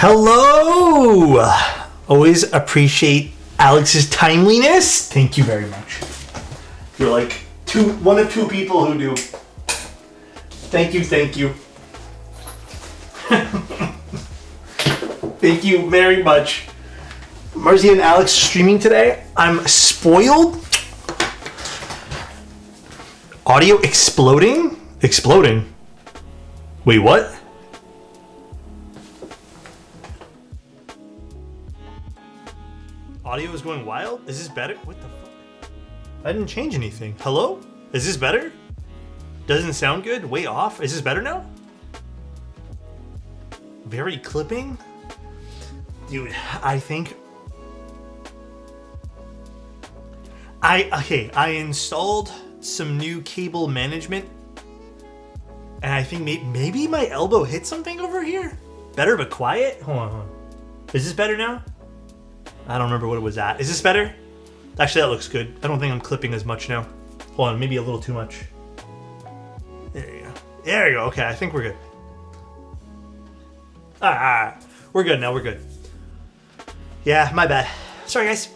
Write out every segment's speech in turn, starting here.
Hello! Always appreciate Alex's timeliness. Thank you very much. You're like one of two people who do. Thank you. Thank you very much. Marzi and Alex streaming today. I'm spoiled. Audio exploding? Exploding? Wait, what? Audio is going wild? Is this better? What the fuck? I didn't change anything. Hello? Is this better? Doesn't sound good? Way off? Is this better now? Very clipping? Dude, I think... I installed some new cable management. And I think maybe my elbow hit something over here? Better but quiet? Hold on. Is this better now? I don't remember what it was at. Is this better? Actually, that looks good. I don't think I'm clipping as much now. Hold on, maybe a little too much. There you go. There you go. Okay, I think we're good. We're good now. We're good. Yeah, my bad. Sorry, guys.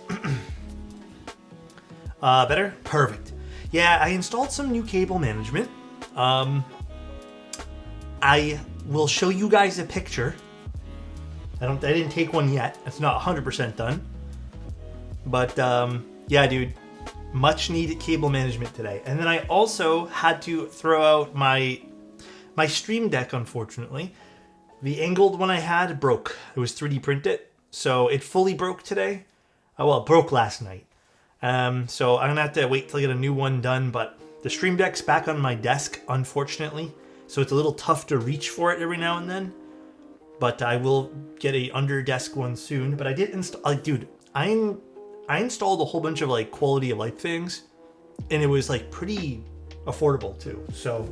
Better? Perfect. Yeah, I installed some new cable management. I will show you guys a picture. I didn't take one yet. It's not 100% done. But, yeah, dude. Much needed cable management today. And then I also had to throw out my stream deck, unfortunately. The angled one I had broke. It was 3D printed. So it fully broke today. Well, it broke last night. So I'm going to have to wait till I get a new one done. But the stream deck's back on my desk, unfortunately. So it's a little tough to reach for it every now and then. But I will get a under desk one soon. But I did install, dude, I installed a whole bunch of like quality of life things, and it was like pretty affordable too. So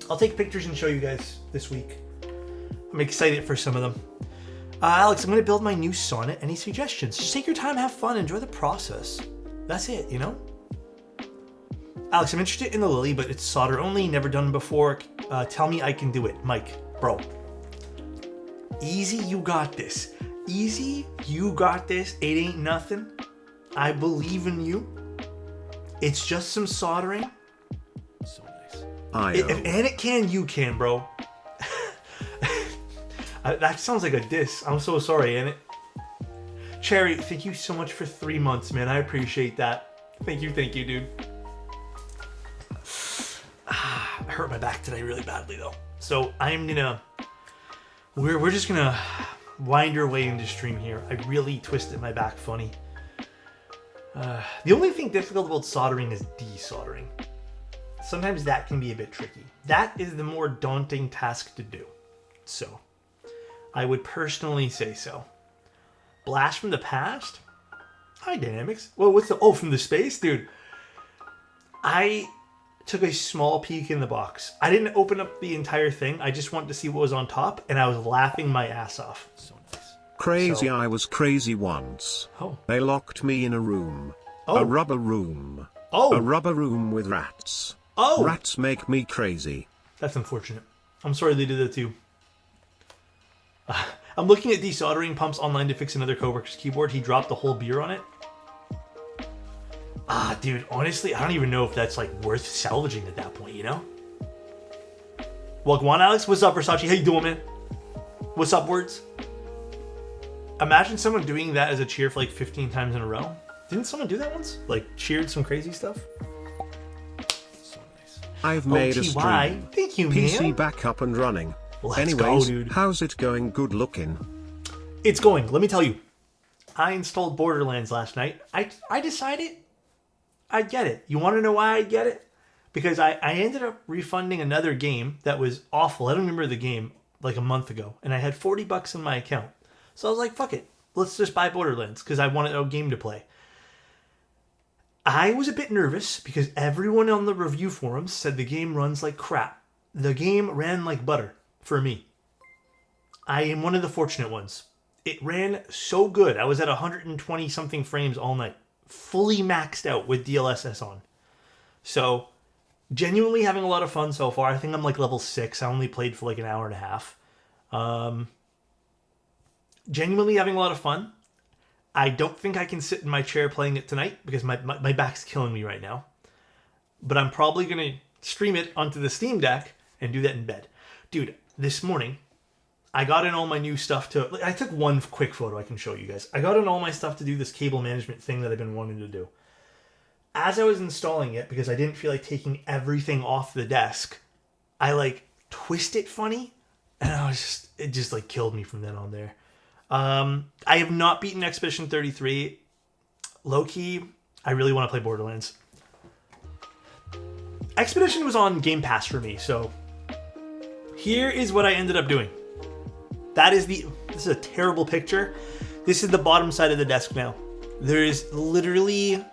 I'll take pictures and show you guys this week. I'm excited for some of them. Alex, I'm gonna build my new sonnet. Any suggestions? Just take your time, have fun, enjoy the process. That's it, you know? Alex, I'm interested in the lily, but it's solder only, never done before. Tell me I can do it. Mike, bro. Easy, you got this. Easy, you got this. It ain't nothing. I believe in you. It's just some soldering. So nice. If Annette can, you can, bro. That sounds like a diss. I'm so sorry, Annette. Cherry, thank you so much for 3 months, man. I appreciate that. Thank you, dude. I hurt my back today really badly, though. So I'm gonna... We're just gonna wind our way into stream here. I really twisted my back funny. The only thing difficult about soldering is desoldering. Sometimes that can be a bit tricky. That is the more daunting task to do. So, I would personally say so. Blast from the past? Hi, Dynamics. Well, what's the... Oh, from the space? Dude, I took a small peek in the box. I didn't open up the entire thing. I just wanted to see what was on top, and I was laughing my ass off. So nice. Crazy, I was crazy once. Oh. They locked me in a room. Oh. A rubber room. Oh. A rubber room with rats. Oh. Rats make me crazy. That's unfortunate. I'm sorry they did that to you. I'm looking at desoldering pumps online to fix another coworker's keyboard. He dropped the whole beer on it. Dude, honestly, I don't even know if that's, like, worth salvaging at that point, you know? Welcome on, Alex. What's up, Versace? How you doing, man? What's up, words? Imagine someone doing that as a cheer for, like, 15 times in a row. Didn't someone do that once? Like, cheered some crazy stuff? So nice. I've made a stream. Thank you, man. PC back up and running. Let's Anyways, go, dude. How's it going? Good looking. It's going. Let me tell you. I installed Borderlands last night. I decided I'd get it. You want to know why I'd get it? Because I ended up refunding another game that was awful. I don't remember the game, like a month ago. And I had $40 in my account. So I was like, fuck it. Let's just buy Borderlands because I wanted a game to play. I was a bit nervous because everyone on the review forums said the game runs like crap. The game ran like butter for me. I am one of the fortunate ones. It ran so good. I was at 120 something frames all night. Fully maxed out with DLSS on. So, genuinely having a lot of fun so far. I think I'm like level 6. I only played for like an hour and a half. genuinely having a lot of fun. I don't think I can sit in my chair playing it tonight because my back's killing me right now. But I'm probably going to stream it onto the Steam Deck and do that in bed. Dude, this morning, I got in all my new stuff to... I took one quick photo I can show you guys. I got in all my stuff to do this cable management thing that I've been wanting to do. As I was installing it, because I didn't feel like taking everything off the desk, I like twist it funny, and it just like killed me from then on there. I have not beaten Expedition 33. Low-key, I really want to play Borderlands. Expedition was on Game Pass for me, so here is what I ended up doing. This is a terrible picture. This is the bottom side of the desk now. There is literally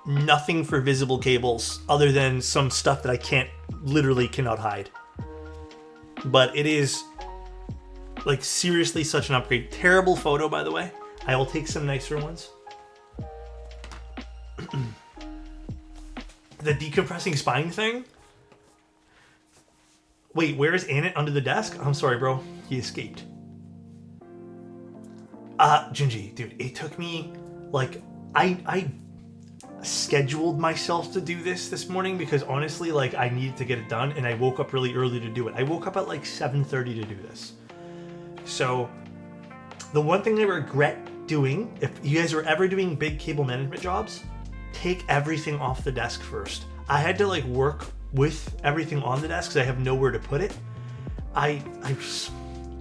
nothing for visible cables other than some stuff that I cannot hide. But it is like seriously such an upgrade. Terrible photo, by the way. I will take some nicer ones. The decompressing spine thing? Wait, where is Annette under the desk? I'm sorry, bro. He escaped. Gingy, dude, it took me, like, I scheduled myself to do this morning because honestly, like, I needed to get it done, and I woke up really early to do it. I woke up at like 7:30 to do this. So, the one thing I regret doing, if you guys are ever doing big cable management jobs, take everything off the desk first. I had to like work with everything on the desk because I have nowhere to put it. I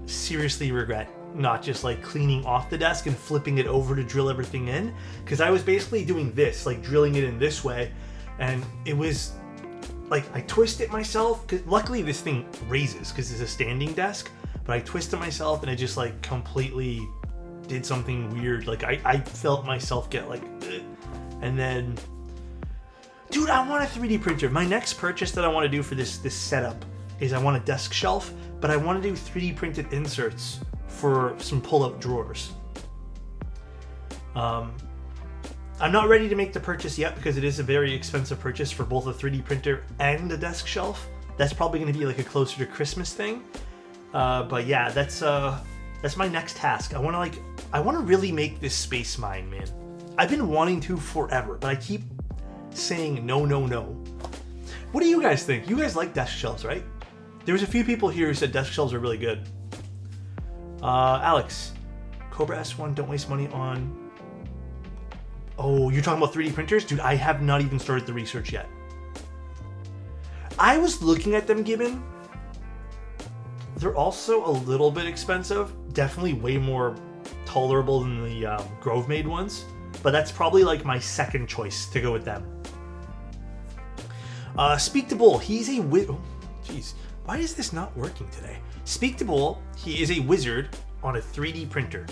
seriously regret not just like cleaning off the desk and flipping it over to drill everything in, because I was basically doing this, like drilling it in this way, and it was like I twist it myself. Cause luckily this thing raises because it's a standing desk, but I twisted myself and it just like completely did something weird. Like I felt myself get like, ugh. And then, dude, I want a 3D printer. My next purchase that I want to do for this setup is I want a desk shelf, but I want to do 3D printed inserts for some pull-out drawers. I'm not ready to make the purchase yet because it is a very expensive purchase for both a 3D printer and a desk shelf. That's probably going to be like a closer to Christmas thing. But yeah, that's my next task. I want to really make this space mine, man. I've been wanting to forever, but I keep saying no. What do you guys think? You guys like desk shelves, right? There was a few people here who said desk shelves are really good. Alex, Cobra S1, don't waste money on... Oh, you're talking about 3D printers? Dude, I have not even started the research yet. I was looking at them, Gibbon. They're also a little bit expensive. Definitely way more tolerable than the Grove Made ones. But that's probably like my second choice to go with them. Speak to Bull. He's a wizard. Jeez, why is this not working today? Speak to Bull. He is a wizard on a 3D printer.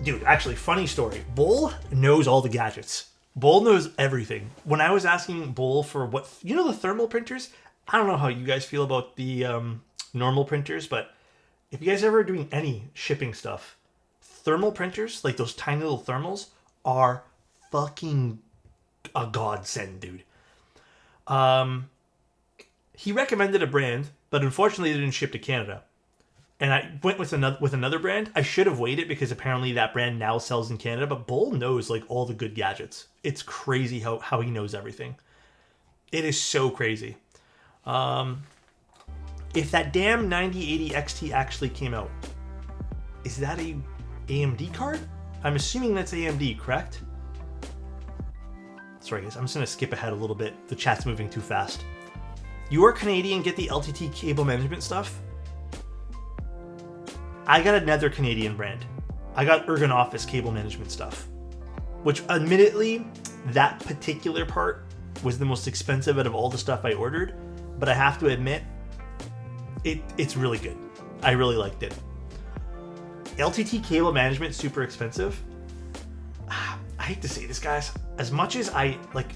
Dude, actually, funny story. Bull knows all the gadgets. Bull knows everything. When I was asking Bull for what, the thermal printers? I don't know how you guys feel about the normal printers, but if you guys ever are doing any shipping stuff, thermal printers, like those tiny little thermals, are fucking a godsend, dude. He recommended a brand, but unfortunately it didn't ship to Canada. And I went with another brand. I should have waited because apparently that brand now sells in Canada, but Bull knows like all the good gadgets. It's crazy how he knows everything. It is so crazy. If that damn 9080 XT actually came out, is that a AMD card? I'm assuming that's AMD, correct? Sorry guys, I'm just going to skip ahead a little bit. The chat's moving too fast. You are Canadian, get the LTT cable management stuff? I got another Canadian brand. I got Ergon Office cable management stuff. Which, admittedly, that particular part was the most expensive out of all the stuff I ordered. But I have to admit, it's really good. I really liked it. LTT cable management, super expensive. I hate to say this, guys. As much as I like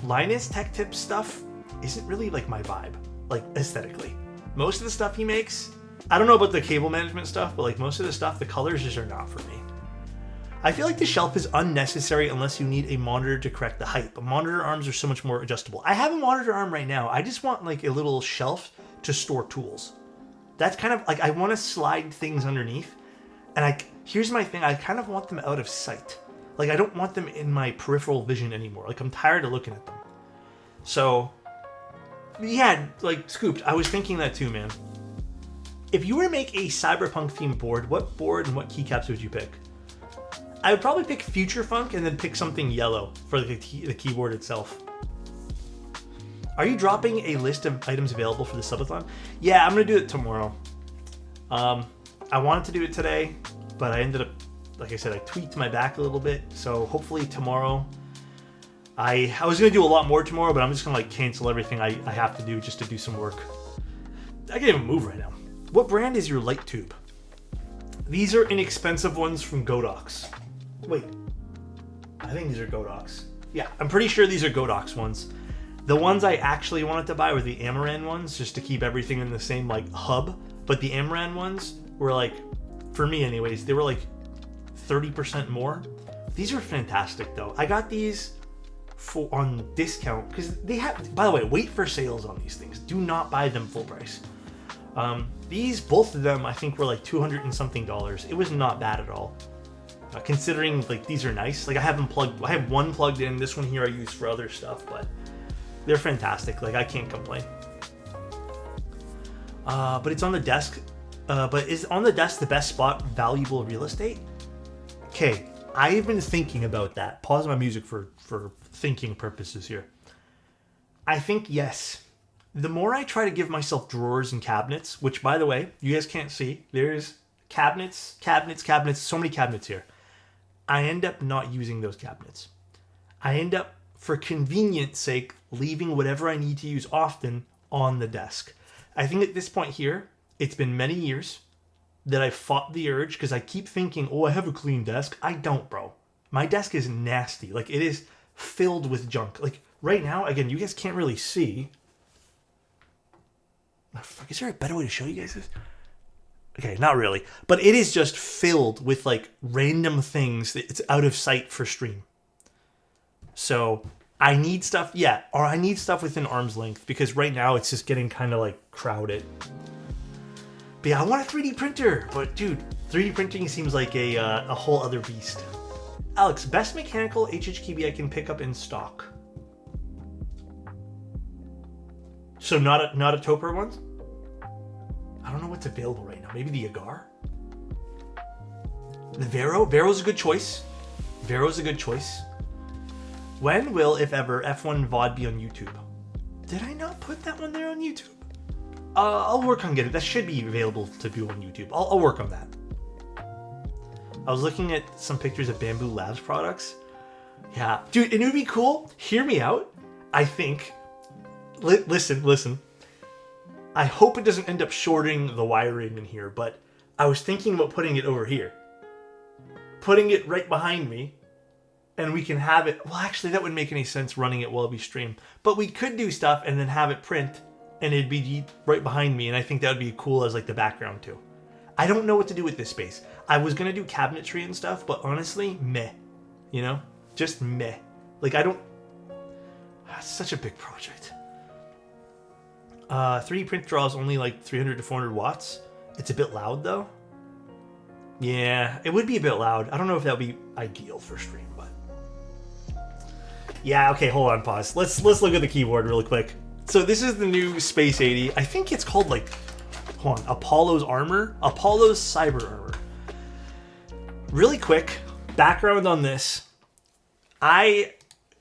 Linus Tech Tips stuff, isn't really like my vibe, like aesthetically. Most of the stuff he makes, I don't know about the cable management stuff, but like most of the stuff, the colors just are not for me. I feel like the shelf is unnecessary unless you need a monitor to correct the height, but monitor arms are so much more adjustable. I have a monitor arm right now. I just want like a little shelf to store tools. That's kind of like, I want to slide things underneath. And here's my thing. I kind of want them out of sight. Like, I don't want them in my peripheral vision anymore. Like, I'm tired of looking at them. So, yeah, like, Scooped, I was thinking that too, man. If you were to make a cyberpunk themed board, what board and what keycaps would you pick? I would probably pick Future Funk and then pick something yellow for the keyboard itself. Are you dropping a list of items available for the subathon? Yeah, I'm going to do it tomorrow. I wanted to do it today, but I ended up, like I said, I tweaked my back a little bit. So hopefully tomorrow, I was going to do a lot more tomorrow, but I'm just going to like cancel everything I have to do just to do some work. I can't even move right now. What brand is your light tube? These are inexpensive ones from Godox. Wait, I think these are Godox. Yeah, I'm pretty sure these are Godox ones. The ones I actually wanted to buy were the Amaran ones, just to keep everything in the same like hub. But the Amaran ones were like, for me anyways, they were like 30% more. These are fantastic though. I got these on discount because they have, by the way, wait for sales on these things. Do not buy them full price. These, both of them, I think were like $200 and something. It was not bad at all. Considering like these are nice. Like I have them plugged, I have one plugged in. This one here I use for other stuff, but they're fantastic. Like I can't complain. But it's on the desk. But is on the desk the best spot valuable real estate? Okay, I've been thinking about that. Pause my music for thinking purposes here. I think yes. The more I try to give myself drawers and cabinets, which by the way, you guys can't see, there's cabinets, so many cabinets here. I end up not using those cabinets. I end up, for convenience sake, leaving whatever I need to use often on the desk. I think at this point here, it's been many years that I fought the urge because I keep thinking, oh, I have a clean desk. I don't, bro. My desk is nasty. Like, it is filled with junk. Like, right now, again, you guys can't really see. Is there a better way to show you guys this? Okay, not really. But it is just filled with, like, random things that it's out of sight for stream. So, I need stuff, yeah, or I need stuff within arm's length because right now it's just getting kind of, like, crowded. But yeah, I want a 3D printer. But, dude, 3D printing seems like a whole other beast. Alex, best mechanical HHKB I can pick up in stock. So not a Topper one? I don't know what's available right now. Maybe the Agar? The Vero? Vero's a good choice. When will, if ever, F1 VOD be on YouTube? Did I not put that one there on YouTube? I'll work on getting it. That should be available to view on YouTube. I'll work on that. I was looking at some pictures of Bamboo Labs products. Yeah. Dude, it would be cool. Hear me out. I think... Listen. I hope it doesn't end up shorting the wiring in here, but I was thinking about putting it over here. Putting it right behind me, and we can have it... Well, actually, that wouldn't make any sense running it while we stream. But we could do stuff and then have it print, and it'd be right behind me, and I think that would be cool as, like, the background, too. I don't know what to do with this space. I was going to do cabinetry and stuff, but honestly, meh. You know? Just meh. Like, I don't... It's such a big project. 3D print draws only like 300 to 400 watts. It's a bit loud though. Yeah, it would be a bit loud. I don't know if that would be ideal for stream, but yeah. Okay, hold on, pause. Let's look at the keyboard really quick. So this is the new Space 80. I think it's called like, hold on, Apollo's Cyber Armor. Really quick background on this. When I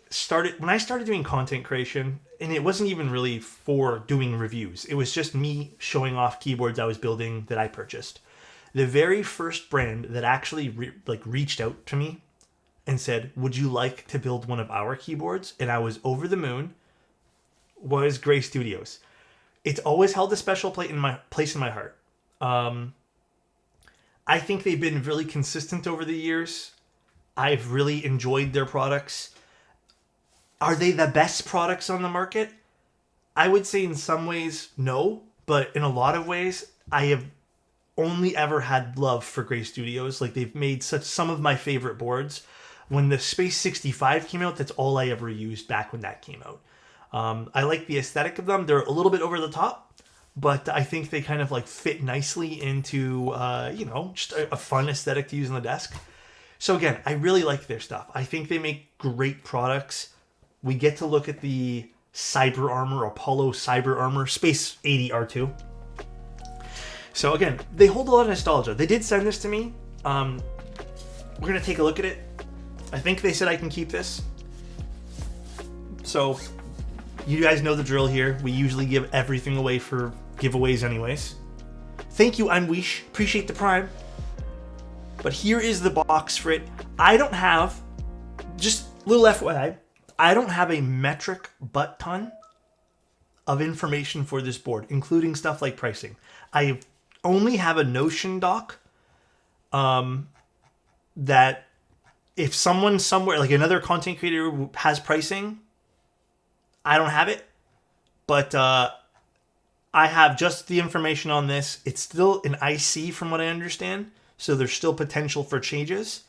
started doing content creation. And it wasn't even really for doing reviews. It was just me showing off keyboards I was building that I purchased. The very first brand that actually reached out to me and said, would you like to build one of our keyboards? And I was over the moon, was Gray Studios. It's always held a special place in my heart. I think they've been really consistent over the years. I've really enjoyed their products. Are they the best products on the market? I would say in some ways, no. But in a lot of ways, I have only ever had love for Gray Studios. Like, they've made some of my favorite boards. When the Space 65 came out, that's all I ever used back when that came out. I like the aesthetic of them. They're a little bit over the top, but I think they kind of like fit nicely into, you know, just a fun aesthetic to use on the desk. So again, I really like their stuff. I think they make great products. We get to look at the Cyber Armor, Apollo Cyber Armor, Space 80 R2. So again, they hold a lot of nostalgia. They did send this to me. We're going to take a look at it. I think they said I can keep this. So you guys know the drill here. We usually give everything away for giveaways anyways. Thank you, Unwish. Appreciate the Prime. But here is the box for it. I don't have, just little FYI, I don't have a metric butt ton of information for this board, including stuff like pricing. I only have a Notion doc that if someone somewhere, like another content creator has pricing, I don't have it. But I have just the information on this. It's still an IC from what I understand. So there's still potential for changes.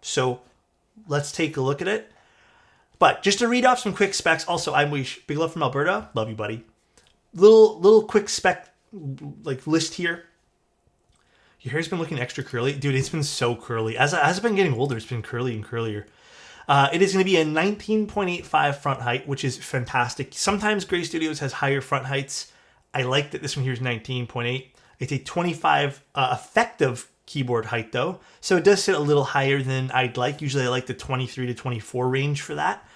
So let's take a look at it. But just to read off some quick specs. Also, I'm Wish. Big love from Alberta. Love you, buddy. Little quick spec like list here. Your hair's been looking extra curly. Dude, it's been so curly. As I've been getting older, it's been curly and curlier. It is going to be a 19.85 front height, which is fantastic. Sometimes Gray Studios has higher front heights. I like that this one here is 19.8. It's a 25 effective keyboard height though, so it does sit a little higher than I'd like. Usually I like the 23 to 24 range for that.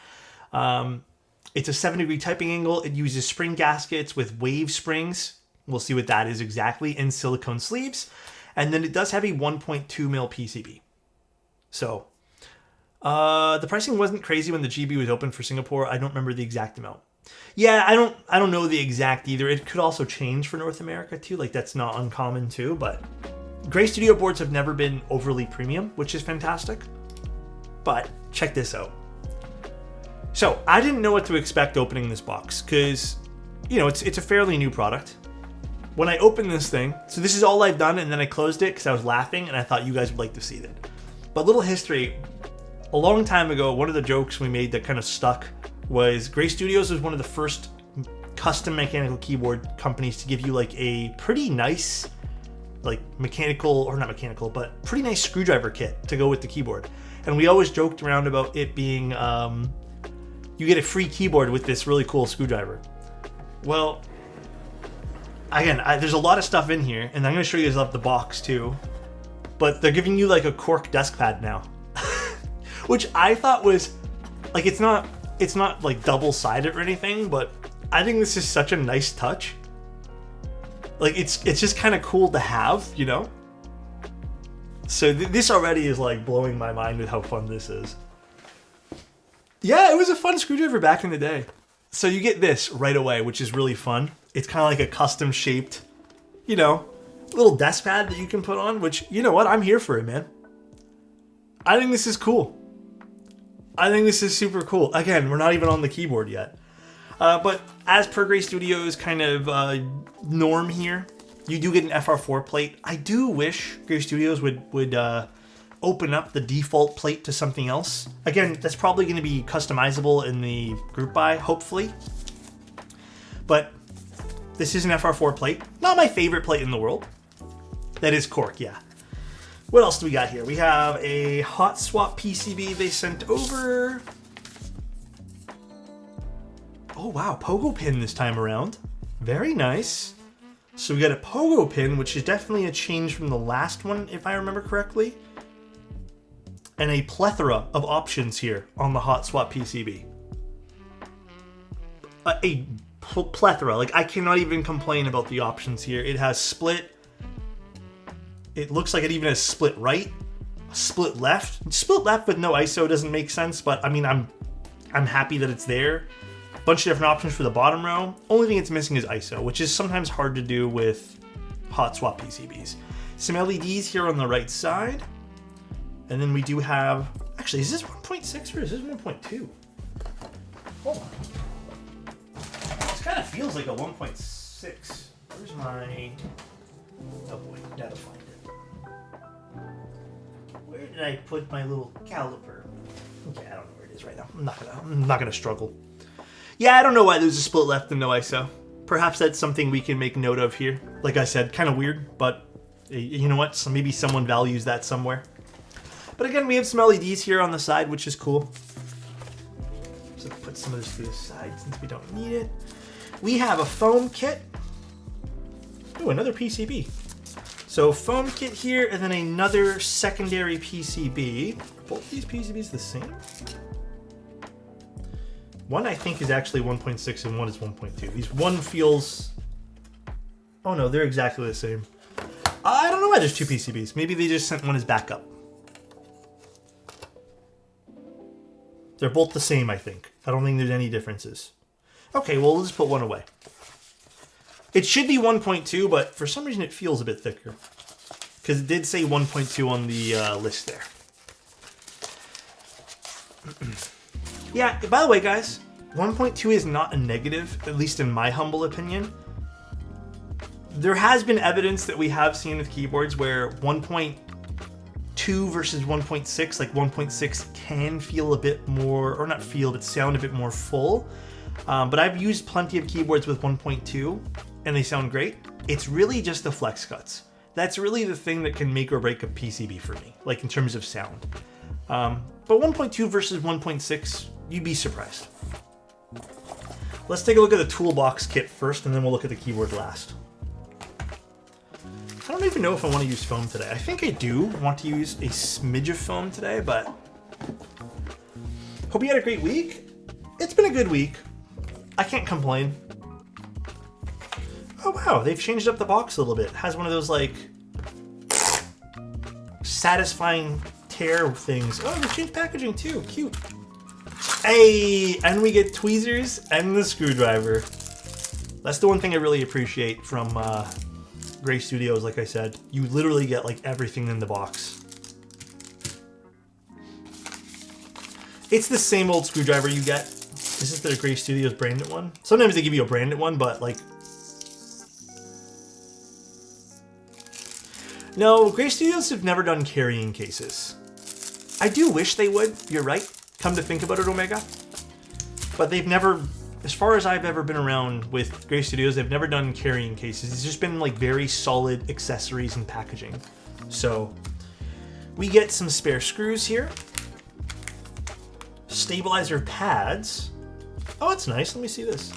It's a 7-degree typing angle. It uses spring gaskets with wave springs. We'll see what that is exactly, and silicone sleeves. And then it does have a 1.2 mil PCB. So the pricing wasn't crazy when the GB was open for Singapore. I don't remember the exact amount. Yeah, I don't know the exact either. It could also change for North America too. Like that's not uncommon too, but Gray Studio boards have never been overly premium, which is fantastic. But check this out. So I didn't know what to expect opening this box because, you know, it's a fairly new product. When I opened this thing, so this is all I've done, and then I closed it because I was laughing and I thought you guys would like to see it. But little history, a long time ago, one of the jokes we made that kind of stuck was Gray Studios was one of the first custom mechanical keyboard companies to give you like a pretty nice, like mechanical, or not mechanical, but pretty nice screwdriver kit to go with the keyboard. And we always joked around about it being, you get a free keyboard with this really cool screwdriver. Well, again, there's a lot of stuff in here, and I'm going to show you guys up the box too. But they're giving you like a cork desk pad now, which I thought was like, it's not like double-sided or anything, but I think this is such a nice touch. Like it's just kind of cool to have, you know? So this already is like blowing my mind with how fun this is. Yeah, it was a fun screwdriver back in the day. So you get this right away, which is really fun. It's kind of like a custom shaped, you know, little desk pad that you can put on, which, you know what? I'm here for it, man. I think this is cool. I think this is super cool. Again, we're not even on the keyboard yet. But as per Gray Studios kind of norm here, you do get an FR4 plate. I do wish Gray Studios would open up the default plate to something else. Again, that's probably going to be customizable in the group buy, hopefully. But this is an FR4 plate. Not my favorite plate in the world. That is cork, yeah. What else do we got here? We have a hot swap PCB they sent over. Oh wow, pogo pin this time around. Very nice. So we got a pogo pin, which is definitely a change from the last one, if I remember correctly. And a plethora of options here on the hot swap PCB. A plethora. Like, I cannot even complain about the options here. It has split. It looks like it even has split right, split left. Split left with no ISO doesn't make sense, but I mean, I'm happy that it's there. Bunch of different options for the bottom row. Only thing it's missing is ISO, which is sometimes hard to do with hot swap PCBs. Some LEDs here on the right side. And then we do have, actually, is this 1.6 or is this 1.2? Hold on. This kind of feels like a 1.6. Where's my, oh boy, gotta find it. Where did I put my little caliper? Okay, I don't know where it is right now. I'm not gonna struggle. Yeah, I don't know why there's a split left and no ISO. perhaps that's something we can make note of here. Like I said, kind of weird, but you know what? So maybe someone values that somewhere. But again, we have some LEDs here on the side, which is cool. So put some of this to the side since we don't need it. We have a foam kit. Oh, another PCB. So foam kit here, and then another secondary PCB. Are both these PCBs the same? One I think is actually 1.6 and one is 1.2. These one feels... Oh no, they're exactly the same. I don't know why there's two PCBs. Maybe they just sent one as backup. They're both the same, I think. I don't think there's any differences. Okay, well, we'll just put one away. It should be 1.2, but for some reason it feels a bit thicker. Because it did say 1.2 on the list there. Yeah, by the way, guys, 1.2 is not a negative, at least in my humble opinion. There has been evidence that we have seen with keyboards where 1.2 versus 1.6, like 1.6 can feel a bit more, or not feel, but sound a bit more full. But I've used plenty of keyboards with 1.2 and they sound great. It's really just the flex cuts. That's really the thing that can make or break a PCB for me, like in terms of sound. But 1.2 versus 1.6, you'd be surprised. Let's take a look at the toolbox kit first, and then we'll look at the keyboard last. I don't even know if I want to use foam today. I think I do want to use a smidge of foam today, but hope you had a great week. It's been a good week. I can't complain. Oh wow, they've changed up the box a little bit. It has one of those like satisfying tear things. Oh, they changed packaging too. Cute. Hey, and we get tweezers and the screwdriver. That's the one thing I really appreciate from Gray Studios. Like I said, you literally get like everything in the box. It's the same old screwdriver you get. This is the Gray Studios branded one. Sometimes they give you a branded one, but like... No, Gray Studios have never done carrying cases. I do wish they would, you're right. Come to think about it, Omega. But they've never, as far as I've ever been around with Gray Studios, they've never done carrying cases. It's just been like very solid accessories and packaging. So we get some spare screws here. Stabilizer pads. Oh, that's nice. Let me see this.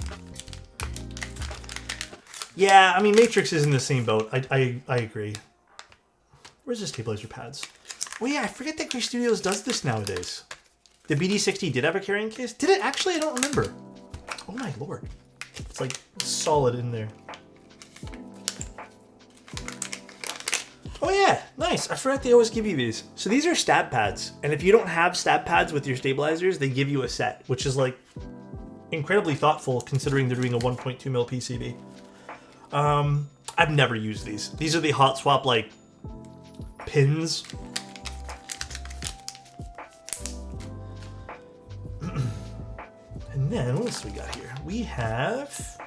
Yeah, I mean, Matrix is in the same boat. I agree. Where's the stabilizer pads? Oh yeah, I forget that Gray Studios does this nowadays. The BD60 did have a carrying case? Did it actually? I don't remember. Oh my lord. It's like solid in there. Oh yeah, nice. I forgot they always give you these. So these are stab pads. And if you don't have stab pads with your stabilizers, they give you a set, which is like incredibly thoughtful considering they're doing a 1.2mm PCB. I've never used these. These are the hot swap like pins. And then, what else do we got here? We have...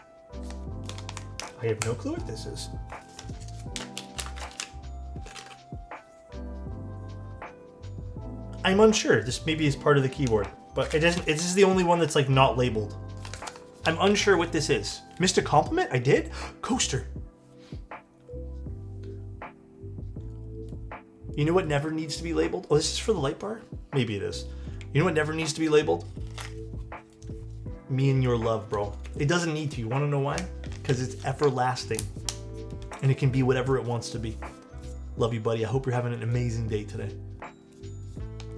I have no clue what this is. I'm unsure. This maybe is part of the keyboard. But it doesn't. This is the only one that's like not labeled. I'm unsure what this is. Missed a compliment? I did? Coaster. You know what never needs to be labeled? Oh, this is for the light bar? Maybe it is. You know what never needs to be labeled? Me and your love, bro. It doesn't need to. You want to know why? Because it's everlasting. And it can be whatever it wants to be. Love you, buddy. I hope you're having an amazing day today.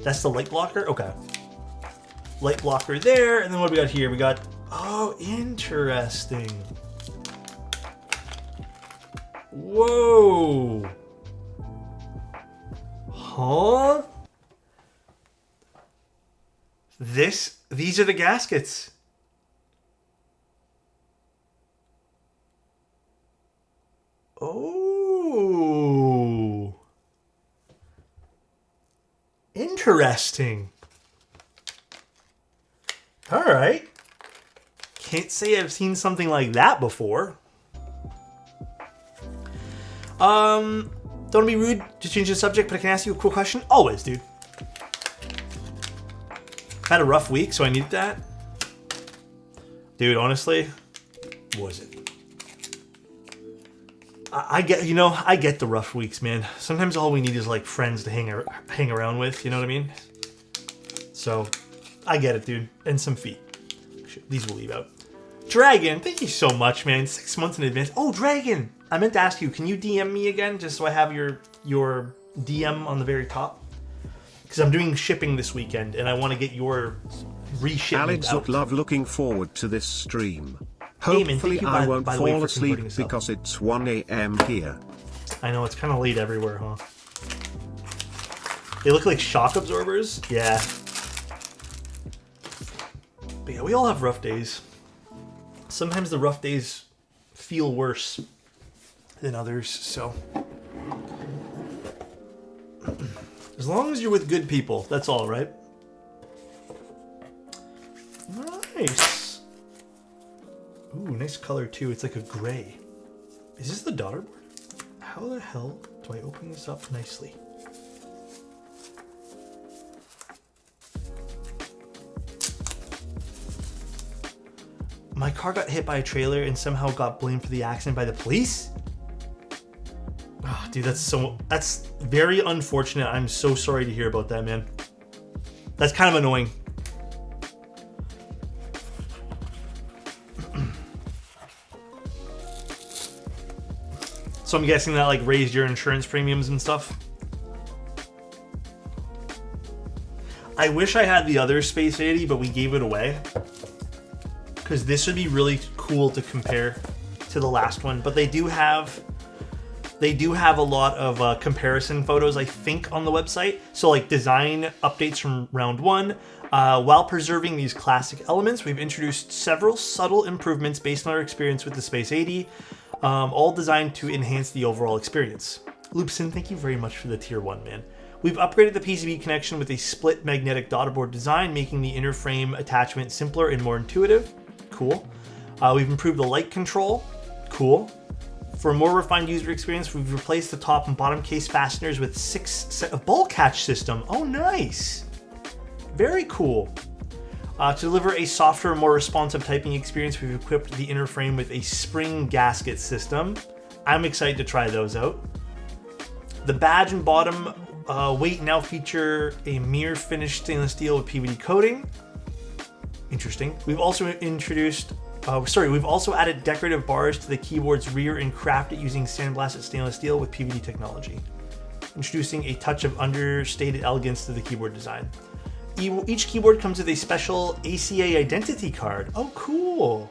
That's the light blocker? Okay. Light blocker there. And then what do we got here? We got... Oh, interesting. Whoa. Huh? These are the gaskets. Oh. Interesting. All right. Can't say I've seen something like that before. Don't want to be rude to change the subject, but I can ask you a cool question? Always, dude. Had a rough week, so I needed that. Dude, honestly, what was it? I get, I get the rough weeks, man. Sometimes all we need is like friends to hang around with, you know what I mean? So, I get it, dude. And some feet. These will leave out. Dragon, thank you so much, man. 6 months in advance. Oh, Dragon! I meant to ask you, can you DM me again, just so I have your DM on the very top? Because I'm doing shipping this weekend, and I want to get your reshipment out. Alexotos, love looking forward to this stream. Hey, man, Hopefully thank you, I by won't the way, fall for asleep converting us up. because it's 1 AM here. I know, it's kind of late everywhere, huh? They look like shock absorbers? Yeah. But yeah, we all have rough days. Sometimes the rough days feel worse than others, so... As long as you're with good people, that's all, right? Nice. Ooh, nice color too. It's like a gray. Is this the daughter board? How the hell do I open this up nicely? My car got hit by a trailer and somehow got blamed for the accident by the police? Oh, dude, that's very unfortunate. I'm so sorry to hear about that, man. That's kind of annoying. So I'm guessing that like raised your insurance premiums and stuff. I wish I had the other Space 80, but we gave it away. Because this would be really cool to compare to the last one. But they do have a lot of comparison photos, I think, on the website. So like design updates from round one. While preserving these classic elements, we've introduced several subtle improvements based on our experience with the Space 80, all designed to enhance the overall experience. Loopson, thank you very much for the tier 1, man. We've upgraded the PCB connection with a split magnetic daughterboard design, making the inner frame attachment simpler and more intuitive. Cool. We've improved the light control. Cool. For a more refined user experience, we've replaced the top and bottom case fasteners with 6 set of ball catch system. Oh, nice. Very cool. To deliver a softer, more responsive typing experience, we've equipped the inner frame with a spring gasket system. I'm excited to try those out. The badge and bottom weight now feature a mirror finished stainless steel with PVD coating. Interesting. We've also introduced, we've also added decorative bars to the keyboard's rear and crafted using sandblasted stainless steel with PVD technology, introducing a touch of understated elegance to the keyboard design. Each keyboard comes with a special ACA identity card. Oh, cool.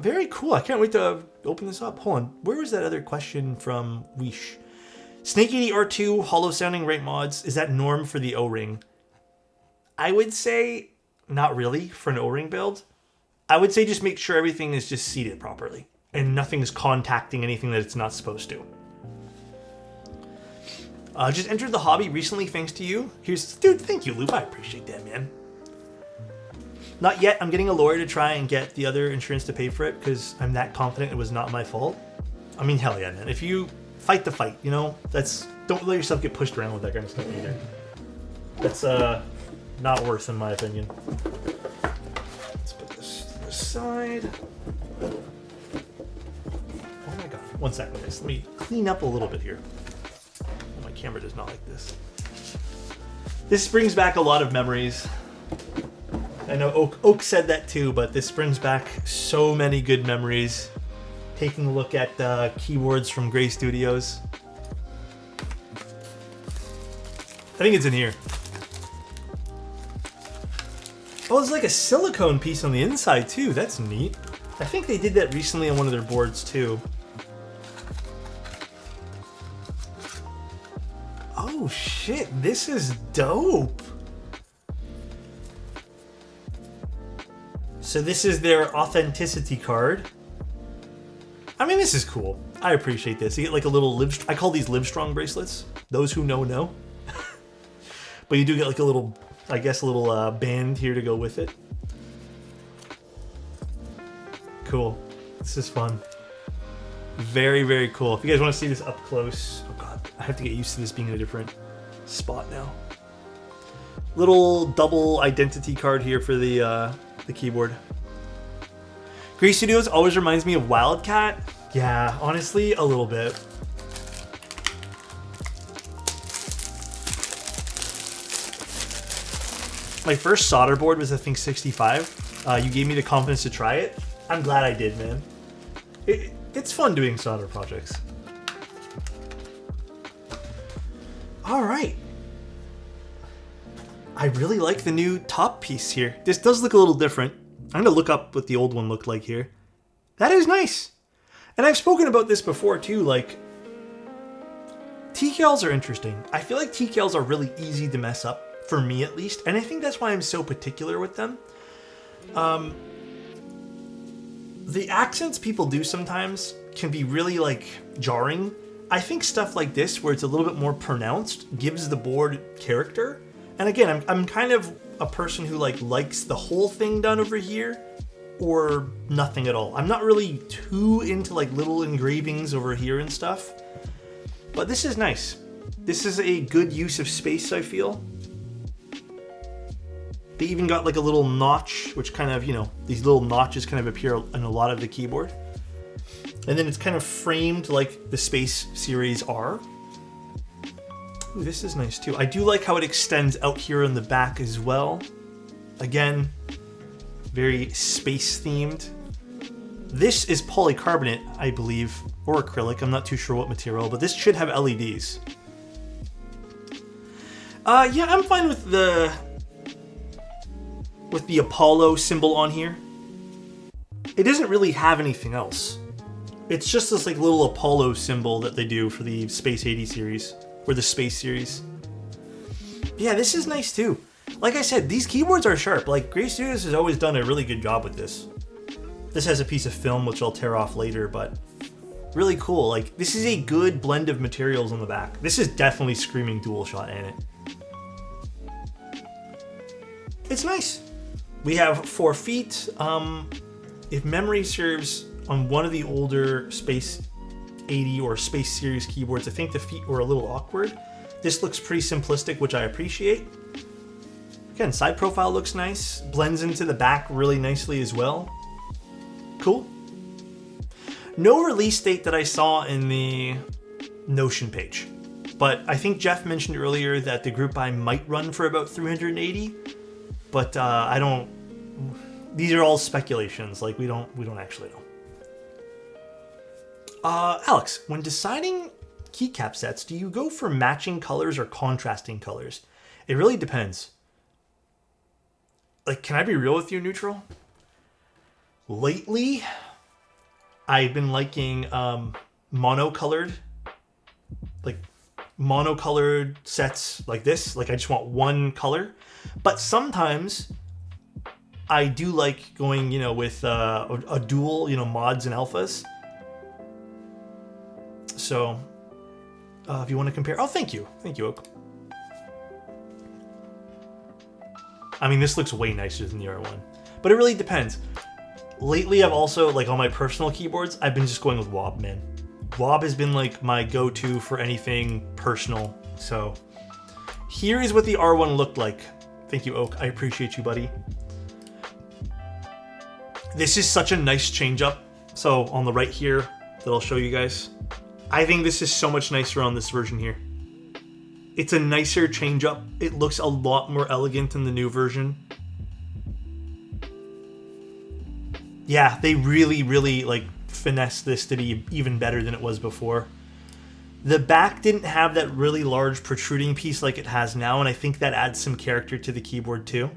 Very cool. I can't wait to open this up. Hold on. Where was that other question from Wish? Snake 80 R2, hollow sounding right mods. Is that norm for the O-ring? I would say not really for an O-ring build. I would say just make sure everything is just seated properly and nothing's contacting anything that it's not supposed to. Just entered the hobby recently thanks to you. Dude, thank you, Loop. I appreciate that, man. Not yet. I'm getting a lawyer to try and get the other insurance to pay for it because I'm that confident it was not my fault. I mean, hell yeah, man. If you fight the fight, don't let yourself get pushed around with that kind of stuff either. That's not worth, in my opinion. Let's put this to the side. Oh my god. 1 second, guys. Let me clean up a little bit here. My camera does not like this. This brings back a lot of memories. I know Oak said that too, but this brings back so many good memories. Taking a look at keyboards from Gray Studios. I think it's in here. Oh, it's like a silicone piece on the inside too. That's neat. I think they did that recently on one of their boards too. Oh shit, this is dope. So this is their authenticity card. I mean, this is cool. I appreciate this. You get like a little I call these Livestrong bracelets. Those who know. But you do get like a little, I guess, a little band here to go with it. Cool. This is fun. Very, very cool. If you guys want to see this up close, oh god, I have to get used to this being in a different spot now. Little double identity card here for the keyboard. Gray Studios always reminds me of Wildcat. Yeah, honestly, a little bit. My first solder board was, I think, 65. You gave me the confidence to try it. I'm glad I did, man. It's fun doing solder projects. All right. I really like the new top piece here. This does look a little different. I'm going to look up what the old one looked like here. That is nice. And I've spoken about this before too, like, TCALs are interesting. I feel like TCALs are really easy to mess up, for me at least, and I think that's why I'm so particular with them. The accents people do sometimes can be really, like, jarring. I think stuff like this, where it's a little bit more pronounced, gives the board character. And again, I'm kind of a person who, like, likes the whole thing done over here, or nothing at all. I'm not really too into, like, little engravings over here and stuff. But this is nice. This is a good use of space, I feel. They even got, like, a little notch, which kind of, you know, these little notches kind of appear in a lot of the keyboard. And then it's kind of framed like the Space series are. Ooh, this is nice too. I do like how it extends out here in the back as well. Again, very space themed. This is polycarbonate, I believe, or acrylic. I'm not too sure what material, but this should have LEDs. Yeah, I'm fine with the Apollo symbol on here. It doesn't really have anything else. It's just this, like, little Apollo symbol that they do for the Space 80 series, or the Space series. Yeah, this is nice too. Like I said, these keyboards are sharp. Like, Gray Studios has always done a really good job with this. This has a piece of film which I'll tear off later, but really cool. Like, this is a good blend of materials on the back. This is definitely screaming DualShot in it. It's nice. We have 4 feet. If memory serves, on one of the older Space 80 or Space Series keyboards, I think the feet were a little awkward. This looks pretty simplistic, which I appreciate. Again, side profile looks nice. Blends into the back really nicely as well. Cool. No release date that I saw in the Notion page. But I think Jeff mentioned earlier that the group buy might run for about 380. But I don't... These are all speculations. Like, we don't actually know. Alex, when deciding keycap sets, do you go for matching colors or contrasting colors? It really depends. Like, can I be real with you, Neutral? Lately, I've been liking monocolored sets like this. Like, I just want one color. But sometimes I do like going, you know, with a dual, you know, mods and alphas. So, if you want to compare... Oh, thank you. Thank you, Oak. I mean, this looks way nicer than the R1. But it really depends. Lately, I've also, like, on my personal keyboards, I've been just going with Wob, man. Wob has been, like, my go-to for anything personal. So, here is what the R1 looked like. Thank you, Oak. I appreciate you, buddy. This is such a nice change-up. So, on the right here, that I'll show you guys. I think this is so much nicer on this version here. It's a nicer change-up. It looks a lot more elegant in the new version. Yeah, they really, really, like, finessed this to be even better than it was before. The back didn't have that really large protruding piece like it has now, and I think that adds some character to the keyboard too.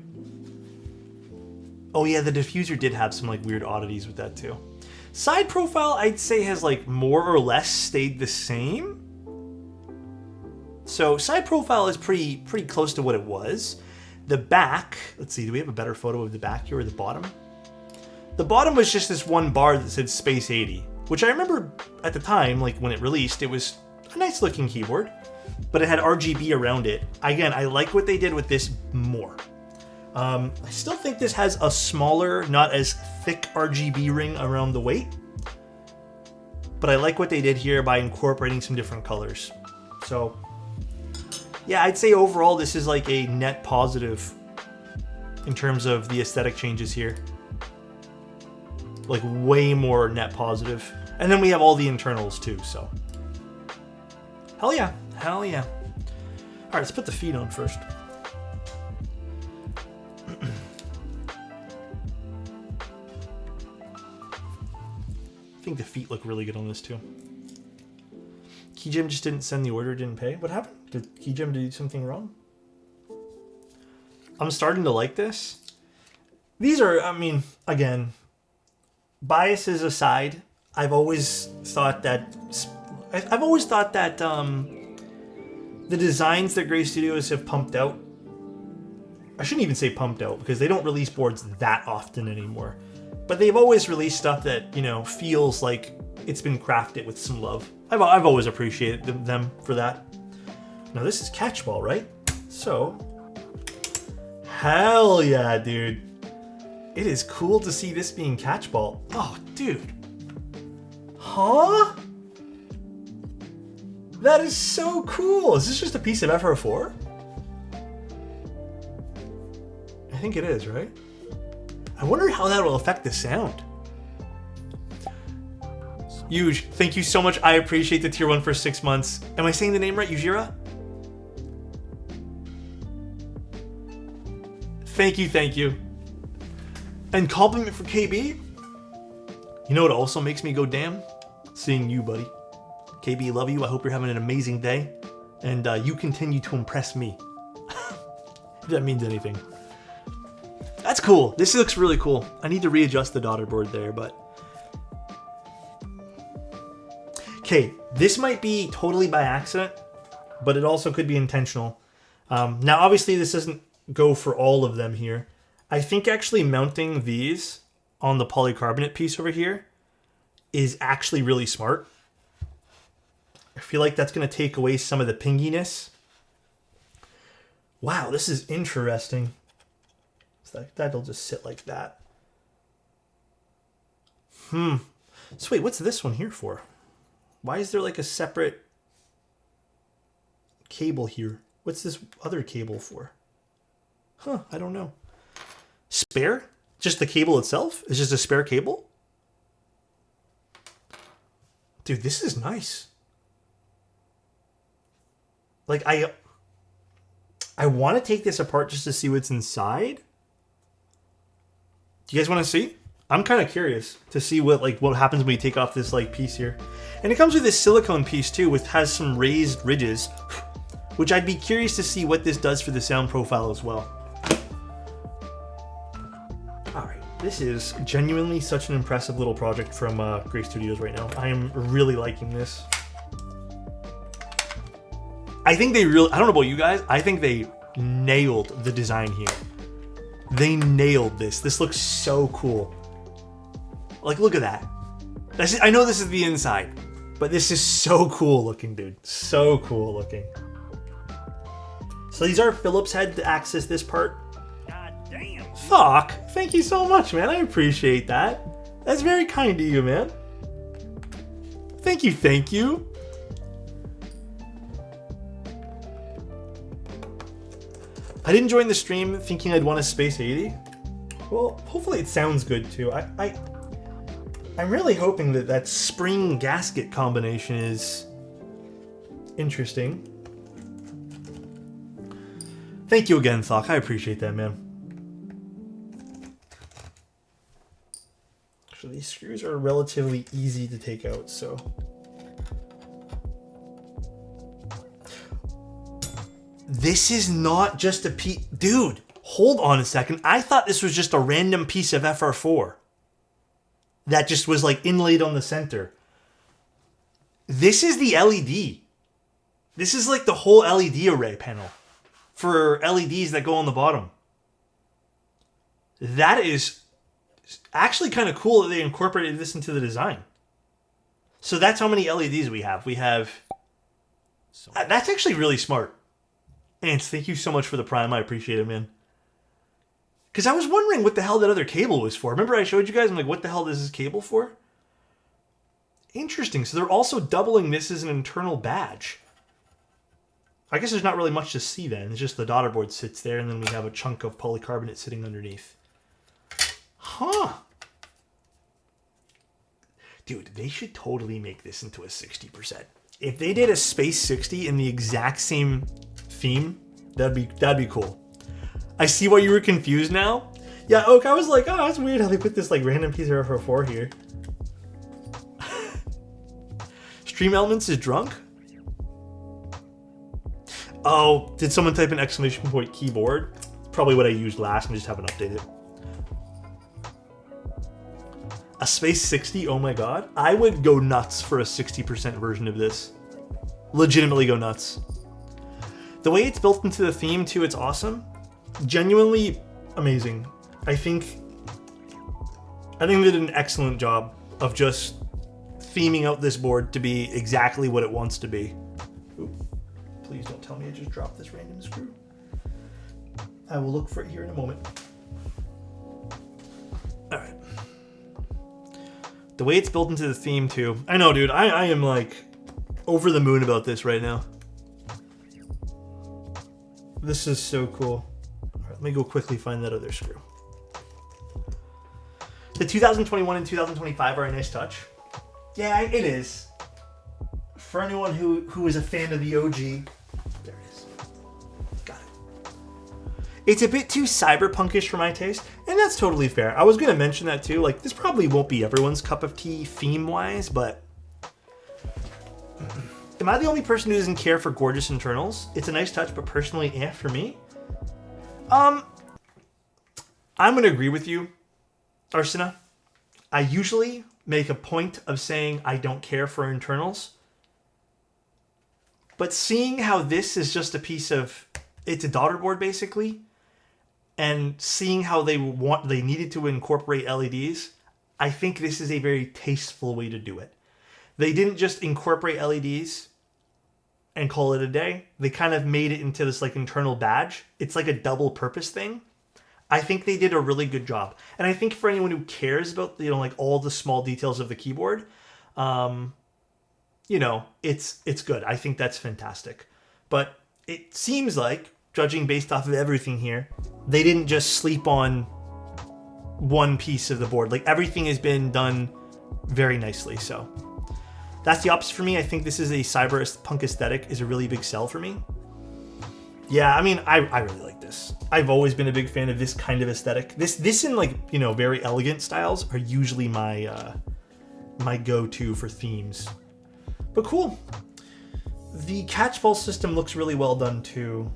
Oh yeah, the diffuser did have some, like, weird oddities with that too. Side profile, I'd say, has, like, more or less stayed the same. So side profile is pretty close to what it was. The back, let's see, do we have a better photo of the back here or the bottom? The bottom was just this one bar that said Space 80, which I remember at the time, like, when it released, it was a nice looking keyboard, but it had RGB around it. Again, I like what they did with this more. I still think this has a smaller, not as thick RGB ring around the weight, but I like what they did here by incorporating some different colors. So, yeah, I'd say overall this is like a net positive in terms of the aesthetic changes here. Like, way more net positive. And then we have all the internals too, so. Hell yeah. Hell yeah. All right, let's put the feet on first. I think the feet look really good on this too. Keygen just didn't send the order, didn't pay. What happened? Did Keygen do something wrong? I'm starting to like this. These are, I mean, again, biases aside, I've always thought that the designs that Gray Studios have pumped out, I shouldn't even say pumped out because they don't release boards that often anymore, but they've always released stuff that, you know, feels like it's been crafted with some love. I've always appreciated them for that. Now this is Catchball, right? So, hell yeah, dude. It is cool to see this being Catchball. Oh, dude. Huh? That is so cool. Is this just a piece of FR4? I think it is, right? I wonder how that will affect the sound. Yuj, thank you so much. I appreciate the tier 1 for 6 months. Am I saying the name right, Yujira? Thank you, thank you. And compliment for KB? You know what also makes me go damn? Seeing you, buddy. KB, love you. I hope you're having an amazing day. And you continue to impress me. If that means anything. That's cool. This looks really cool. I need to readjust the daughter board there, but... Okay, this might be totally by accident, but it also could be intentional. Now, obviously, this doesn't go for all of them here. I think actually mounting these on the polycarbonate piece over here is actually really smart. I feel like that's going to take away some of the pinginess. Wow, this is interesting. So that'll just sit like that. So wait, what's this one here for? Why is there like a separate cable here? What's this other cable for? Huh, I don't know. Spare? Just the cable itself? Is just a spare cable? Dude, this is nice. Like, I want to take this apart just to see what's inside. Do you guys want to see? I'm kind of curious to see what happens when we take off this like piece here. And it comes with this silicone piece too, which has some raised ridges, which I'd be curious to see what this does for the sound profile as well. All right, this is genuinely such an impressive little project from Gray Studios right now. I am really liking this. I think they really, I don't know about you guys, I think they nailed the design here. They nailed this. This looks so cool. Like, look at that. I know this is the inside, but this is so cool looking, dude. So cool looking. So these are Phillips head to access this part. God damn. Fuck. Thank you so much, man. I appreciate that. That's very kind to you, man. Thank you, thank you. I didn't join the stream thinking I'd want a Space 80. Well, hopefully it sounds good too. I'm really hoping that that spring gasket combination is interesting. Thank you again, Thok. I appreciate that, man. Actually, these screws are relatively easy to take out, so... This is not just a piece... Dude, hold on a second. I thought this was just a random piece of FR4 that just was like inlaid on the center. This is the LED. This is like the whole LED array panel for LEDs that go on the bottom. That is actually kind of cool that they incorporated this into the design. So that's how many LEDs we have. We have... That's actually really smart. Ants, thank you so much for the Prime. I appreciate it, man. Because I was wondering what the hell that other cable was for. Remember I showed you guys? I'm like, what the hell is this cable for? Interesting. So they're also doubling this as an internal badge. I guess there's not really much to see then. It's just the daughter board sits there, and then we have a chunk of polycarbonate sitting underneath. Huh. Dude, they should totally make this into a 60%. If they did a Space 60 in the exact same theme, that'd be cool. I see why you were confused now. Yeah, Oak, I was like, oh, that's weird how they put this like random piece of FR4 here. Stream Elements is drunk? Oh, did someone type an exclamation point keyboard? Probably what I used last and just haven't updated. A Space 60? Oh my god. I would go nuts for a 60% version of this. Legitimately go nuts. The way it's built into the theme too, it's awesome. Genuinely amazing. I think they did an excellent job of just theming out this board to be exactly what it wants to be. Ooh, please don't tell me I just dropped this random screw. I will look for it here in a moment. All right. The way it's built into the theme too. I know, dude. I am like over the moon about this right now. This is so cool. All right, let me go quickly find that other screw. The 2021 and 2025 are a nice touch. Yeah, it is. For anyone who is a fan of the OG, there it is. Got it. It's a bit too cyberpunkish for my taste, and that's totally fair. I was going to mention that too. Like, this probably won't be everyone's cup of tea theme-wise, but am I the only person who doesn't care for gorgeous internals? It's a nice touch, but personally, for me. I'm going to agree with you, Arsena. I usually make a point of saying I don't care for internals. But seeing how this is just a piece of, it's a daughter board basically, and seeing how they needed to incorporate LEDs, I think this is a very tasteful way to do it. They didn't just incorporate LEDs and call it a day. They kind of made it into this like internal badge. It's like a double purpose thing. I think they did a really good job. And I think for anyone who cares about, like all the small details of the keyboard, it's good. I think that's fantastic. But it seems like, judging based off of everything here, they didn't just sleep on one piece of the board. Like everything has been done very nicely. So that's the opposite for me. I think this is a cyberpunk aesthetic is a really big sell for me. Yeah, I mean, I really like this. I've always been a big fan of this kind of aesthetic. This and like, very elegant styles are usually my my go-to for themes. But cool. The catchball system looks really well done too.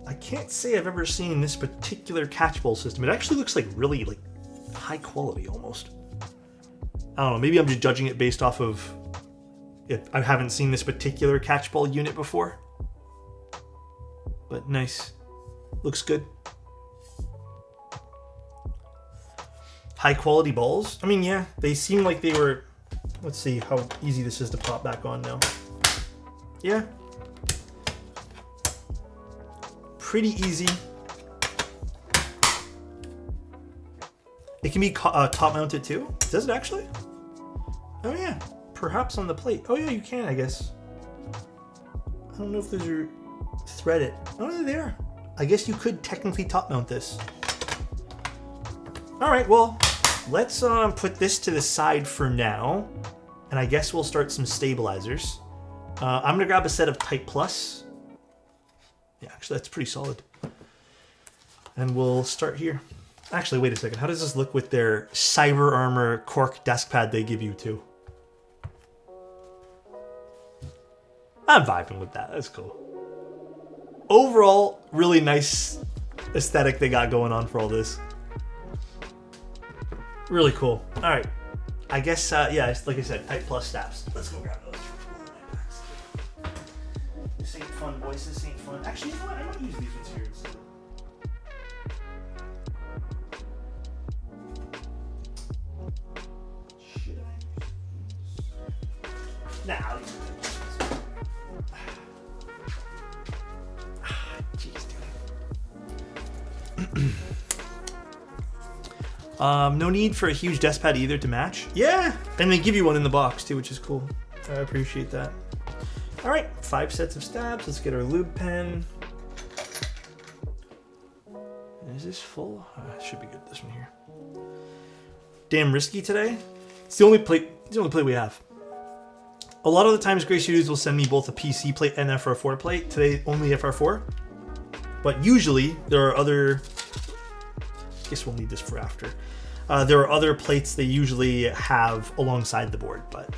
I can't say I've ever seen this particular catchball system. It actually looks like really like high quality almost. I don't know, maybe I'm just judging it based off of if I haven't seen this particular catchball unit before. But nice. Looks good. High quality balls. I mean, yeah, they seem like they were... Let's see how easy this is to pop back on now. Yeah. Pretty easy. It can be top mounted too. Does it actually? Oh yeah. Perhaps on the plate. Oh yeah, you can, I guess. I don't know if those are threaded. Oh no, they are. I guess you could technically top mount this. All right, well, let's put this to the side for now. And I guess we'll start some stabilizers. I'm gonna grab a set of Type Plus. Yeah, actually that's pretty solid. And we'll start here. Actually, wait a second. How does this look with their Cyber Armor cork desk pad they give you too? I'm vibing with that. That's cool. Overall, really nice aesthetic they got going on for all this. Really cool. All right. I guess, yeah, like I said, Type Plus stabs. Let's go grab those. This ain't fun, boys. This ain't fun. Actually, you know what? I might use these materials. Should I? Nah, I'll use these. Jeez, dude. No need for a huge desk pad either to match. Yeah, and they give you one in the box too, which is cool. I appreciate that. All right, 5 sets of stabs. Let's get our lube pen. Is this full? It should be good, this one here. Damn risky today. It's the only plate. It's the only plate we have. A lot of the times, Grey Studios will send me both a PC plate and FR4 plate. Today, only FR4. But usually, there are other... I guess we'll need this for after. There are other plates they usually have alongside the board, but...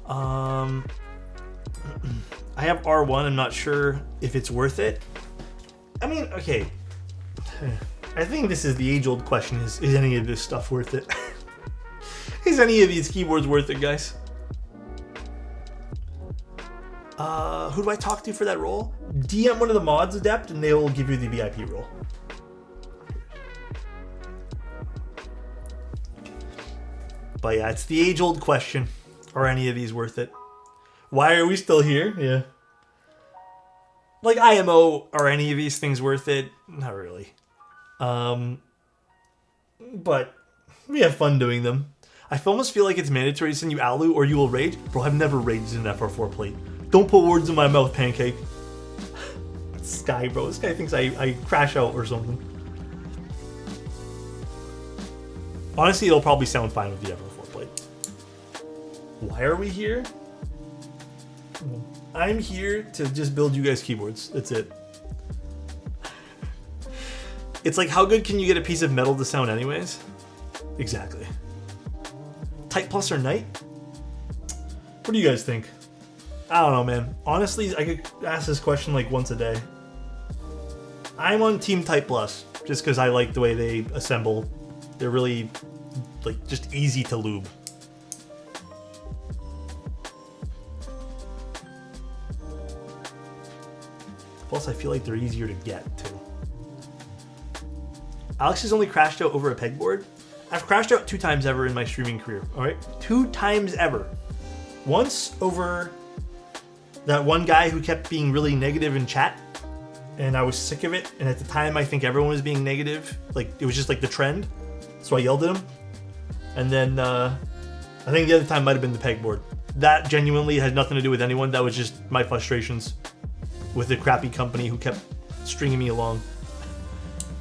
I have R1. I'm not sure if it's worth it. I mean, okay. I think this is the age-old question: is any of this stuff worth it? Is any of these keyboards worth it, guys? Who do I talk to for that role? DM one of the mods, Adept, and they will give you the VIP role. But yeah, it's the age-old question: are any of these worth it? Why are we still here? Yeah. Like IMO, are any of these things worth it? Not really. But we have fun doing them. I almost feel like it's mandatory to send you Alu or you will rage. Bro, I've never raged in an FR4 plate. Don't put words in my mouth, Pancake. Sky, bro. This guy thinks I crash out or something. Honestly, it'll probably sound fine with the FR4 plate. Why are we here? I'm here to just build you guys keyboards. That's it. It's like, how good can you get a piece of metal to sound anyways? Exactly. Type Plus or Knight? What do you guys think? I don't know, man. Honestly, I could ask this question like once a day. I'm on Team Type Plus just because I like the way they assemble. They're really like just easy to lube. Plus, I feel like they're easier to get too. Alex has only crashed out over a pegboard. I've crashed out 2 times ever in my streaming career. All right, 2 times ever. Once over that one guy who kept being really negative in chat, and I was sick of it. And at the time, I think everyone was being negative. Like it was just like the trend. So I yelled at him. And then I think the other time might have been the pegboard. That genuinely had nothing to do with anyone. That was just my frustrations with the crappy company who kept stringing me along.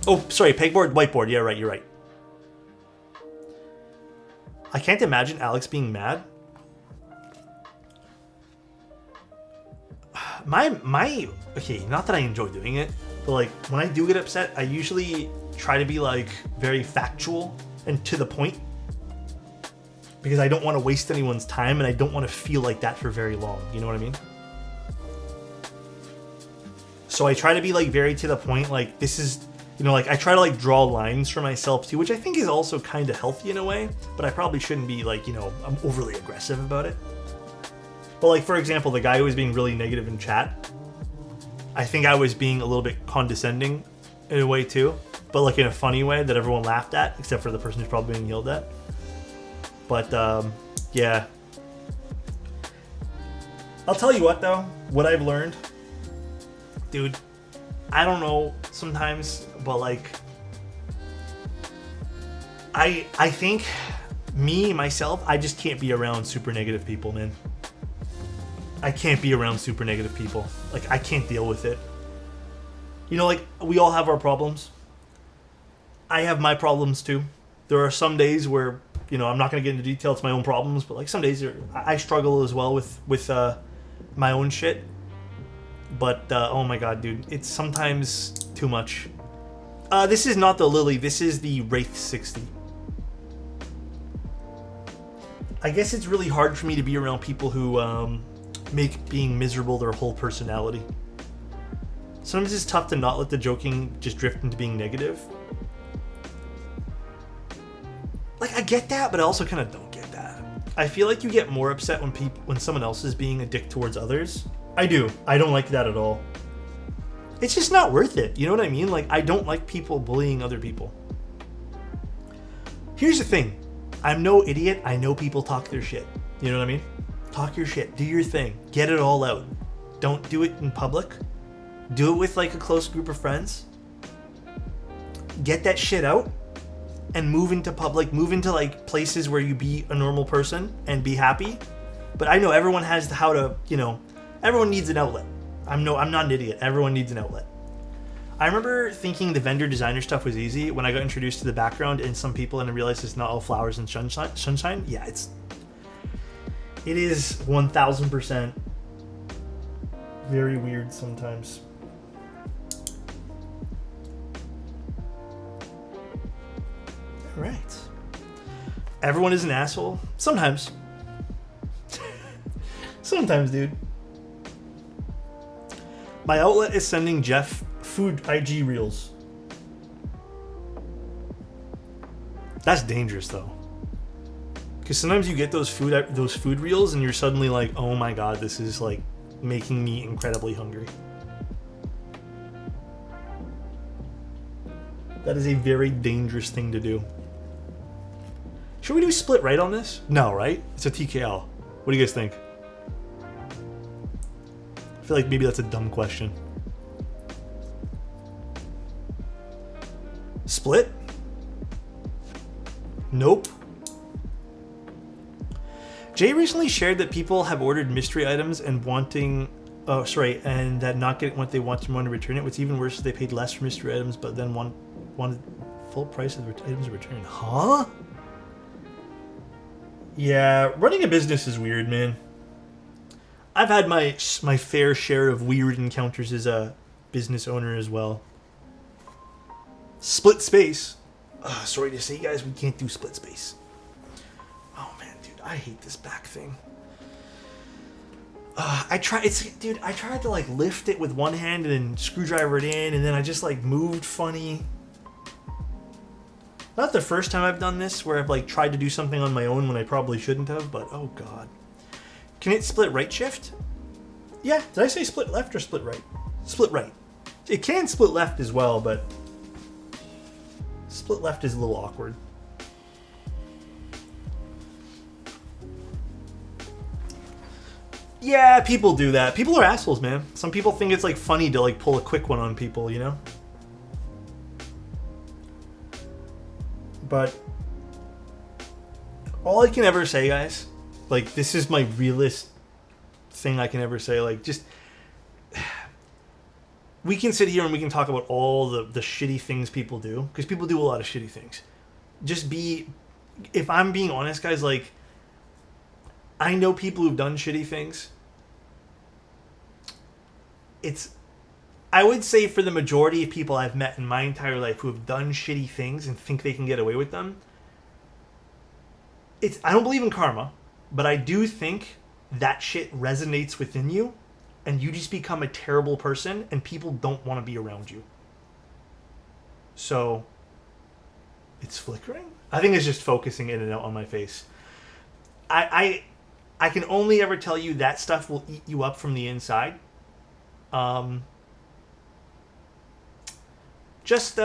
Oh, sorry, pegboard, whiteboard. Yeah, right, you're right. I can't imagine Alex being mad. Okay, not that I enjoy doing it, but like when I do get upset, I usually try to be like very factual and to the point because I don't want to waste anyone's time and I don't want to feel like that for very long. You know what I mean? So I try to be like very to the point, like this is, you know, like I try to like draw lines for myself too, which I think is also kind of healthy in a way, but I probably shouldn't be like, you know, I'm overly aggressive about it. But like, for example, the guy who was being really negative in chat, I think I was being a little bit condescending in a way too, but like in a funny way that everyone laughed at, except for the person who's probably being yelled at. But yeah. I'll tell you what though, what I've learned, dude, I don't know sometimes, but like, I think myself, I just can't be around super negative people, man. I can't be around super negative people. Like, I can't deal with it. You know, like, we all have our problems. I have my problems too. There are some days where, you know, I'm not going to get into detail, it's my own problems, but like some days I struggle as well with my own shit. But, oh my god, dude, it's sometimes too much. This is not the Lily, this is the Wraith 60. I guess it's really hard for me to be around people who make being miserable their whole personality. Sometimes it's tough to not let the joking just drift into being negative. Like, I get that, but I also kind of don't get that. I feel like you get more upset when someone else is being a dick towards others. I do. I don't like that at all. It's just not worth it. You know what I mean? Like, I don't like people bullying other people. Here's the thing. I'm no idiot. I know people talk their shit. You know what I mean? Talk your shit. Do your thing. Get it all out. Don't do it in public. Do it with like a close group of friends. Get that shit out and move into public. Move into like places where you be a normal person and be happy. But I know everyone has how to, you know, everyone needs an outlet. I'm not an idiot. Everyone needs an outlet. I remember thinking the vendor designer stuff was easy when I got introduced to the background and some people and I realized it's not all flowers and sunshine. Yeah, it is 1000% very weird sometimes. All right. Everyone is an asshole. Sometimes. Sometimes, dude. My outlet is sending Jeff food IG reels. That's dangerous though. Because sometimes you get those food reels and you're suddenly like, oh my god, this is like making me incredibly hungry. That is a very dangerous thing to do. Should we do split right on this? No, right? It's a TKL. What do you guys think? I feel like maybe that's a dumb question. Split? Nope. Jay recently shared that people have ordered mystery items and and that not getting what they want and want to return it. What's even worse is they paid less for mystery items, but then wanted full price of the items returned. Huh? Yeah, running a business is weird, man. I've had my fair share of weird encounters as a business owner as well. Split space. Sorry to say, guys, we can't do split space. Oh man, dude, I hate this back thing. I tried to like lift it with one hand and then screwdriver it in, and then I just like moved funny. Not the first time I've done this, where I've like tried to do something on my own when I probably shouldn't have, but oh god. Can it split right shift? Yeah, did I say split left or split right? Split right. It can split left as well, but split left is a little awkward. Yeah, people do that. People are assholes, man. Some people think it's like funny to like pull a quick one on people, you know? But all I can ever say, guys, like this is my realest thing I can ever say, like just we can sit here and we can talk about all the shitty things people do, because people do a lot of shitty things. If I'm being honest, guys, like I know people who've done shitty things. I would say for the majority of people I've met in my entire life who have done shitty things and think they can get away with them, I don't believe in karma, but I do think that shit resonates within you and you just become a terrible person and people don't want to be around you. So it's flickering? I think it's just focusing in and out on my face. I can only ever tell you that stuff will eat you up from the inside. Just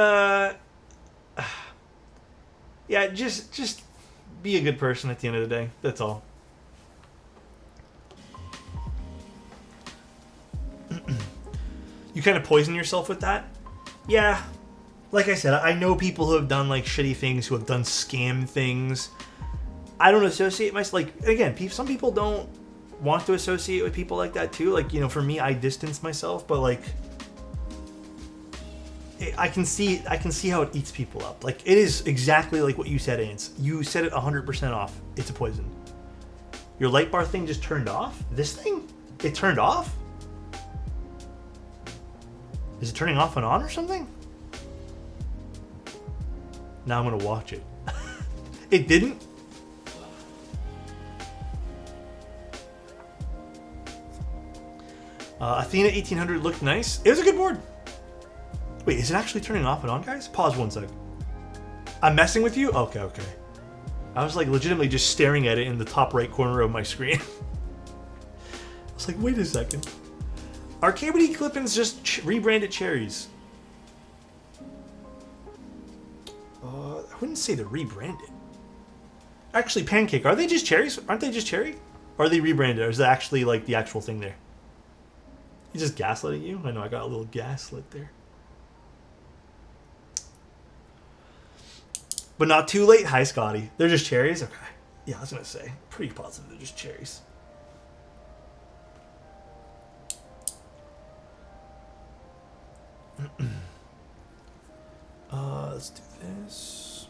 be a good person at the end of the day. That's all. You kind of poison yourself with that? Yeah. Like I said, I know people who have done like shitty things, who have done scam things. I don't associate myself, like, again, some people don't want to associate with people like that too. Like, you know, for me, I distance myself, but like, I can see how it eats people up. Like, it is exactly like what you said, Ants. You said it 100% off. It's a poison. Your light bar thing just turned off? This thing? It turned off? Is it turning off and on or something? Now I'm going to watch it. It didn't? Athena 1800 looked nice. It was a good board. Wait, is it actually turning off and on, guys? Pause 1 sec. I'm messing with you? Okay. I was like legitimately just staring at it in the top right corner of my screen. I was like, wait a second. Arcade Clippins just rebranded cherries. I wouldn't say they're rebranded. Actually, Pancake, are they just cherries? Aren't they just cherry? Or are they rebranded? Or is that actually like the actual thing there? He's just gaslighting you? I know, I got a little gaslit there. But not too late. Hi, Scotty. They're just cherries? Okay. Yeah, I was going to say. Pretty positive they're just cherries. Let's do this.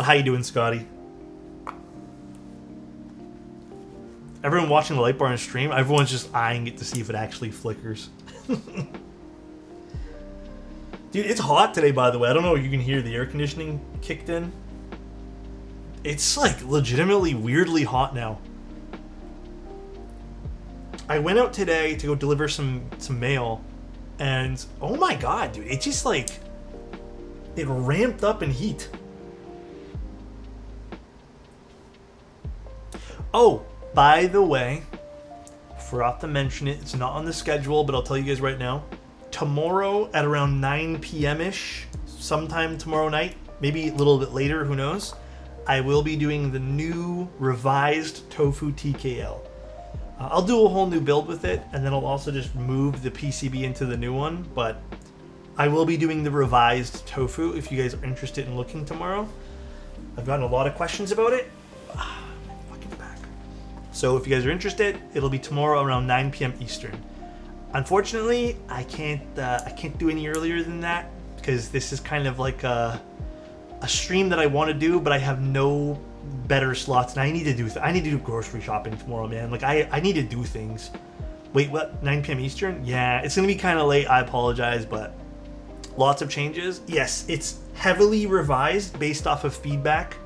How you doing, Scotty? Everyone watching the light bar on stream, everyone's just eyeing it to see if it actually flickers. Dude, it's hot today, by the way. I don't know if you can hear the air conditioning kicked in. It's like legitimately weirdly hot now. I went out today to go deliver some mail, and oh my god, dude, it just like it ramped up in heat. Oh, by the way, forgot to mention it. It's not on the schedule, but I'll tell you guys right now. Tomorrow at around 9 p.m.-ish, sometime tomorrow night, maybe a little bit later, who knows, I will be doing the new revised Tofu TKL. I'll do a whole new build with it, and then I'll also just move the PCB into the new one, but I will be doing the revised Tofu if you guys are interested in looking tomorrow. I've gotten a lot of questions about it. My fucking back. So if you guys are interested, it'll be tomorrow around 9 p.m. Eastern. Unfortunately, I can't do any earlier than that because this is kind of like a stream that I want to do, but I have no better slots, and I need to do grocery shopping tomorrow, man. Like I need to do things. Wait, what? 9 p.m. Eastern? Yeah, it's gonna be kind of late. I apologize, but lots of changes. Yes, it's heavily revised based off of feedback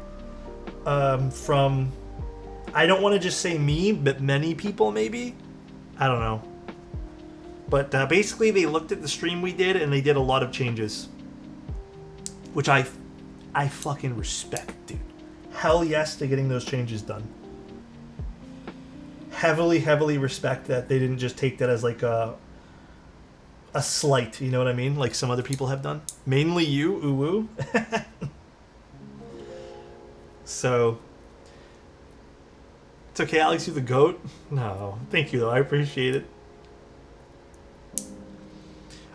from, I don't want to just say me, but many people maybe. I don't know. But basically, they looked at the stream we did, and they did a lot of changes, which I fucking respect, dude. Hell yes to getting those changes done. Heavily respect that they didn't just take that as like a slight, you know what I mean? Like some other people have done. Mainly you, Uwu. So, it's okay, Alex, you're the GOAT? No, thank you though, I appreciate it.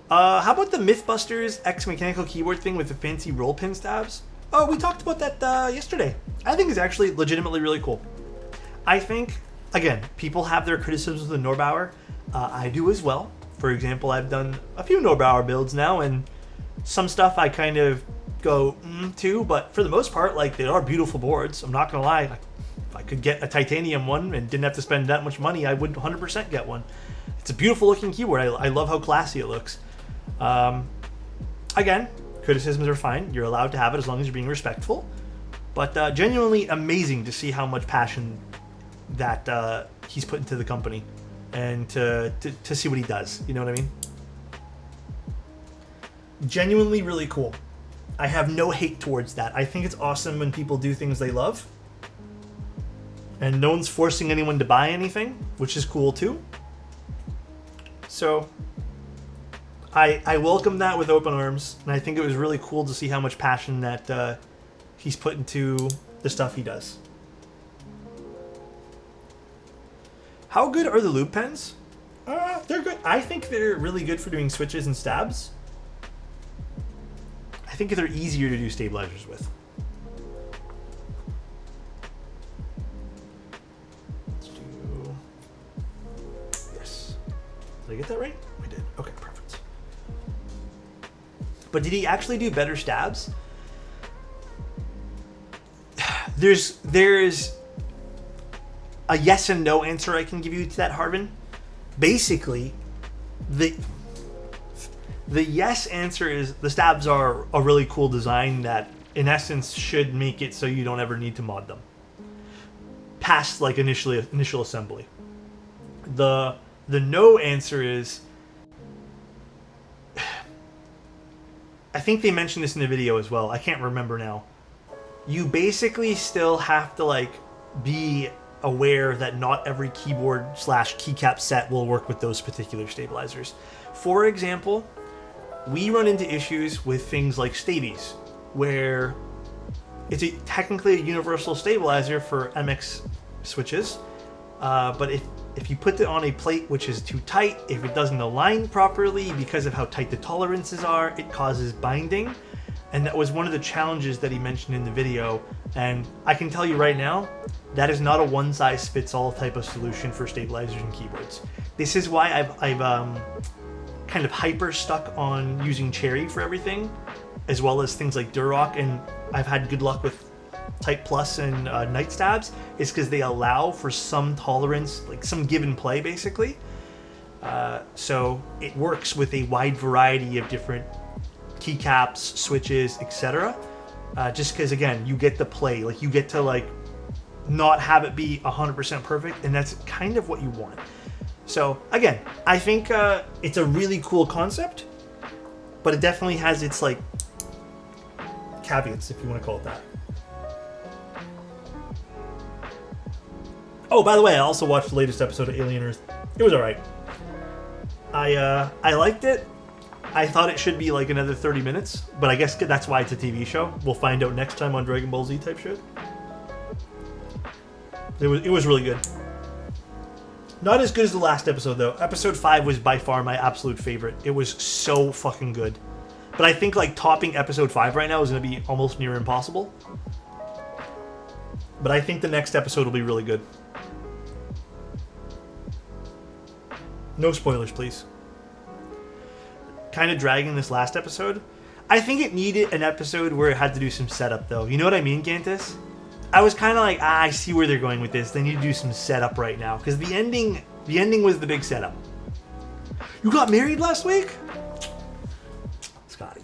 How about the Mythbusters X mechanical keyboard thing with the fancy roll pin stabs? Oh, we talked about that yesterday. I think it's actually legitimately really cool. I think, again, people have their criticisms of the Norbauer. I do as well. For example, I've done a few Norbauer builds now, and some stuff I kind of go to, but for the most part, like, they are beautiful boards. I'm not gonna lie. Like, if I could get a titanium one and didn't have to spend that much money, I would 100% get one. It's a beautiful looking keyboard. I love how classy it looks. Again, criticisms are fine. You're allowed to have it as long as you're being respectful. But genuinely amazing to see how much passion that he's put into the company, and to see what he does. You know what I mean? Genuinely really cool. I have no hate towards that. I think it's awesome when people do things they love. And no one's forcing anyone to buy anything, which is cool too. So I welcome that with open arms, and I think it was really cool to see how much passion that he's put into the stuff he does. How good are the lube pens? They're good. I think they're really good for doing switches and stabs. I think they're easier to do stabilizers with. Let's do this. Did I get that right? I did. Okay, perfect. But did he actually do better stabs? There's a yes and no answer I can give you to that, Harvin. Basically, the yes answer is the stabs are a really cool design that, in essence, should make it so you don't ever need to mod them past like initial assembly. The no answer is, I think they mentioned this in the video as well. I can't remember now. You basically still have to like be aware that not every keyboard / keycap set will work with those particular stabilizers. For example, we run into issues with things like stabies, where it's technically a universal stabilizer for MX switches, but if you put it on a plate which is too tight, if it doesn't align properly because of how tight the tolerances are, it causes binding. And that was one of the challenges that he mentioned in the video. And I can tell you right now, that is not a one-size-fits-all type of solution for stabilizers and keyboards. This is why I've kind of hyper stuck on using cherry for everything, as well as things like Duroc, and I've had good luck with Type Plus and Night Stabs, is because they allow for some tolerance, like some give and play, basically. So it works with a wide variety of different keycaps, switches, etc. Just because, again, you get to play, like you get to like not have it be 100% perfect, and that's kind of what you want. So again, I think it's a really cool concept, but it definitely has its like caveats, if you want to call it that. Oh, by the way, I also watched the latest episode of Alien Earth. It was alright. I liked it. I thought it should be like another 30 minutes, but I guess that's why it's a TV show. We'll find out next time on Dragon Ball Z type shit. It was really good. Not as good as the last episode, though. Episode 5 was by far my absolute favorite. It was so fucking good. But I think like topping episode 5 right now is going to be almost near impossible. But I think the next episode will be really good. No spoilers, please. Kind of dragging this last episode. I think it needed an episode where it had to do some setup, though. You know what I mean, Gantus? I was kind of like, I see where they're going with this. They need to do some setup right now. Because the ending was the big setup. You got married last week? Scotty.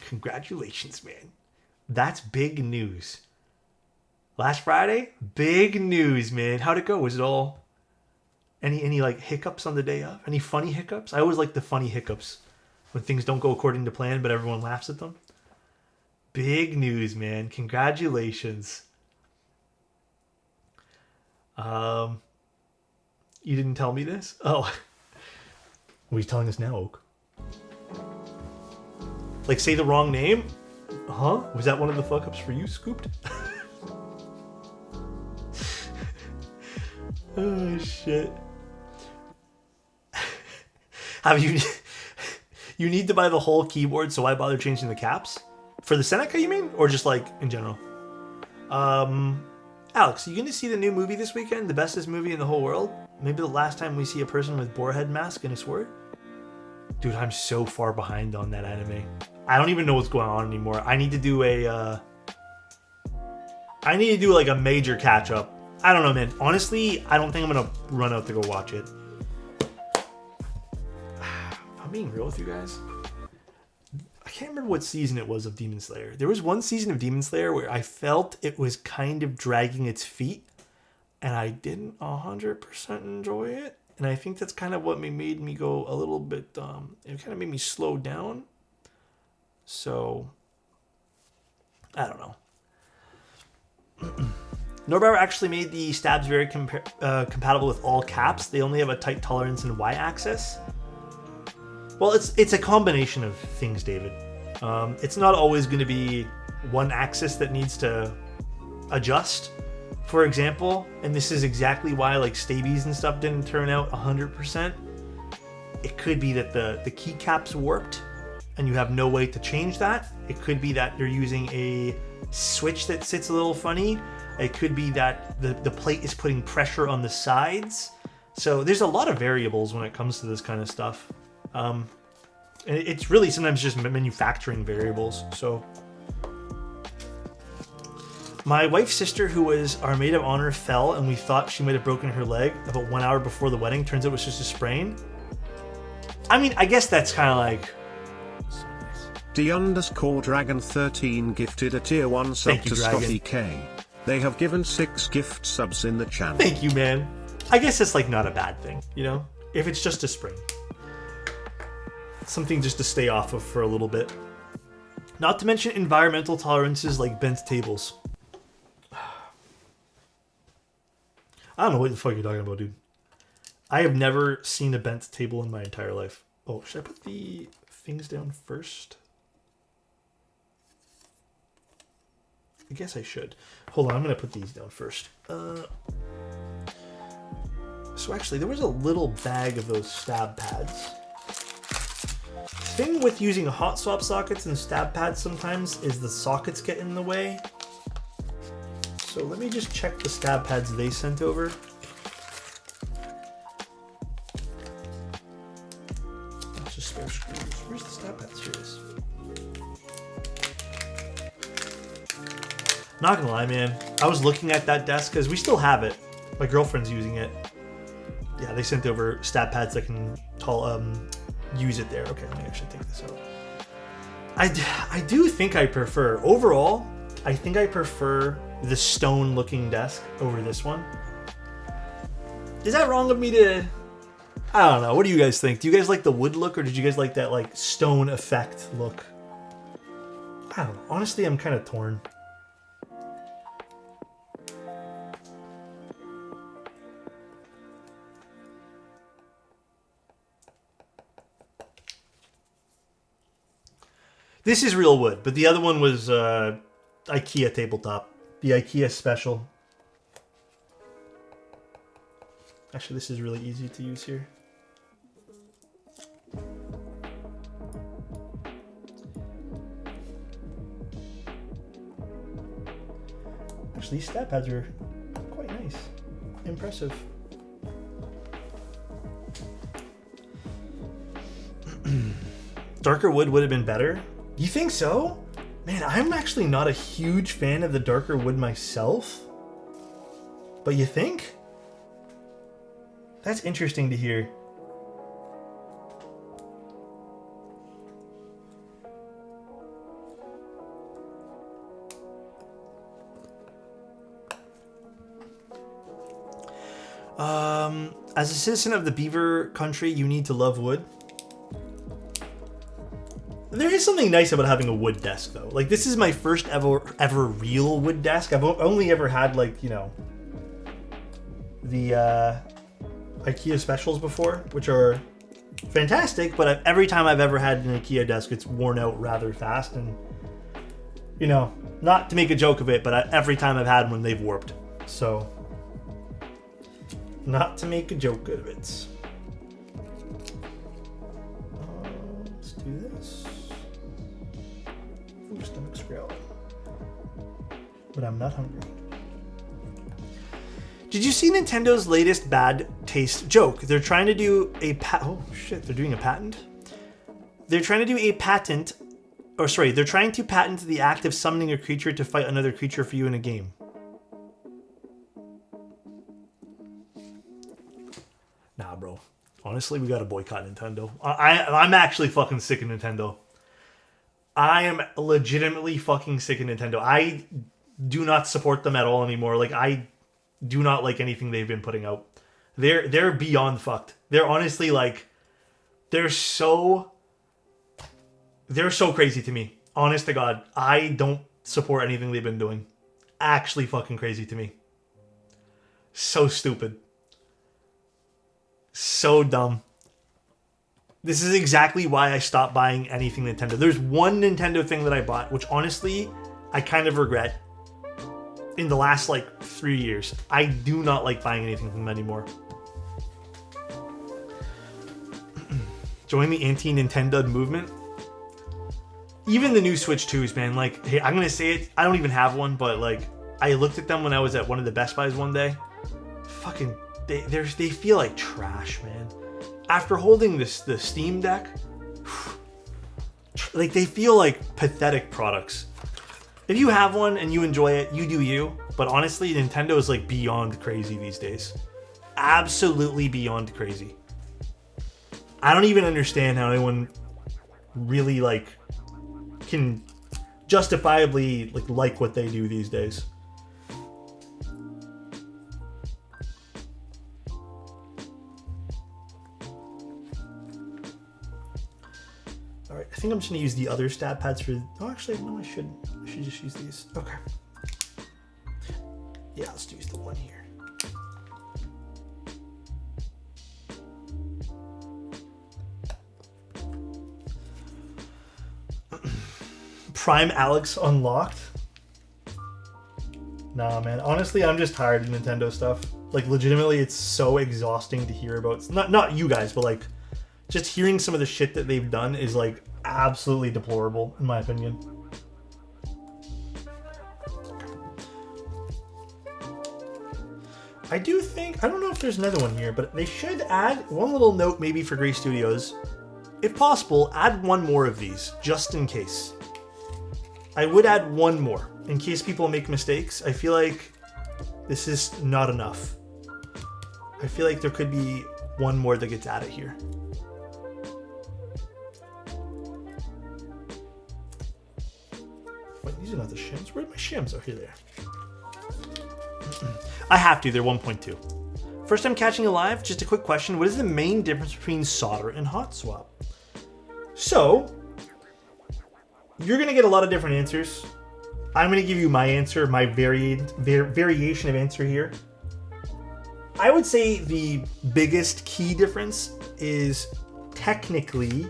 Congratulations, man. That's big news. Last Friday? Big news, man. How'd it go? Was it all... Any like hiccups on the day of? Any funny hiccups? I always like the funny hiccups. When things don't go according to plan, but everyone laughs at them. Big news, man. Congratulations. You didn't tell me this? Oh. What are you telling us now, Oak? Like, say the wrong name? Huh? Was that one of the fuck-ups for you, Scooped? Oh, shit. Have you... You need to buy the whole keyboard, so why bother changing the caps? For the Seneca, you mean? Or just, like, in general? Alex, are you going to see the new movie this weekend? The bestest movie in the whole world? Maybe the last time we see a person with boarhead mask and a sword? Dude, I'm so far behind on that anime. I don't even know what's going on anymore. I need to do a... I need to do, like, a major catch-up. I don't know, man. Honestly, I don't think I'm going to run out to go watch it. I'm being real with you guys. I can't remember what season it was of Demon Slayer. There was one season of Demon Slayer where I felt it was kind of dragging its feet, and I didn't 100% enjoy it. And I think that's kind of what made me go a little bit, it kind of made me slow down. So, I don't know. Norbauer actually made the stabs very compatible with all caps. They only have a tight tolerance in Y-axis. Well, it's a combination of things, David. It's not always going to be one axis that needs to adjust. For example, and this is exactly why like stabies and stuff didn't turn out 100%. It could be that the keycaps warped and you have no way to change that. It could be that you're using a switch that sits a little funny. It could be that the plate is putting pressure on the sides. So there's a lot of variables when it comes to this kind of stuff. And it's really sometimes just manufacturing variables. So my wife's sister, who was our maid of honor, fell, and we thought she might have broken her leg about 1 hour before the wedding. Turns out it was just a sprain. I mean, I guess that's kind of like... D_Dragon13 gifted a tier 1 sub to Scotty K. They have given 6 gift subs in the channel. Thank you, man. I guess it's like not a bad thing, you know? If it's just a sprain. Something just to stay off of for a little bit. Not to mention environmental tolerances like bent tables. I don't know what the fuck you're talking about, dude. I have never seen a bent table in my entire life. Oh, should I put the things down first? I guess I should. Hold on, I'm going to put these down first. So actually, there was a little bag of those stab pads. The thing with using hot swap sockets and stab pads sometimes is the sockets get in the way. So let me just check the stab pads they sent over. Not gonna lie, man. I was looking at that desk because we still have it. My girlfriend's using it. Yeah, they sent over stat pads that can use it there. Okay, let me actually take this out. I do think I prefer, overall, I think I prefer the stone looking desk over this one. Is that wrong of me to... I don't know. What do you guys think? Do you guys like the wood look, or did you guys like that like stone effect look? I don't know. Honestly, I'm kind of torn. This is real wood, but the other one was IKEA tabletop. The IKEA special. Actually, this is really easy to use here. Actually, these stat pads are quite nice. Impressive. Darker wood would have been better. You think so? Man, I'm actually not a huge fan of the darker wood myself. But you think? That's interesting to hear. As a citizen of the beaver country, you need to love wood. There is something nice about having a wood desk, though. Like, this is my first ever real wood desk. I've only ever had, like, you know, the IKEA specials before, which are fantastic, but every time I've ever had an IKEA desk, it's worn out rather fast. And, you know, not to make a joke of it, but every time I've had one, they've warped. So, not to make a joke of it. Let's do this. Ooh, stomach's growling. But I'm not hungry. Did you see Nintendo's latest bad taste joke? They're trying to do a oh shit, they're doing a patent? They're trying to do a patent, or sorry, they're trying to patent the act of summoning a creature to fight another creature for you in a game. Nah, bro. Honestly, we gotta boycott Nintendo. I'm actually fucking sick of Nintendo. I am legitimately fucking sick of Nintendo. I do not support them at all anymore. Like, I do not like anything they've been putting out. They're beyond fucked. They're honestly like, they're so crazy to me. Honest to God, I don't support anything they've been doing. Actually fucking crazy to me. So stupid. So dumb. This is exactly why I stopped buying anything Nintendo. There's one Nintendo thing that I bought, which honestly, I kind of regret. In the last, like, 3 years. I do not like buying anything from them anymore. Join the anti-Nintendo movement. Even the new Switch 2s, man. Like, hey, I'm gonna say it. I don't even have one, but, like, I looked at them when I was at one of the Best Buys one day. Fucking, they feel like trash, man. After holding the Steam Deck, like, they feel like pathetic products. If you have one and you enjoy it, you do you. But honestly, Nintendo is like beyond crazy these days. Absolutely beyond crazy. I don't even understand how anyone really like can justifiably like what they do these days. Alright, I think I'm just going to use the other stat pads for... Oh, actually, no, I should just use these. Okay. Yeah, let's use the one here. Prime Alex unlocked? Nah, man. Honestly, I'm just tired of Nintendo stuff. Like, legitimately, it's so exhausting to hear about. Not you guys, but, like, just hearing some of the shit that they've done is, like, absolutely deplorable, in my opinion. I do think, I don't know if there's another one here, but they should add one little note maybe for Gray Studios. If possible, add one more of these, just in case. I would add one more. in case people make mistakes, I feel like this is not enough. I feel like there could be one more that gets added here. Wait, these are not the shims. Where are my shims? Oh, here they are. I have to. They're 1.2. First time catching a live, just a quick question. What is the main difference between solder and hot swap? So, you're going to get a lot of different answers. I'm going to give you my answer, my variation of answer here. I would say the biggest key difference is technically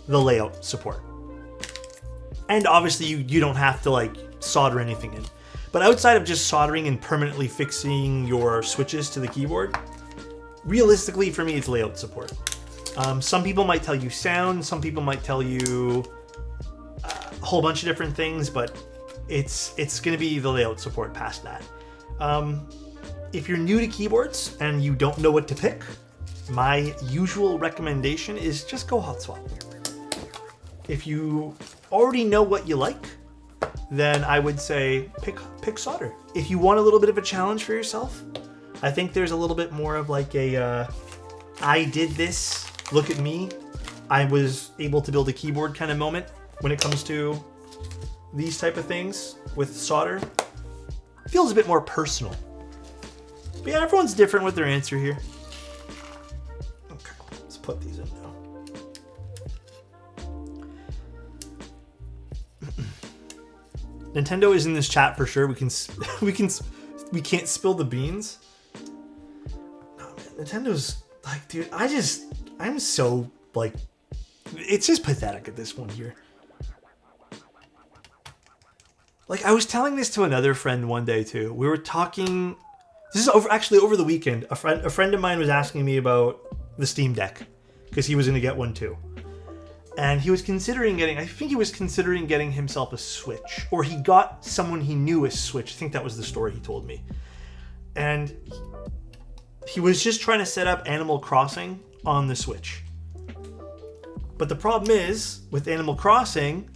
the layout support. And obviously you don't have to like solder anything in. But outside of just soldering and permanently fixing your switches to the keyboard, realistically for me it's layout support. Some people might tell you sound, some people might tell you a whole bunch of different things, but it's going to be the layout support past that. If you're new to keyboards and you don't know what to pick, my usual recommendation is just go hot swap. If you already know what you like, then I would say pick solder. If you want a little bit of a challenge for yourself, I think there's a little bit more of like a I did this, look at me, I was able to build a keyboard kind of moment when it comes to these type of things with solder. It feels a bit more personal. But yeah, everyone's different with their answer here. Okay, let's put these in now. Nintendo is in this chat for sure. We can't spill the beans. Oh, man, Nintendo's like, dude, I'm so like, it's just pathetic at this point here. Like, I was telling this to another friend one day too. We were talking. This is over the weekend. A friend of mine was asking me about the Steam Deck because he was going to get one too. And he was considering getting, I think he was considering getting himself a Switch. Or he got someone he knew a Switch. I think that was the story he told me. And he was just trying to set up Animal Crossing on the Switch. But the problem is, with Animal Crossing,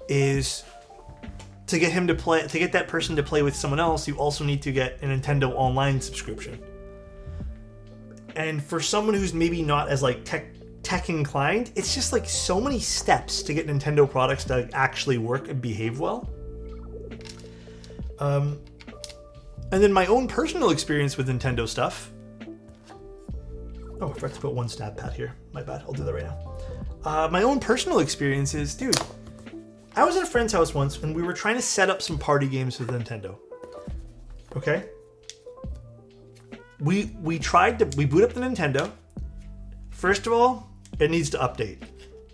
is to get him to play, to get that person to play with someone else, you also need to get a Nintendo Online subscription. And for someone who's maybe not as like tech inclined, it's just like so many steps to get Nintendo products to actually work and behave well. And then my own personal experience with Nintendo stuff. Oh, I forgot to put one stab pad here. My bad. I'll do that right now. My own personal experience is, dude, I was at a friend's house once and we were trying to set up some party games with Nintendo. Okay? We boot up the Nintendo. First of all, it needs to update.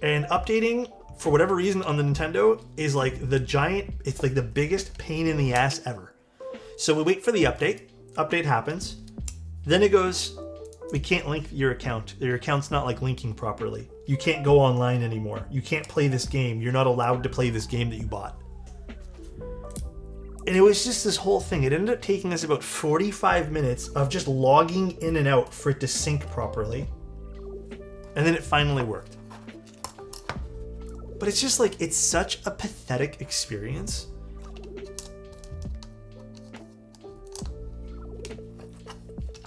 And updating, for whatever reason, on the Nintendo is like it's like the biggest pain in the ass ever. So we wait for the update. Update happens. Then it goes, we can't link your account. Your account's not like linking properly. You can't go online anymore. You can't play this game. You're not allowed to play this game that you bought. And it was just this whole thing. It ended up taking us about 45 minutes of just logging in and out for it to sync properly. And then it finally worked. But it's just like, it's such a pathetic experience.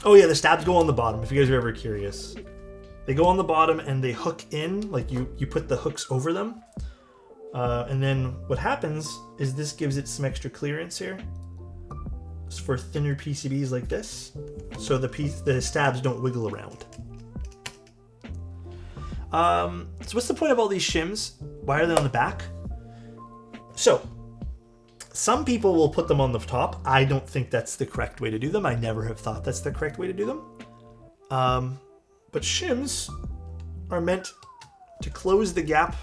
Oh yeah, the stabs go on the bottom, if you guys are ever curious. They go on the bottom and they hook in, like you put the hooks over them. And then what happens is this gives it some extra clearance here. It's for thinner PCBs like this. So the stabs don't wiggle around. So what's the point of all these shims? Why are they on the back? So, some people will put them on the top. I don't think that's the correct way to do them. I never have thought that's the correct way to do them. But shims are meant to close the gap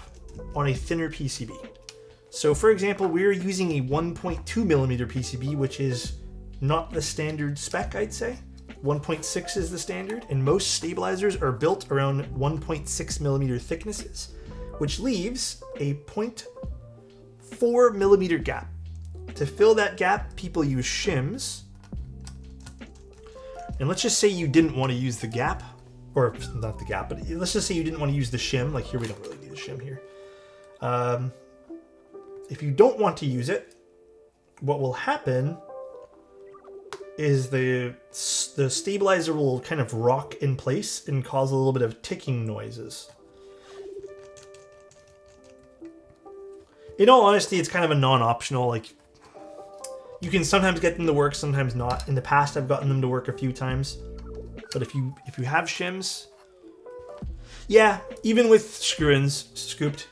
on a thinner PCB. So for example, we're using a 1.2 millimeter PCB, which is not the standard spec, I'd say. 1.6 is the standard, and most stabilizers are built around 1.6 millimeter thicknesses, which leaves a 0.4 millimeter gap. To fill that gap, people use shims. And let's just say you didn't want to use the gap, or not the gap, but let's just say you didn't want to use the shim. Like here, we don't really need a shim here. if you don't want to use it, what will happen is the stabilizer will kind of rock in place and cause a little bit of ticking noises. In all honesty, it's kind of a non-optional. Like, you can sometimes get them to work, sometimes not. In the past, I've gotten them to work a few times. But if you have shims, yeah, even with screw-ins scooped,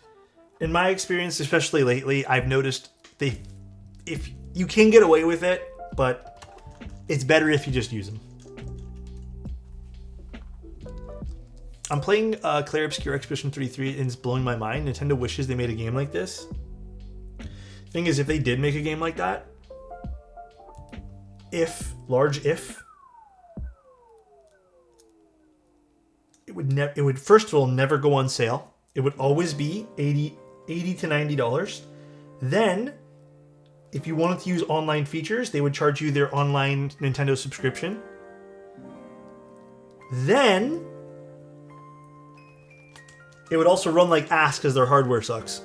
in my experience, especially lately, I've noticed if you can get away with it, but it's better if you just use them. I'm playing Clair Obscur Expedition 33 and it's blowing my mind. Nintendo wishes they made a game like this. Thing is, if they did make a game like that, large if, it would first of all never go on sale. It would always be $80 to $90. Then, if you wanted to use online features, they would charge you their online Nintendo subscription. Then, it would also run like ass because their hardware sucks.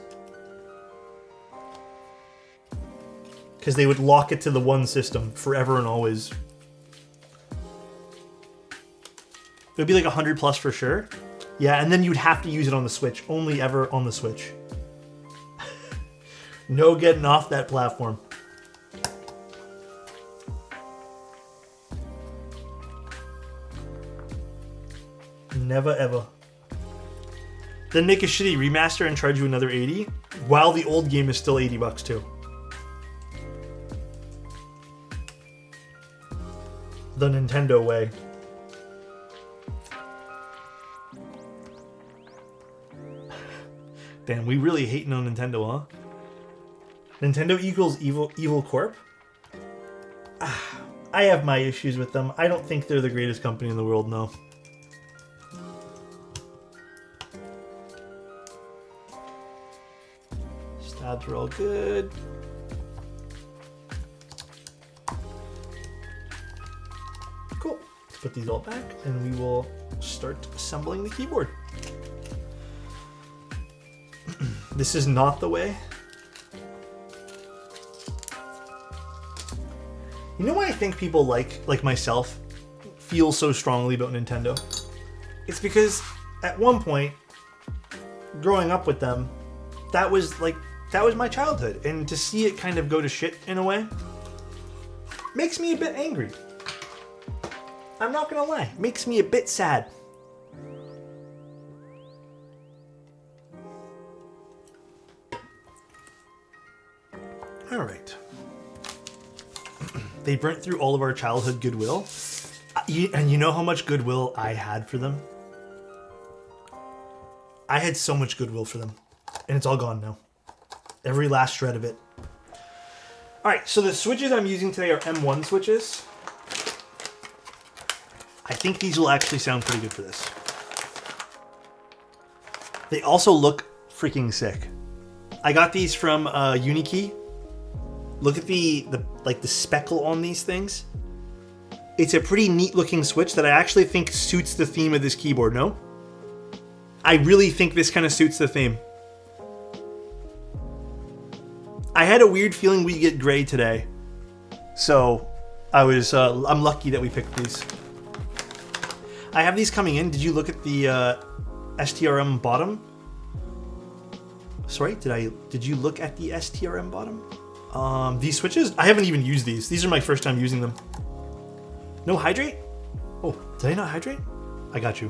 Because they would lock it to the one system forever and always. It would be like 100 plus for sure. Yeah, and then you'd have to use it on the Switch. Only ever on the Switch. No getting off that platform. Never ever. Then make a shitty remaster and charge you another 80, while the old game is still $80 too. The Nintendo way. Damn, we really hating on Nintendo, huh? Nintendo equals evil corp? I have my issues with them. I don't think they're the greatest company in the world, no. Stabs are all good. Cool. Let's put these all back and we will start assembling the keyboard. This is not the way. You know why I think people like myself feel so strongly about Nintendo? It's because at one point, growing up with them, that was my childhood. And to see it kind of go to shit in a way makes me a bit angry. I'm not gonna lie, makes me a bit sad. All right. They burnt through all of our childhood goodwill. And you know how much goodwill I had for them? I had so much goodwill for them. And it's all gone now. Every last shred of it. Alright, so the switches I'm using today are M1 switches. I think these will actually sound pretty good for this. They also look freaking sick. I got these from Unikey. Look at the speckle on these things. It's a pretty neat looking switch that I actually think suits the theme of this keyboard, no? I really think this kind of suits the theme. I had a weird feeling we'd get gray today. So I'm lucky that we picked these. I have these coming in. Did you look at the STRM bottom? Sorry, did you look at the STRM bottom? These switches? I haven't even used these. These are my first time using them. No hydrate? Oh, did I not hydrate? I got you.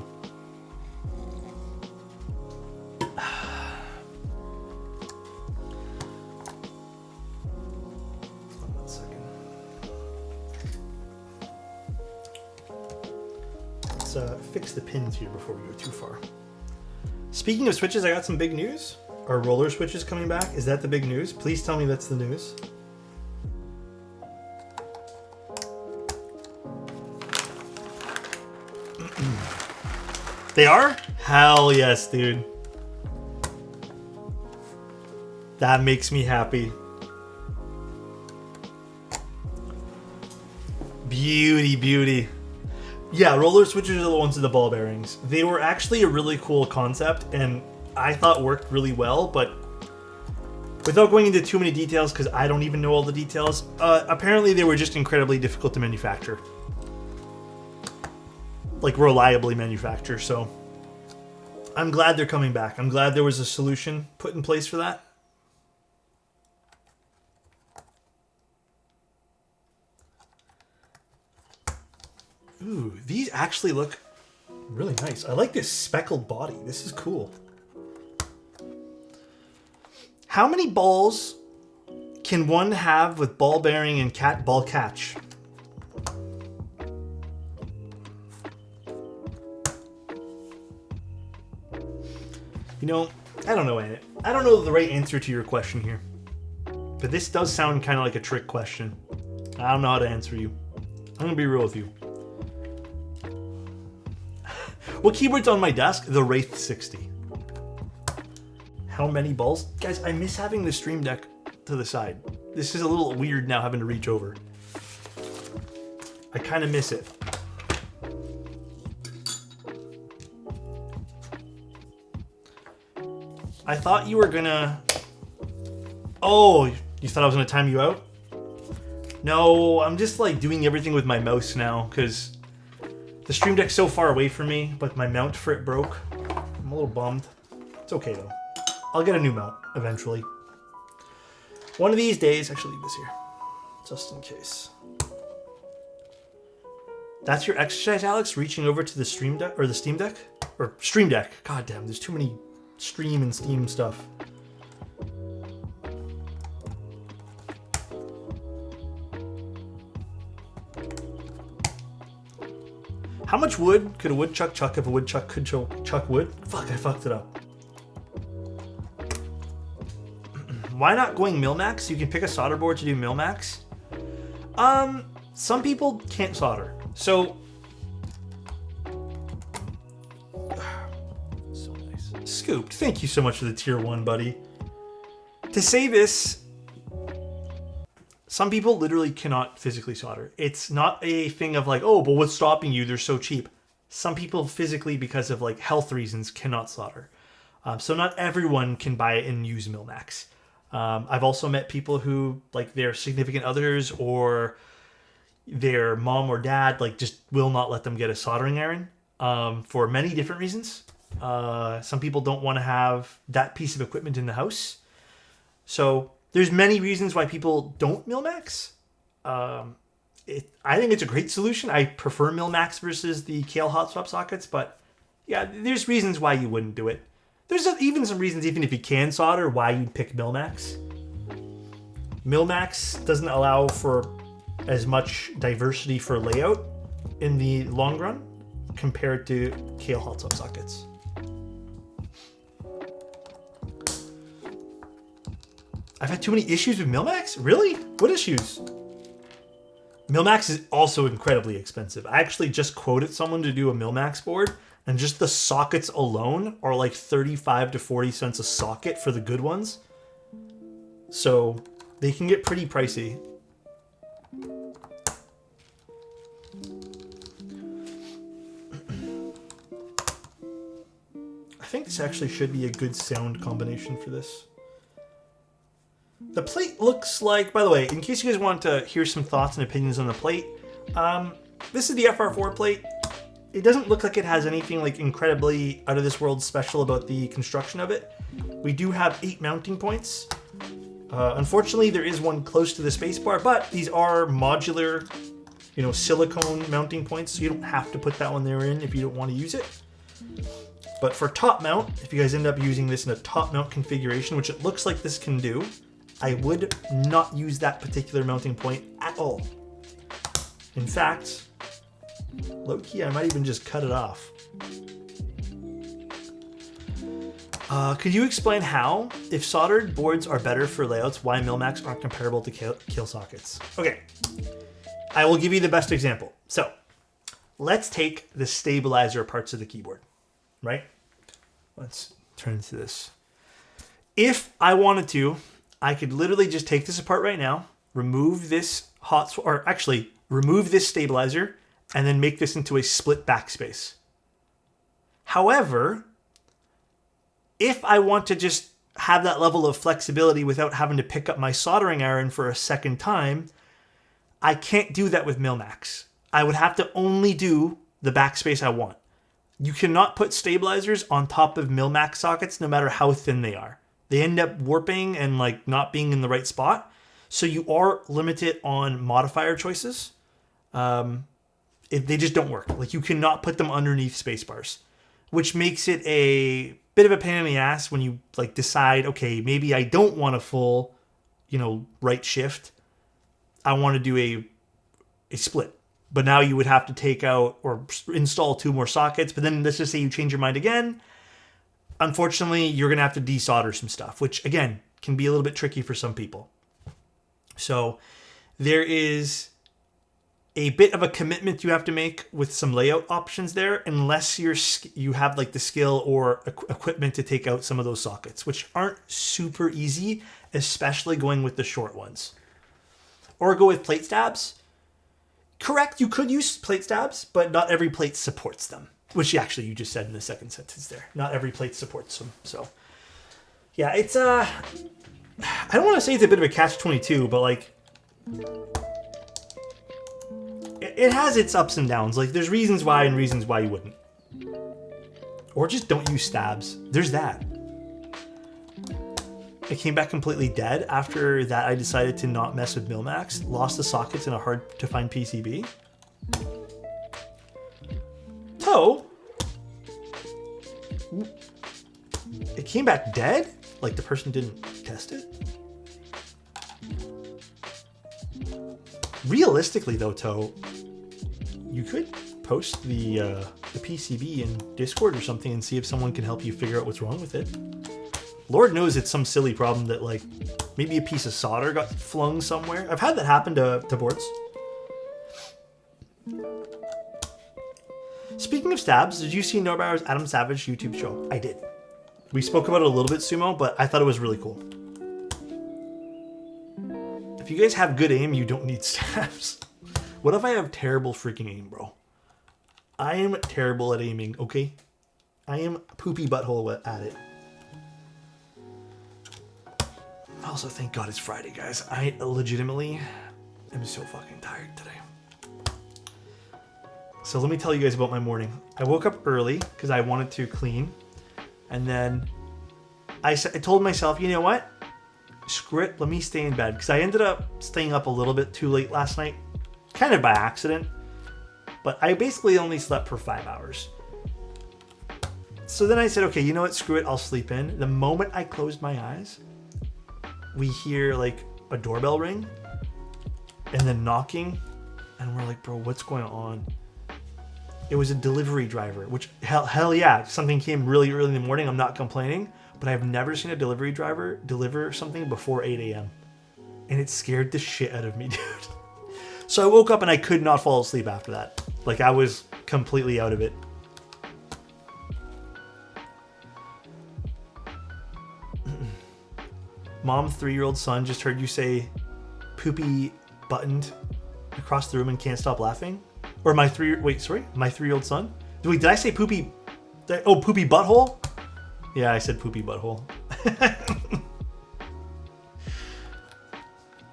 One second. Let's fix the pins here before we go too far. Speaking of switches, I got some big news. Are roller switches coming back? Is that the big news? Please tell me that's the news. They are? Hell yes, dude. That makes me happy. Beauty, beauty. Yeah, roller switches are the ones with the ball bearings. They were actually a really cool concept and I thought worked really well, but Without going into too many details, because I don't even know all the details, apparently they were just incredibly difficult to manufacture. Like, reliably manufacture, so... I'm glad they're coming back. I'm glad there was a solution put in place for that. Ooh, these actually look really nice. I like this speckled body. This is cool. How many balls can one have with ball bearing and ball catch? You know, I don't know, Annette. I don't know the right answer to your question here. But this does sound kind of like a trick question. I don't know how to answer you. I'm going to be real with you. What keyboard's on my desk? The Wraith 60. How many balls? Guys, I miss having the Stream Deck to the side. This is a little weird now having to reach over. I kind of miss it. I thought you were gonna... Oh, you thought I was gonna time you out? No, I'm just like doing everything with my mouse now because the Stream Deck's so far away from me, but my mount for it broke. I'm a little bummed. It's okay though. I'll get a new mount eventually. One of these days, actually leave this here, just in case. That's your exercise, Alex? Reaching over to the Stream Deck or the Steam Deck? Or Stream Deck. God damn, there's too many Stream and Steam stuff. How much wood could a woodchuck chuck if a woodchuck could chuck wood? Fuck, I fucked it up. Why not going Mil-Max? You can pick a solder board to do Mil-Max. Some people can't solder. So nice. Scooped, thank you so much for the tier 1, buddy. To say this, some people literally cannot physically solder. It's not a thing of like, oh, but what's stopping you? They're so cheap. Some people physically, because of like health reasons, cannot solder. So not everyone can buy it and use Mil-Max. I've also met people who, like, their significant others or their mom or dad, like, just will not let them get a soldering iron for many different reasons. Some people don't want to have that piece of equipment in the house. So there's many reasons why people don't Mil-Max. I think it's a great solution. I prefer Mil-Max versus the Kale hot swap sockets, but yeah, there's reasons why you wouldn't do it. There's even some reasons, even if you can solder, why you'd pick Mil-Max. Mil-Max doesn't allow for as much diversity for layout in the long run compared to Kale hot swap sockets. I've had too many issues with Mil-Max? Really? What issues? Mil-Max is also incredibly expensive. I actually just quoted someone to do a Mil-Max board, and just the sockets alone are like 35 to 40 cents a socket for the good ones. So they can get pretty pricey. I think this actually should be a good sound combination for this. The plate looks like, by the way, in case you guys want to hear some thoughts and opinions on the plate, this is the FR4 plate. It doesn't look like it has anything like incredibly out of this world special about the construction of it. We do have 8 mounting points. Unfortunately, there is one close to the spacebar, but these are modular, silicone mounting points, so you don't have to put that one there in if you don't want to use it. But for top mount, if you guys end up using this in a top mount configuration, which it looks like this can do, I would not use that particular mounting point at all. In fact, low-key, I might even just cut it off. Could you explain how, if soldered boards are better for layouts, why Mil-Max aren't comparable to Kale sockets? Okay, I will give you the best example. So, let's take the stabilizer parts of the keyboard, right? Let's turn to this. If I wanted to, I could literally just take this apart right now, remove this remove this stabilizer, and then make this into a split backspace. However, if I want to just have that level of flexibility without having to pick up my soldering iron for a second time, I can't do that with Mil-Max. I would have to only do the backspace I want. You cannot put stabilizers on top of Mil-Max sockets no matter how thin they are. They end up warping and like not being in the right spot. So you are limited on modifier choices. They just don't work. Like you cannot put them underneath spacebars, which makes it a bit of a pain in the ass when you like decide, okay, maybe I don't want a full, right shift. I want to do a split. But now you would have to take out or install 2 more sockets. But then let's just say you change your mind again. Unfortunately, you're going to have to desolder some stuff, which again can be a little bit tricky for some people. So there is a bit of a commitment you have to make with some layout options there, unless you have like the skill or equipment to take out some of those sockets, which aren't super easy, especially going with the short ones. Or go with plate stabs. Correct, you could use plate stabs, but not every plate supports them. Which actually you just said in the second sentence there. Not every plate supports them. So, yeah, it's I don't want to say it's a bit of a catch-22, but like it has its ups and downs. Like there's reasons why and reasons why you wouldn't. Or just don't use stabs. There's that. It came back completely dead. After that, I decided to not mess with Mil-Max. Lost the sockets in a hard-to-find PCB. Toe? It came back dead? Like the person didn't test it? Realistically, though, Toe, you could post the PCB in Discord or something and see if someone can help you figure out what's wrong with it. Lord knows it's some silly problem that, like, maybe a piece of solder got flung somewhere. I've had that happen to boards. Speaking of stabs, did you see Norbauer's Adam Savage YouTube show? I did. We spoke about it a little bit, Sumo, but I thought it was really cool. If you guys have good aim, you don't need stabs. What if I have terrible freaking aim, bro? I am terrible at aiming, okay? I am poopy butthole at it. Also, thank God it's Friday, guys. I legitimately am so fucking tired today. So let me tell you guys about my morning. I woke up early because I wanted to clean. And then I told myself, you know what? Screw it, let me stay in bed. Because I ended up staying up a little bit too late last night. Kind of by accident. But I basically only slept for 5 hours. So then I said, okay, you know what? Screw it, I'll sleep in. The moment I closed my eyes, we hear like a doorbell ring and then knocking. And we're like, bro, what's going on? It was a delivery driver, which hell yeah, something came really early in the morning. I'm not complaining, but I've never seen a delivery driver deliver something before 8 a.m. And it scared the shit out of me, dude. So I woke up and I could not fall asleep after that. Like I was completely out of it. Mom, 3-year-old son just heard you say poopy buttoned across the room and can't stop laughing. Or my 3-year-old son? Wait, did I say poopy? Oh, poopy butthole? Yeah, I said poopy butthole. I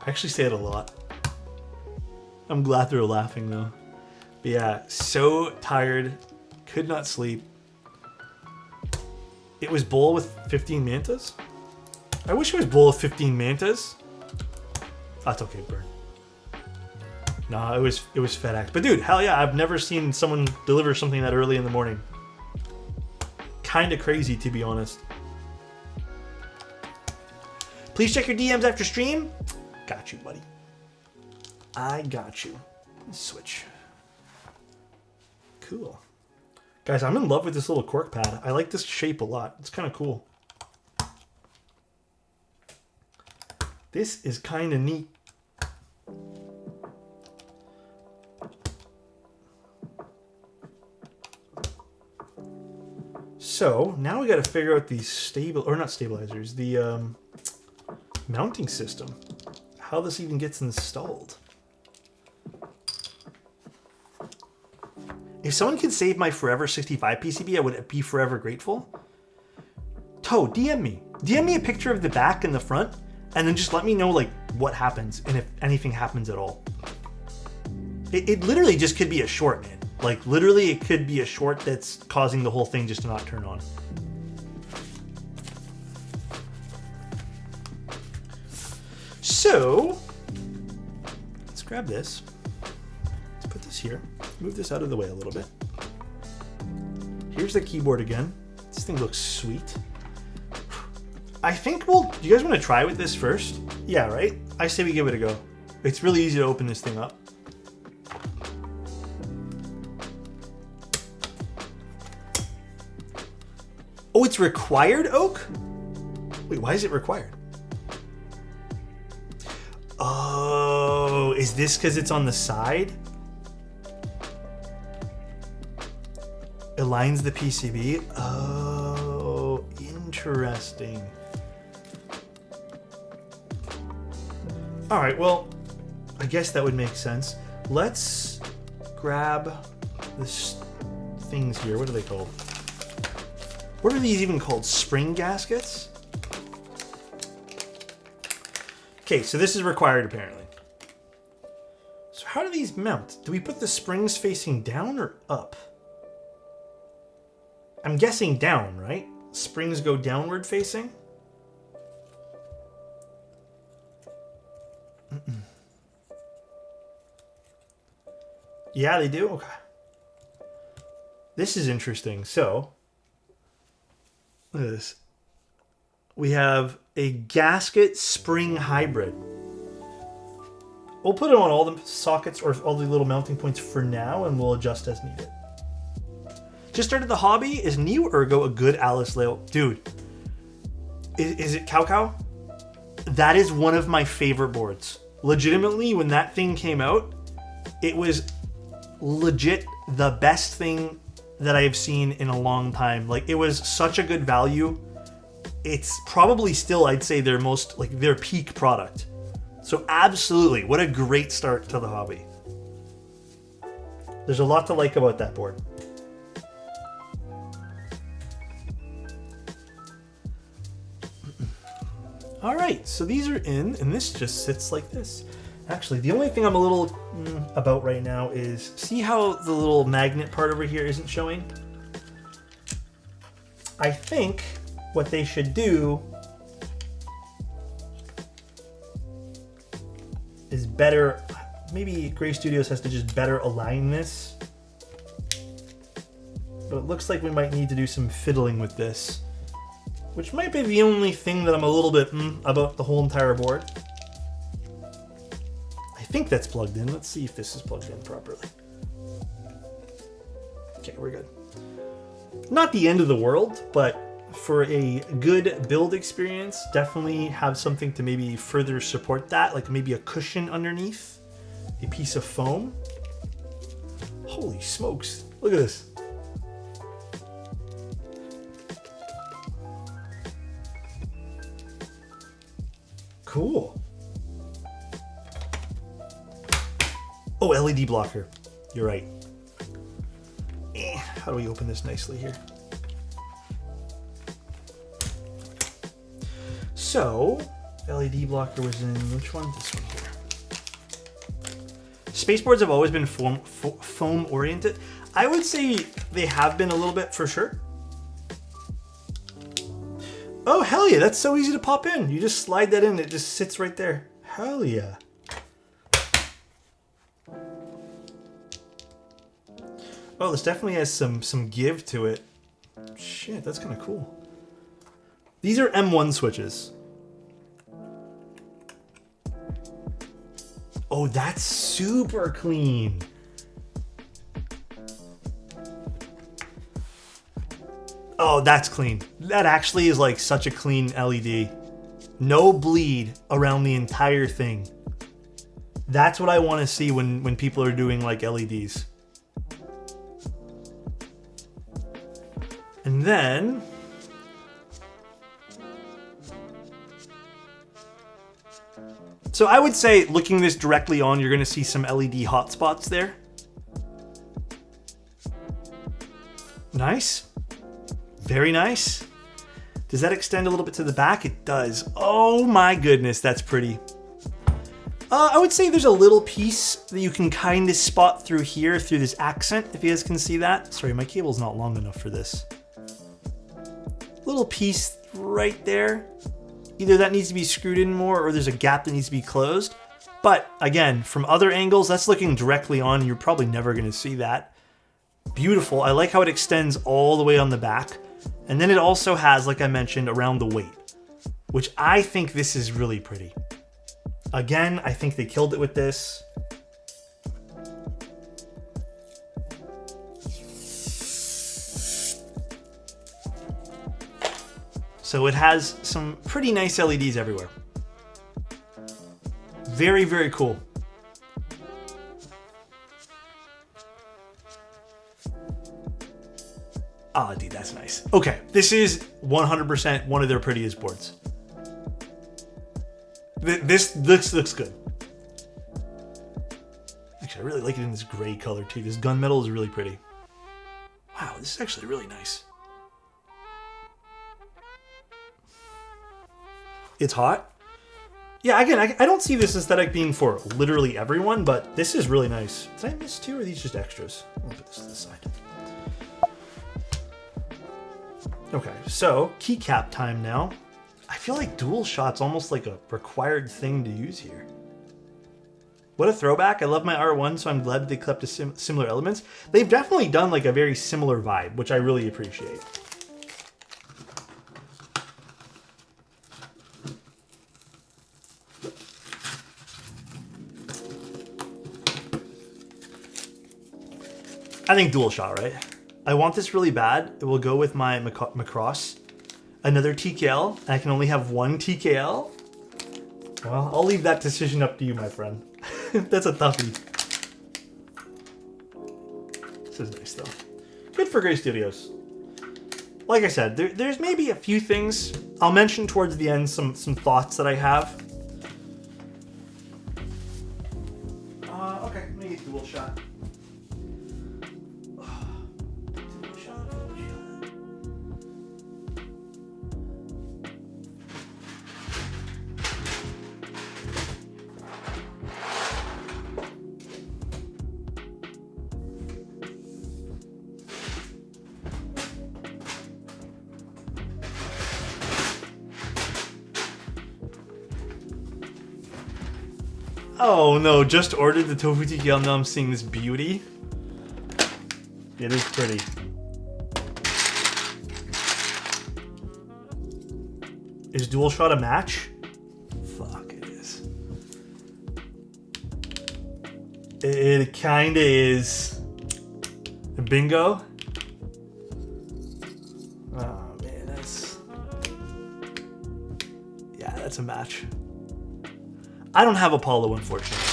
actually say it a lot. I'm glad they're laughing though. But yeah, so tired. Could not sleep. It was bowl with 15 mantas? I wish it was bowl with 15 mantas. That's okay, burn. No, it was FedEx. But dude, hell yeah, I've never seen someone deliver something that early in the morning. Kinda crazy, to be honest. Please check your DMs after stream. Got you, buddy. I got you. Switch. Cool. Guys, I'm in love with this little cork pad. I like this shape a lot. It's kind of cool. This is kind of neat. So now we got to figure out the mounting system. How this even gets installed. If someone could save my Forever 65 PCB, I would be forever grateful. Toe, DM me. DM me a picture of the back and the front, and then just let me know like what happens and if anything happens at all. It literally just could be a short, man. Like literally it could be a short that's causing the whole thing just to not turn on. So let's grab this. Let's put this here. Move this out of the way a little bit. Here's the keyboard again. This thing looks sweet. I think do you guys want to try with this first? Yeah, right? I say we give it a go. It's really easy to open this thing up. Oh, it's required oak? Wait, why is it required? Oh, is this because it's on the side? Aligns the PCB? Oh, interesting. All right, well, I guess that would make sense. Let's grab this things here. What are they called? What are these even called? Spring gaskets? Okay, so this is required apparently. So how do these mount? Do we put the springs facing down or up? I'm guessing down, right? Springs go downward facing? Yeah, they do? Okay. This is interesting. So, look at this. We have a gasket spring hybrid. We'll put it on all the sockets or all the little mounting points for now, and we'll adjust as needed. Just started the hobby. Is Neo Ergo a good Alice layout? Dude, is it Cow Cow? That is one of my favorite boards. Legitimately, when that thing came out, it was legit the best thing that I have seen in a long time. Like, it was such a good value. It's probably still, I'd say, their peak product. So absolutely, what a great start to the hobby. There's a lot to like about that board. All right, so these are in, and this just sits like this. Actually, the only thing I'm a little about right now is, see how the little magnet part over here isn't showing? I think what they should do is better, maybe Gray Studios has to just better align this. But it looks like we might need to do some fiddling with this, which might be the only thing that I'm a little bit about the whole entire board. I think that's plugged in. Let's see if this is plugged in properly. Okay, we're good. Not the end of the world, but for a good build experience, definitely have something to maybe further support that, like maybe a cushion underneath, a piece of foam. Holy smokes, look at this. Cool. Oh, LED blocker. You're right. How do we open this nicely here? So, LED blocker was in which one? This one here. Spaceboards have always been foam oriented. I would say they have been a little bit for sure. Oh, hell yeah, that's so easy to pop in. You just slide that in, it just sits right there. Hell yeah. Oh, this definitely has some give to it. Shit, that's kind of cool. These are M1 switches. Oh, that's super clean. Oh, that's clean. That actually is like such a clean LED. No bleed around the entire thing. That's what I want to see when people are doing like LEDs. And then so I would say looking this directly on, you're going to see some LED hotspots there. Nice. Very nice. Does that extend a little bit to the back? It does. Oh my goodness, that's pretty. I would say there's a little piece that you can kind of spot through here, through this accent, if you guys can see that. Sorry, my cable's not long enough for this. Little piece right there. Either that needs to be screwed in more or there's a gap that needs to be closed. But again, from other angles, that's looking directly on. You're probably never going to see that. Beautiful. I like how it extends all the way on the back. And then it also has, like I mentioned, around the weight, which I think this is really pretty. Again, I think they killed it with this. So it has some pretty nice LEDs everywhere. Very, very cool. Ah, dude, that's nice. Okay, this is 100% one of their prettiest boards. This looks good. Actually, I really like it in this gray color too. This gunmetal is really pretty. Wow, this is actually really nice. It's hot. Yeah, again, I don't see this aesthetic being for literally everyone, but this is really nice. Did I miss two or are these just extras? I'll put this to the side. Okay, so keycap time now. I feel like dual shot's almost like a required thing to use here. What a throwback. I love my R1, so I'm glad they kept similar elements. They've definitely done like a very similar vibe, which I really appreciate. I think dual shot, right? I want this really bad. It will go with my Macross. Another TKL. I can only have one TKL. Well, I'll leave that decision up to you, my friend. That's a toughie. This is nice, though. Good for Gray Studios. Like I said, there's maybe a few things. I'll mention towards the end some thoughts that I have. Okay, let me get dual shot. Oh no, just ordered the Tofu TKL, now I'm seeing this beauty. It is pretty. Is dual shot a match? Fuck, it is. It kinda is. Bingo. Oh man, that's a match. I don't have Apollo, unfortunately.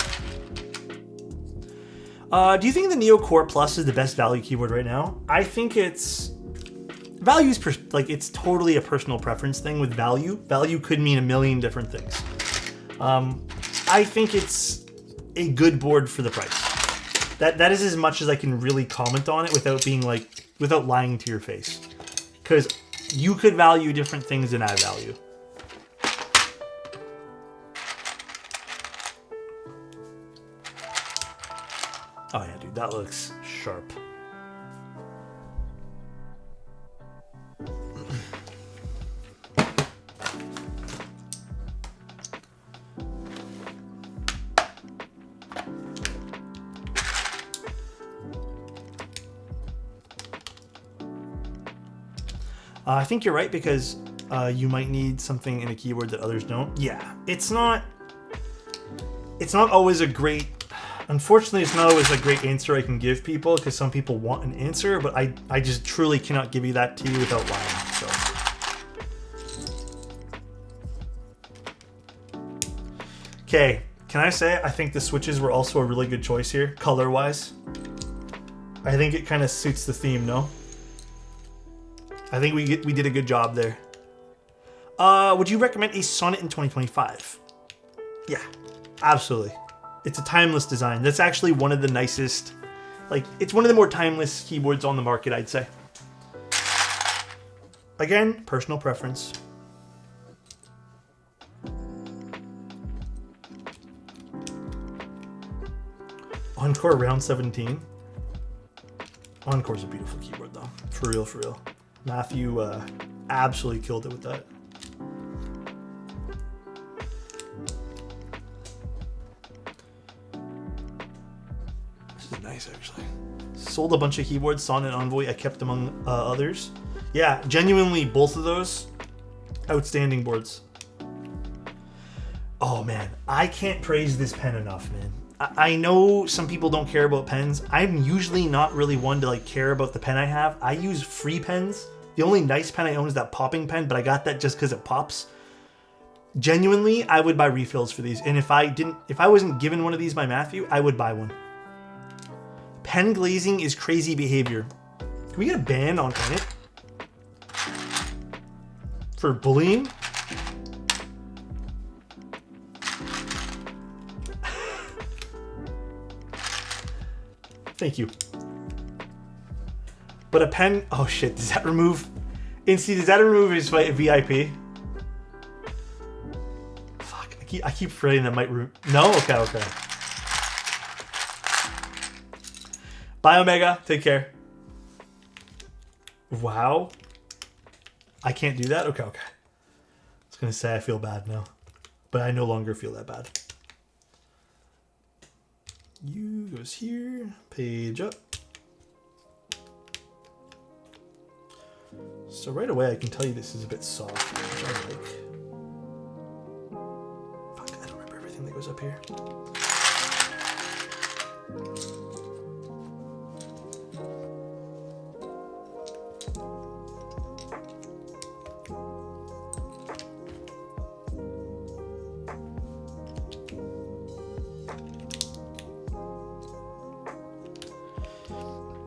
Do you think the Neo Core Plus is the best value keyboard right now? I think it's... Value's it's totally a personal preference thing with value. Value could mean a million different things. I think it's a good board for the price. That is as much as I can really comment on it without being without lying to your face. Because you could value different things than I value. Oh yeah, dude, that looks sharp. I think you're right because you might need something in a keyboard that others don't. Yeah, it's not always a great... Unfortunately, it's not always a great answer I can give people because some people want an answer, but I just truly cannot give you that to you without lying. So. Okay, can I say I think the switches were also a really good choice here, color-wise. I think it kind of suits the theme, no? I think we did a good job there. Would you recommend a Sonnet in 2025? Yeah, absolutely. It's a timeless design. That's actually one of the nicest, it's one of the more timeless keyboards on the market, I'd say. Again, personal preference. Encore round 17. Encore's a beautiful keyboard though. For real, for real. Matthew absolutely killed it with that. This is nice actually. Sold a bunch of keyboards, Sonnet and Envoy. I kept among others. Yeah, genuinely both of those outstanding boards. Oh man, I can't praise this pen enough, man. I know some people don't care about pens. I'm usually not really one to like care about the pen I have. I use free pens. The only nice pen I own is that popping pen, but I got that just because it pops. Genuinely, I would buy refills for these. And if I wasn't given one of these by Matthew, I would buy one. Pen glazing is crazy behavior. Can we get a ban on it? For bullying? Thank you. But a pen, oh shit, does that remove? Incy, does that remove his VIP? Fuck, I keep forgetting that might no? Okay, okay. Bye, Omega. Take care. Wow. I can't do that? Okay, okay. I was gonna say I feel bad now. But I no longer feel that bad. U goes here, page up. So right away I can tell you this is a bit soft, which I like. Fuck, I don't remember everything that goes up here.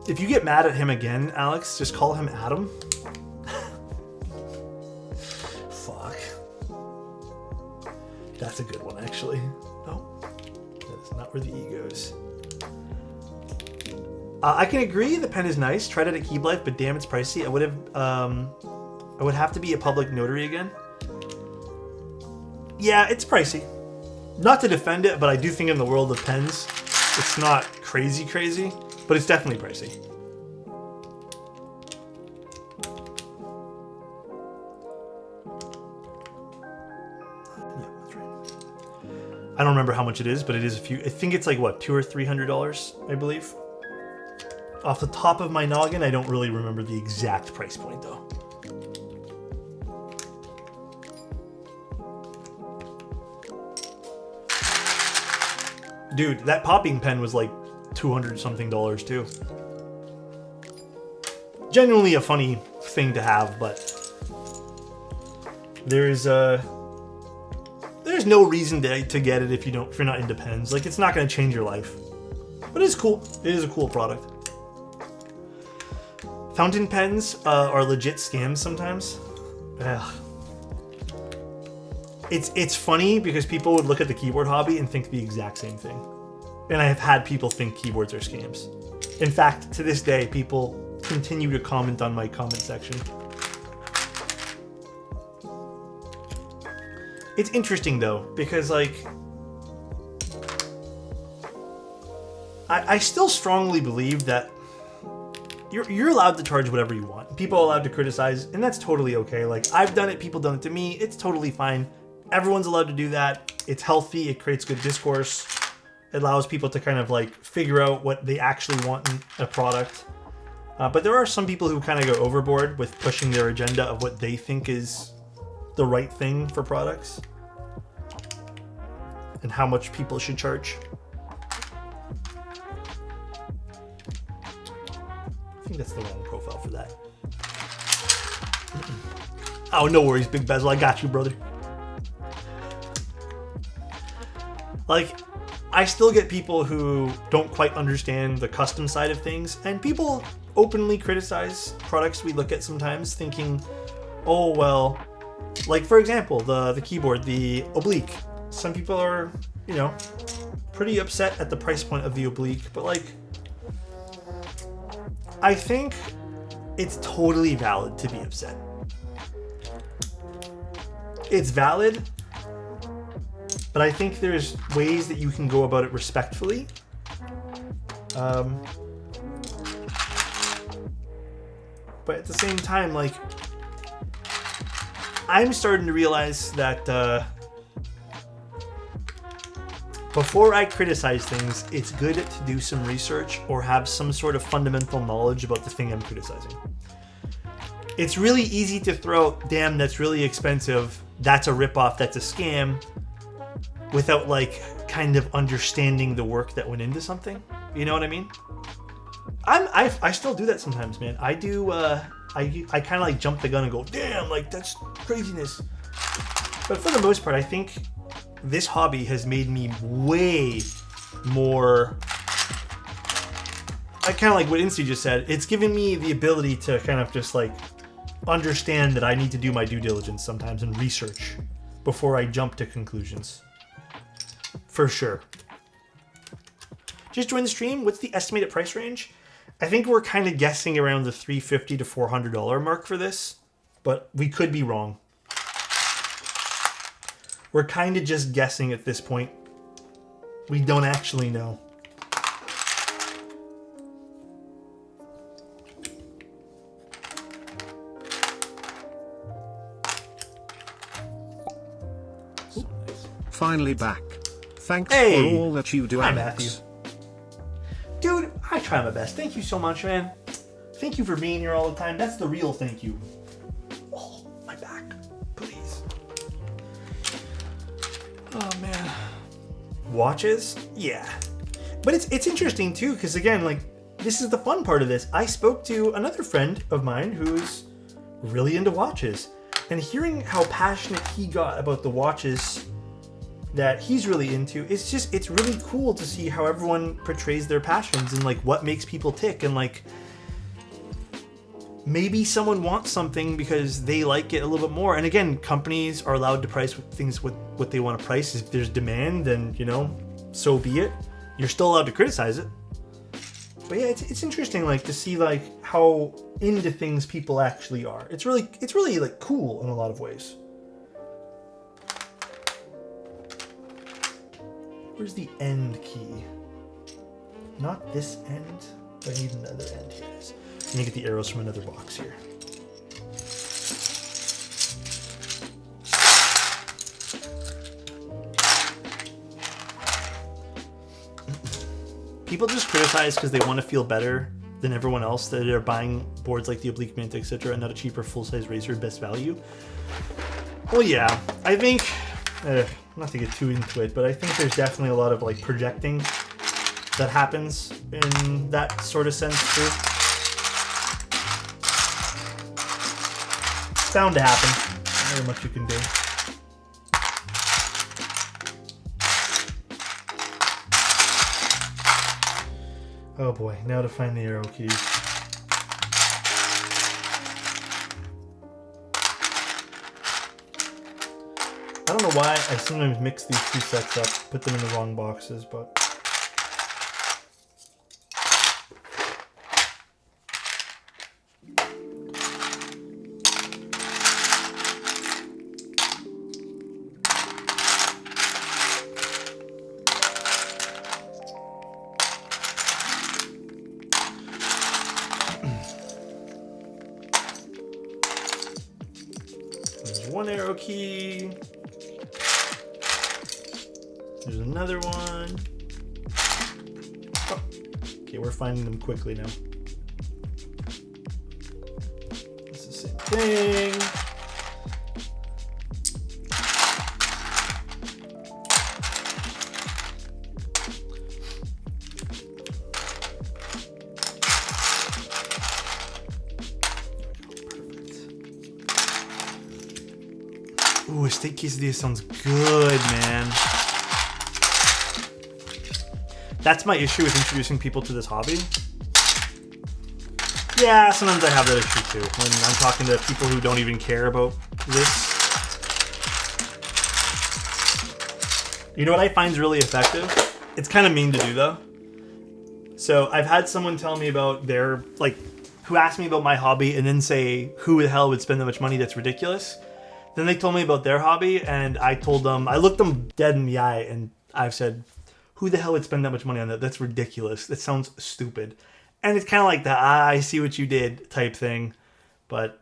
If you get mad at him again, Alex, just call him Adam. Fuck. That's a good one, actually. No, that's not where the E goes. I can agree the pen is nice. Tried it at Keyblife, but damn, it's pricey. I would have to be a public notary again. Yeah, it's pricey. Not to defend it, but I do think in the world of pens, it's not crazy. But it's definitely pricey. Yeah, that's right. I don't remember how much it is, but it is a few. I think it's like what, $200 or $300, I believe. Off the top of my noggin, I don't really remember the exact price point though. Dude, that popping pen was like $200 something too. Genuinely a funny thing to have, but there's no reason to get it if you're not into pens. Like, it's not going to change your life, but it's cool. It is a cool product. Fountain pens are legit scams sometimes. Ugh. It's funny because people would look at the keyboard hobby and think the exact same thing. And I have had people think keyboards are scams. In fact, to this day, people continue to comment on my comment section. It's interesting though, because like, I still strongly believe that you're allowed to charge whatever you want. People are allowed to criticize, and that's totally okay. Like, I've done it, people done it to me, it's totally fine. Everyone's allowed to do that. It's healthy, it creates good discourse. It allows people to kind of like figure out what they actually want in a product. But there are some people who kind of go overboard with pushing their agenda of what they think is the right thing for products and how much people should charge. I think that's the wrong profile for that. Oh, no worries, Big Bezel. I got you, brother. Like, I still get people who don't quite understand the custom side of things, and people openly criticize products we look at sometimes thinking, oh, well, like, for example, the keyboard, the oblique. Some people are, you know, pretty upset at the price point of the oblique, but like, I think it's totally valid to be upset. it's valid, but I think there's ways that you can go about it respectfully. But at the same time, like, I'm starting to realize that before I criticize things, it's good to do some research or have some sort of fundamental knowledge about the thing I'm criticizing. It's really easy to throw, damn, that's really expensive, that's a ripoff, that's a scam, without, like, kind of understanding the work that went into something. You know what I mean? I still do that sometimes, man. I do, I kind of like jump the gun and go, damn, like, that's craziness. But for the most part, I think this hobby has made me way more, I kind of like what Incy just said. It's given me the ability to kind of just like understand that I need to do my due diligence sometimes and research before I jump to conclusions. For sure. Just join the stream. What's the estimated price range? I think we're kind of guessing around the $350 to $400 mark for this, but we could be wrong. We're kind of just guessing at this point. We don't actually know. Finally back. Thanks Hey. for all that you do, Hi, Alex. Matthew. Dude, I try my best. Thank you so much, man. Thank you for being here all the time. That's the real thank you. Oh, my back. Please. Oh, man. Watches? Yeah. But it's interesting, too, because, again, like, this is the fun part of this. I spoke to another friend of mine who's really into watches. And hearing how passionate he got about the watches that he's really into, it's really cool to see how everyone portrays their passions and like what makes people tick, and like maybe someone wants something because they like it a little bit more. And again, companies are allowed to price things with what they want to price. If there's demand, then, you know, so be it. You're still allowed to criticize it. But yeah, it's interesting, like, to see like how into things people actually are. It's really like cool in a lot of ways. Where's the end key? Not this end. I need another end. Here it is. Let me get the arrows from another box here. People just criticize because they want to feel better than everyone else that are buying boards like the Oblique Mint, etc., and not a cheaper full-size Razer best value. Well, yeah, I think, not to get too into it, but I think there's definitely a lot of like projecting that happens in that sort of sense too. It's bound to happen. Not very much you can do. Oh boy, now to find the arrow keys. I don't know why I sometimes mix these two sets up, put them in the wrong boxes, but... There's one arrow key. There's another one. Oh. Okay, we're finding them quickly now. It's the same thing. Ooh, a steak quesadilla sounds good, man. That's my issue with introducing people to this hobby. Yeah, sometimes I have that issue too, when I'm talking to people who don't even care about this. You know what I find is really effective? It's kind of mean to do though. So I've had someone tell me about their, like, who asked me about my hobby and then say, who the hell would spend that much money? That's ridiculous. Then they told me about their hobby, and I told them, I looked them dead in the eye, and I've said, who the hell would spend that much money on that? That's ridiculous. That sounds stupid. And it's kind of like the, I see what you did type thing. But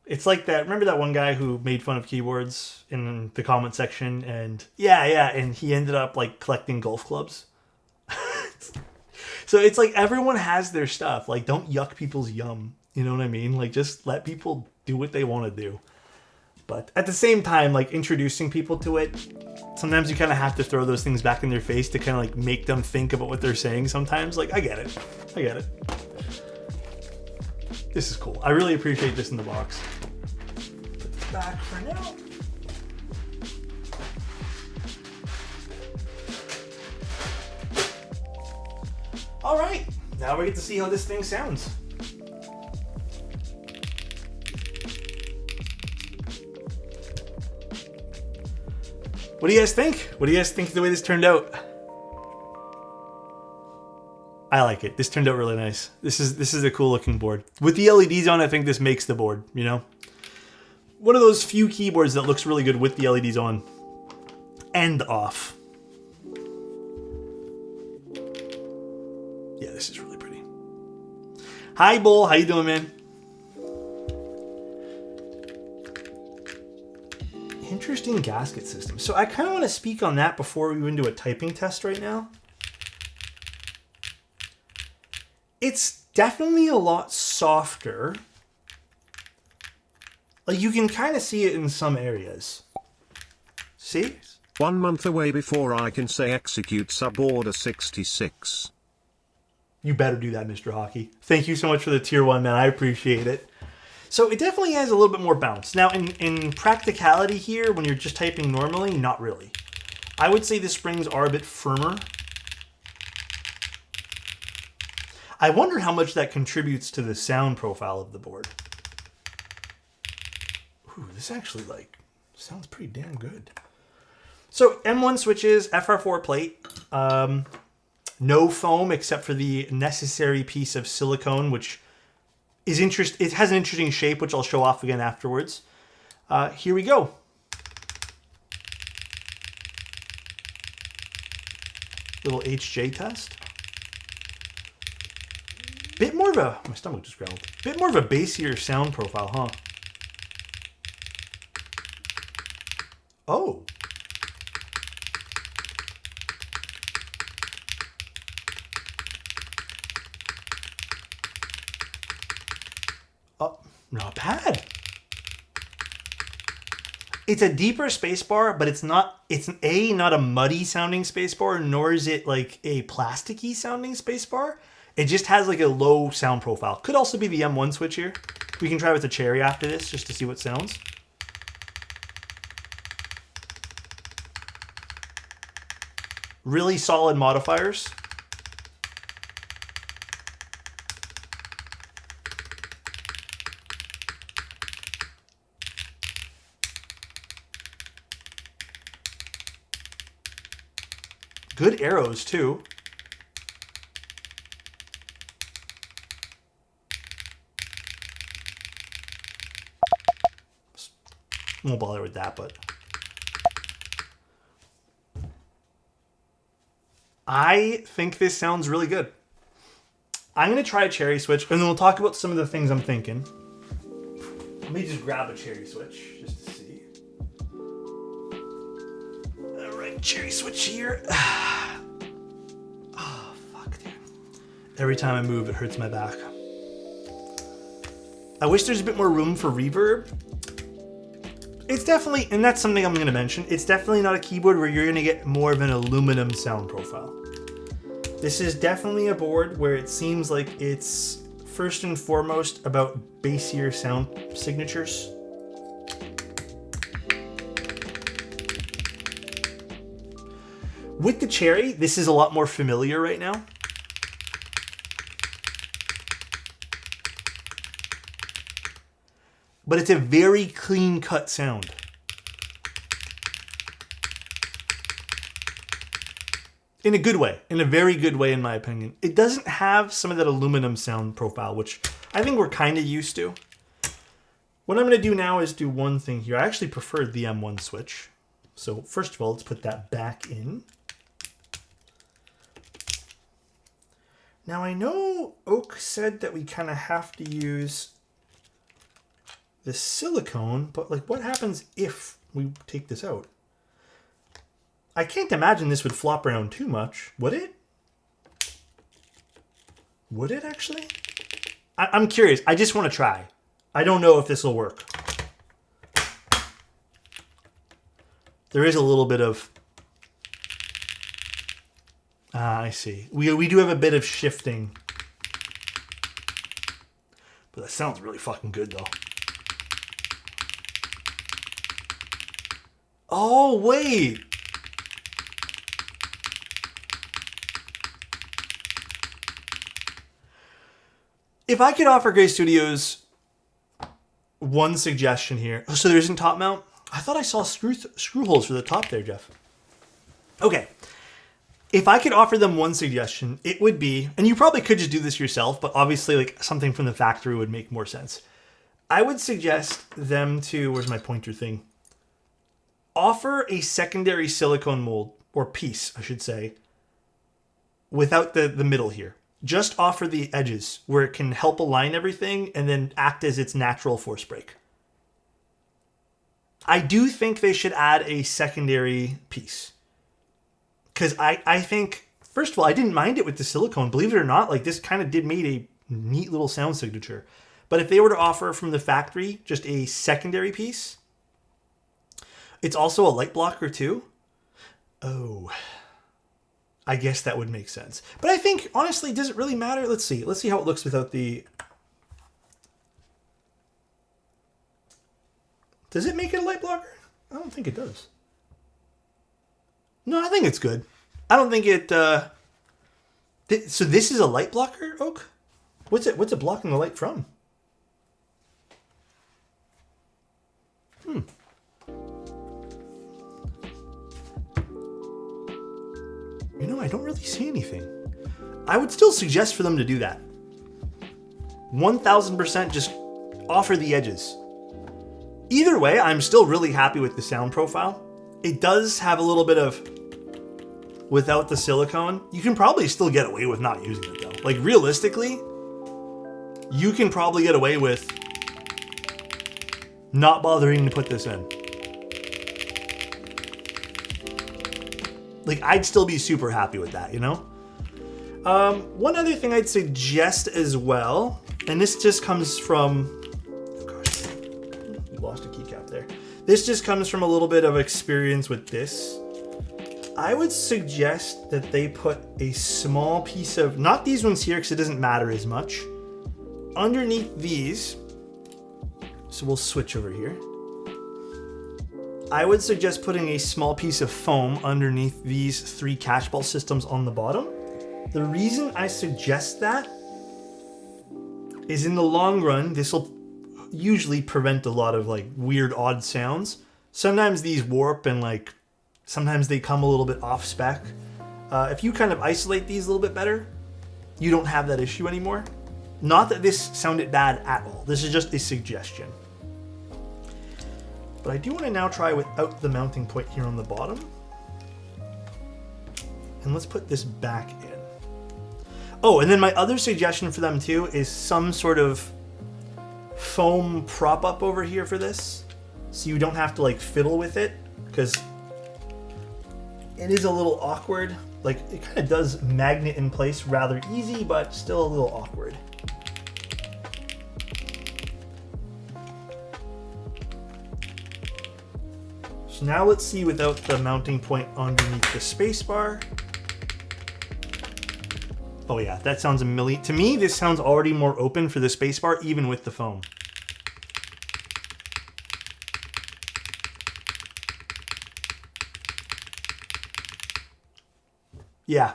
it's like that. Remember that one guy who made fun of keyboards in the comment section? And yeah, and he ended up like collecting golf clubs. So it's like everyone has their stuff. Like, don't yuck people's yum. You know what I mean? Like, just let people do what they want to do. But at the same time, like, introducing people to it, sometimes you kind of have to throw those things back in their face to kind of like make them think about what they're saying sometimes. Like, I get it. This is cool. I really appreciate this in the box. Put this back for now. All right, now we get to see how this thing sounds. What do you guys think? What do you guys think of the way this turned out? I like it. This turned out really nice. This is a cool looking board. With the LEDs on, I think this makes the board, you know? One of those few keyboards that looks really good with the LEDs on and off. Yeah, this is really pretty. Hi, Bull. How you doing, man? Interesting gasket system. So I kind of want to speak on that before we even do a typing test right now. It's definitely a lot softer. Like, you can kind of see it in some areas. See? 1 month away before I can say execute sub order 66. You better do that, Mr. Hockey. Thank you so much for the tier 1, man. I appreciate it. So it definitely has a little bit more bounce. Now, in practicality here, when you're just typing normally, not really. I would say the springs are a bit firmer. I wonder how much that contributes to the sound profile of the board. Ooh, this actually, like, sounds pretty damn good. So, M1 switches, FR4 plate. No foam except for the necessary piece of silicone, which is it has an interesting shape, which I'll show off again afterwards. Here we go. Little HJ test. Bit more of a, my stomach just growled. Bit more of a bassier sound profile, huh? Oh. Oh, not bad. It's a deeper spacebar, but it's not a muddy sounding spacebar, nor is it like a plasticky sounding spacebar. It just has like a low sound profile. Could also be the M1 switch here. We can try with the Cherry after this just to see what sounds. Really solid modifiers. Good arrows too. Won't bother with that, but I think this sounds really good. I'm going to try a Cherry switch, and then we'll talk about some of the things I'm thinking. Let me just grab a Cherry switch just to see. All right, Cherry switch here. Oh, fuck, dude. Every time I move, it hurts my back. I wish there's a bit more room for reverb. It's definitely, and that's something I'm going to mention, it's definitely not a keyboard where you're going to get more of an aluminum sound profile. This is definitely a board where it seems like it's first and foremost about bassier sound signatures. With the Cherry, this is a lot more familiar right now. But it's a very clean-cut sound. In a good way. In a very good way, in my opinion. It doesn't have some of that aluminum sound profile, which I think we're kind of used to. What I'm going to do now is do one thing here. I actually preferred the M1 switch. So first of all, let's put that back in. Now I know Oak said that we kind of have to use the silicone, but like what happens if we take this out? I can't imagine this would flop around too much, would it? Would it actually? I'm curious. I just want to try. I don't know if this will work. There is a little bit of... I see. We do have a bit of shifting. But that sounds really fucking good, though. Oh, wait. If I could offer Gray Studios one suggestion here. So there isn't top mount? I thought I saw screw holes for the top there, Jeff. Okay. If I could offer them one suggestion, it would be, and you probably could just do this yourself, but obviously like something from the factory would make more sense. I would suggest them to, where's my pointer thing? Offer a secondary silicone mold, or piece, I should say, without the middle here. Just offer the edges where it can help align everything and then act as its natural force break. I do think they should add a secondary piece. Because I think, first of all, I didn't mind it with the silicone. Believe it or not, like this kind of did made a neat little sound signature. But if they were to offer from the factory just a secondary piece, it's also a light blocker too. Oh, I guess that would make sense. But I think, honestly, does it really matter? Let's see. Let's see how it looks without the... Does it make it a light blocker? I don't think it does. No, I think it's good. I don't think it... So this is a light blocker, Oak? What's it blocking the light from? You know, I don't really see anything. I would still suggest for them to do that. 1000% just offer the edges. Either way, I'm still really happy with the sound profile. It does have a little bit of... Without the silicone, you can probably still get away with not using it though. Like realistically, you can probably get away with not bothering to put this in. Like I'd still be super happy with that, you know? One other thing I'd suggest as well, and this just comes from, oh gosh, we lost a keycap there. This just comes from a little bit of experience with this. I would suggest that they put a small piece of, not these ones here because it doesn't matter as much, underneath these. So we'll switch over here. I would suggest putting a small piece of foam underneath these 3 catch ball systems on the bottom. The reason I suggest that is in the long run, this will usually prevent a lot of like weird, odd sounds. Sometimes these warp and like, sometimes they come a little bit off spec. If you kind of isolate these a little bit better, you don't have that issue anymore. Not that this sounded bad at all. This is just a suggestion. But I do want to now try without the mounting point here on the bottom. And let's put this back in. Oh, and then my other suggestion for them too is some sort of foam prop up over here for this. So you don't have to like fiddle with it, because it is a little awkward. Like it kind of does magnet in place rather easy, but still a little awkward. So now let's see without the mounting point underneath the spacebar. Oh yeah, that sounds a million. To me, this sounds already more open for the spacebar, even with the foam. Yeah.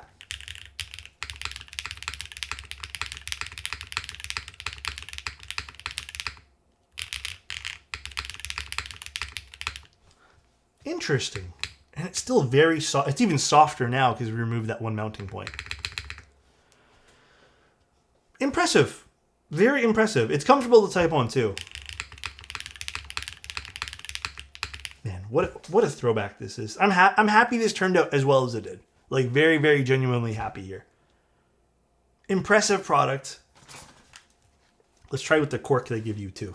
Interesting. And it's still very soft. It's even softer now because we removed that one mounting point. Impressive. Very impressive. It's comfortable to type on too. what a throwback this is. I'm happy this turned out as well as it did. Like, very, very genuinely happy here. Impressive product. Let's try with the cork they give you too.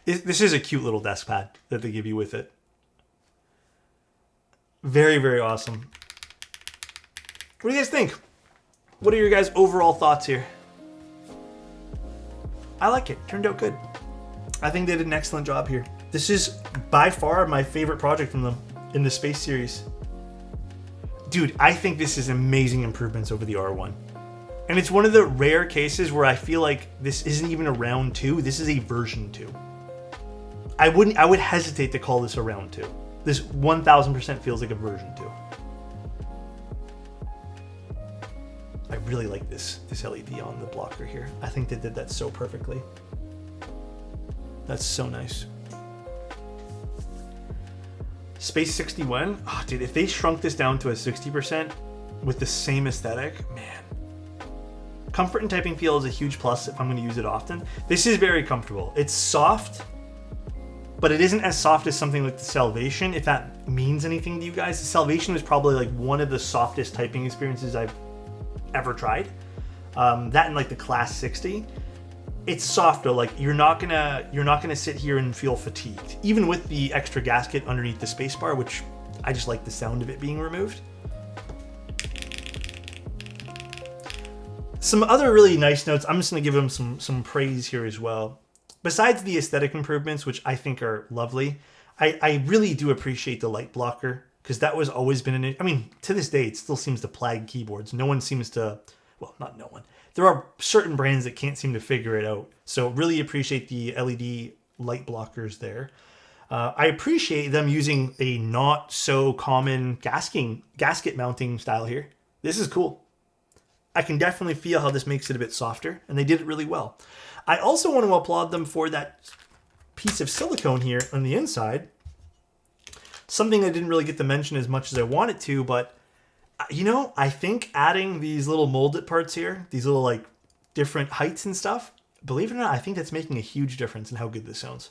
This is a cute little desk pad that they give you with it. Very, very awesome. What do you guys think? What are your guys' overall thoughts here? I like it. Turned out good. I think they did an excellent job here. This is by far my favorite project from them in the Space series. Dude, I think this is amazing improvements over the R1. And it's one of the rare cases where I feel like this isn't even a round 2. This is a version 2. I would hesitate to call this a round 2. This 1000% feels like a version 2. I really like this LED on the blocker here. I think they did that so perfectly. That's so nice. Space 61. Oh, dude, if they shrunk this down to a 60% with the same aesthetic, man. Comfort and typing feel is a huge plus if I'm going to use it often. This is very comfortable. It's soft, but it isn't as soft as something like the Salvation, if that means anything to you guys. The Salvation was probably like one of the softest typing experiences I've ever tried. That and like the Class 60. It's soft though, like you're not gonna sit here and feel fatigued, even with the extra gasket underneath the spacebar, which I just like the sound of it being removed. Some other really nice notes. I'm just gonna give them some praise here as well. Besides the aesthetic improvements, which I think are lovely, I really do appreciate the light blocker, because that was always been an. I mean, to this day, it still seems to plague keyboards. No one seems to. Well, not no one. There are certain brands that can't seem to figure it out. So really appreciate the LED light blockers there. I appreciate them using a not so common gasket mounting style here. This is cool. I can definitely feel how this makes it a bit softer, and they did it really well. I also want to applaud them for that piece of silicone here on the inside. Something I didn't really get to mention as much as I wanted to, but you know, I think adding these little molded parts here, these little like different heights and stuff, believe it or not, I think that's making a huge difference in how good this sounds.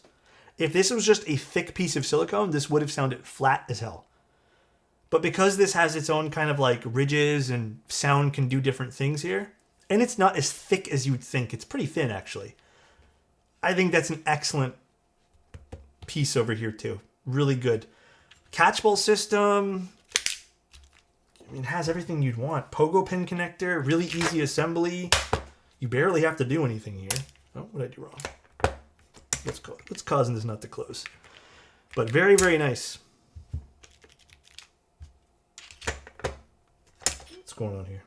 If this was just a thick piece of silicone, this would have sounded flat as hell. But because this has its own kind of like ridges and sound can do different things here, and it's not as thick as you'd think, it's pretty thin actually. I think that's an excellent piece over here too. Really good. Catchball system. I mean, it has everything you'd want. Pogo pin connector, really easy assembly. You barely have to do anything here. Oh, what did I do wrong? What's causing this not to close? But very, very nice. What's going on here?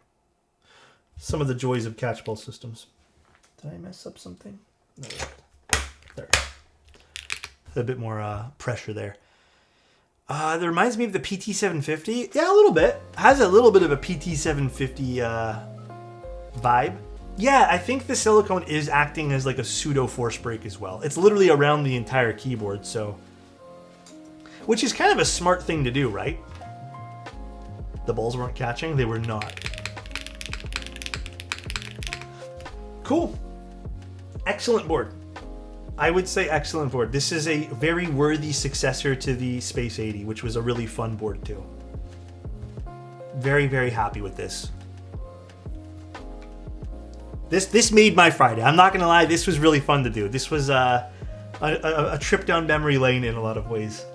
Some of the joys of catchball systems. Did I mess up something? No. There. A bit more pressure there. That reminds me of the PT750. Yeah, a little bit. Has a little bit of a PT750 vibe. Yeah, I think the silicone is acting as like a pseudo force break as well. It's literally around the entire keyboard, so. Which is kind of a smart thing to do, right? The balls weren't catching. They were not. Cool. Excellent board. I would say excellent board. This is a very worthy successor to the Space 80, which was a really fun board too. Very, very happy with this. This made my Friday. I'm not gonna lie, this was really fun to do. This was a trip down memory lane in a lot of ways.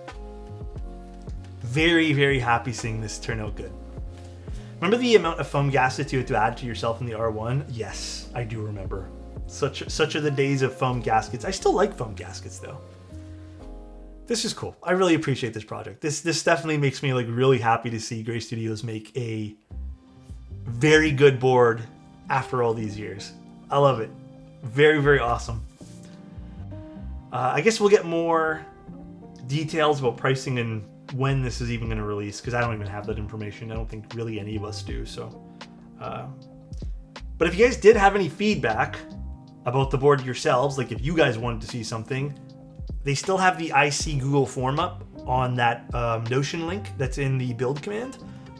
Very, very happy seeing this turn out good. Remember the amount of foam gaskets you had to add to yourself in the R1? Yes, I do remember. Such are the days of foam gaskets. I still like foam gaskets though. This is cool. I really appreciate this project. This definitely makes me like really happy to see Gray Studios make a very good board after all these years. I love it. Very, very awesome. I guess we'll get more details about pricing and when this is even going to release, because I don't even have that information. I don't think really any of us do. So, but if you guys did have any feedback about the board yourselves, like if you guys wanted to see something, they still have the IC Google form up on that Notion link that's in the build command.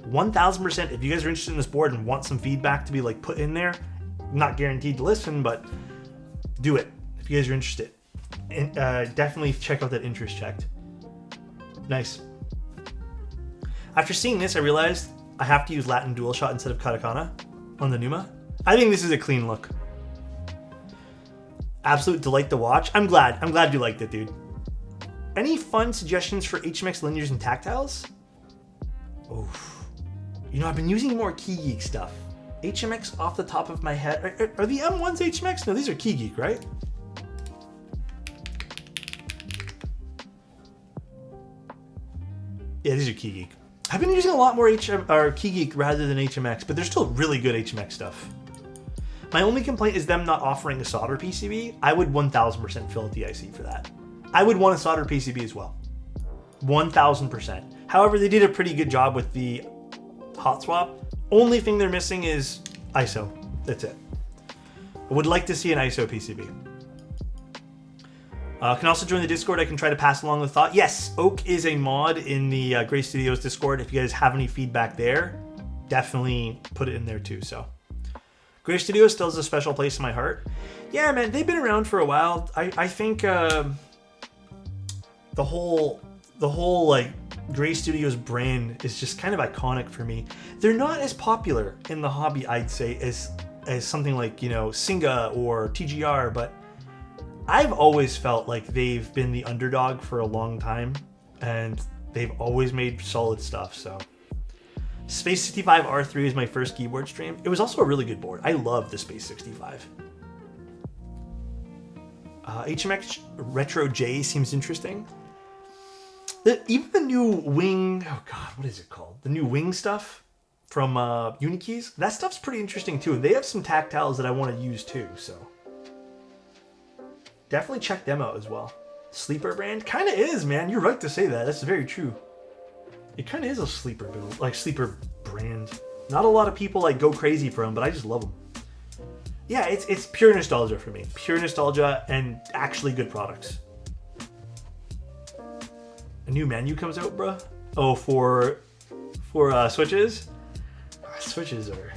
1000%. If you guys are interested in this board and want some feedback to be like put in there, not guaranteed to listen, but do it. if you guys are interested. And, definitely check out that interest checked. Nice. After seeing this, I realized I have to use Latin dual shot instead of katakana on the Numa. I think this is a clean look. Absolute delight to watch. I'm glad you liked it, dude. Any fun suggestions for HMX linears and tactiles? Oof. You know, I've been using more Key Geek stuff. HMX off the top of my head. Are the M1s HMX? No, these are Key Geek, right? Yeah, these are Key Geek. I've been using a lot more Key Geek rather than HMX, but they're still really good HMX stuff. My only complaint is them not offering a solder PCB. I would 1000% fill at the IC for that. I would want a solder PCB as well. 1000%. However, they did a pretty good job with the hot swap. Only thing they're missing is ISO. That's it. I would like to see an ISO PCB. Can also join the Discord. I can try to pass along the thought. Yes, Oak is a mod in the Gray Studios Discord. If you guys have any feedback there, definitely put it in there too. So, Gray Studios still has a special place in my heart. Yeah, man, they've been around for a while. I think the whole like Gray Studios brand is just kind of iconic for me. They're not as popular in the hobby, I'd say, as something like, you know, Singa or TGR, but I've always felt like they've been the underdog for a long time, and they've always made solid stuff. So, Space 65 R3 is my first keyboard stream. It was also a really good board. I love the Space 65. HMX Retro J seems interesting. Even the new Wing, oh god, what is it called? The new Wing stuff from Unikeys. That stuff's pretty interesting too. They have some tactiles that I want to use too, so definitely check them out as well. Sleeper brand? Kind of is, man. You're right to say that. That's very true. It kind of is a sleeper build, like sleeper brand. Not a lot of people like go crazy for them, but I just love them. Yeah, it's pure nostalgia for me. Pure nostalgia and actually good products. A new menu comes out, bruh. Oh, for switches. Switches are.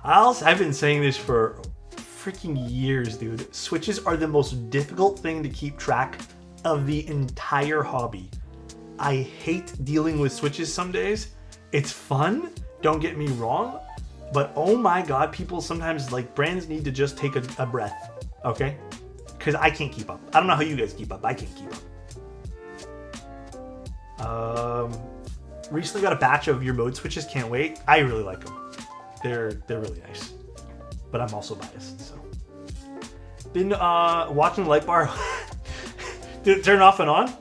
I've been saying this for freaking years, dude. Switches are the most difficult thing to keep track of the entire hobby. I hate dealing with switches some days. It's fun, don't get me wrong, but oh my god, people sometimes, like, brands need to just take a breath, okay? Because I can't keep up. I don't know how you guys keep up. I can't keep up. Recently got a batch of your mode switches. Can't wait. I really like them. They're really nice. But I'm also biased, so. Been watching Light Bar. Dude, turn off and on?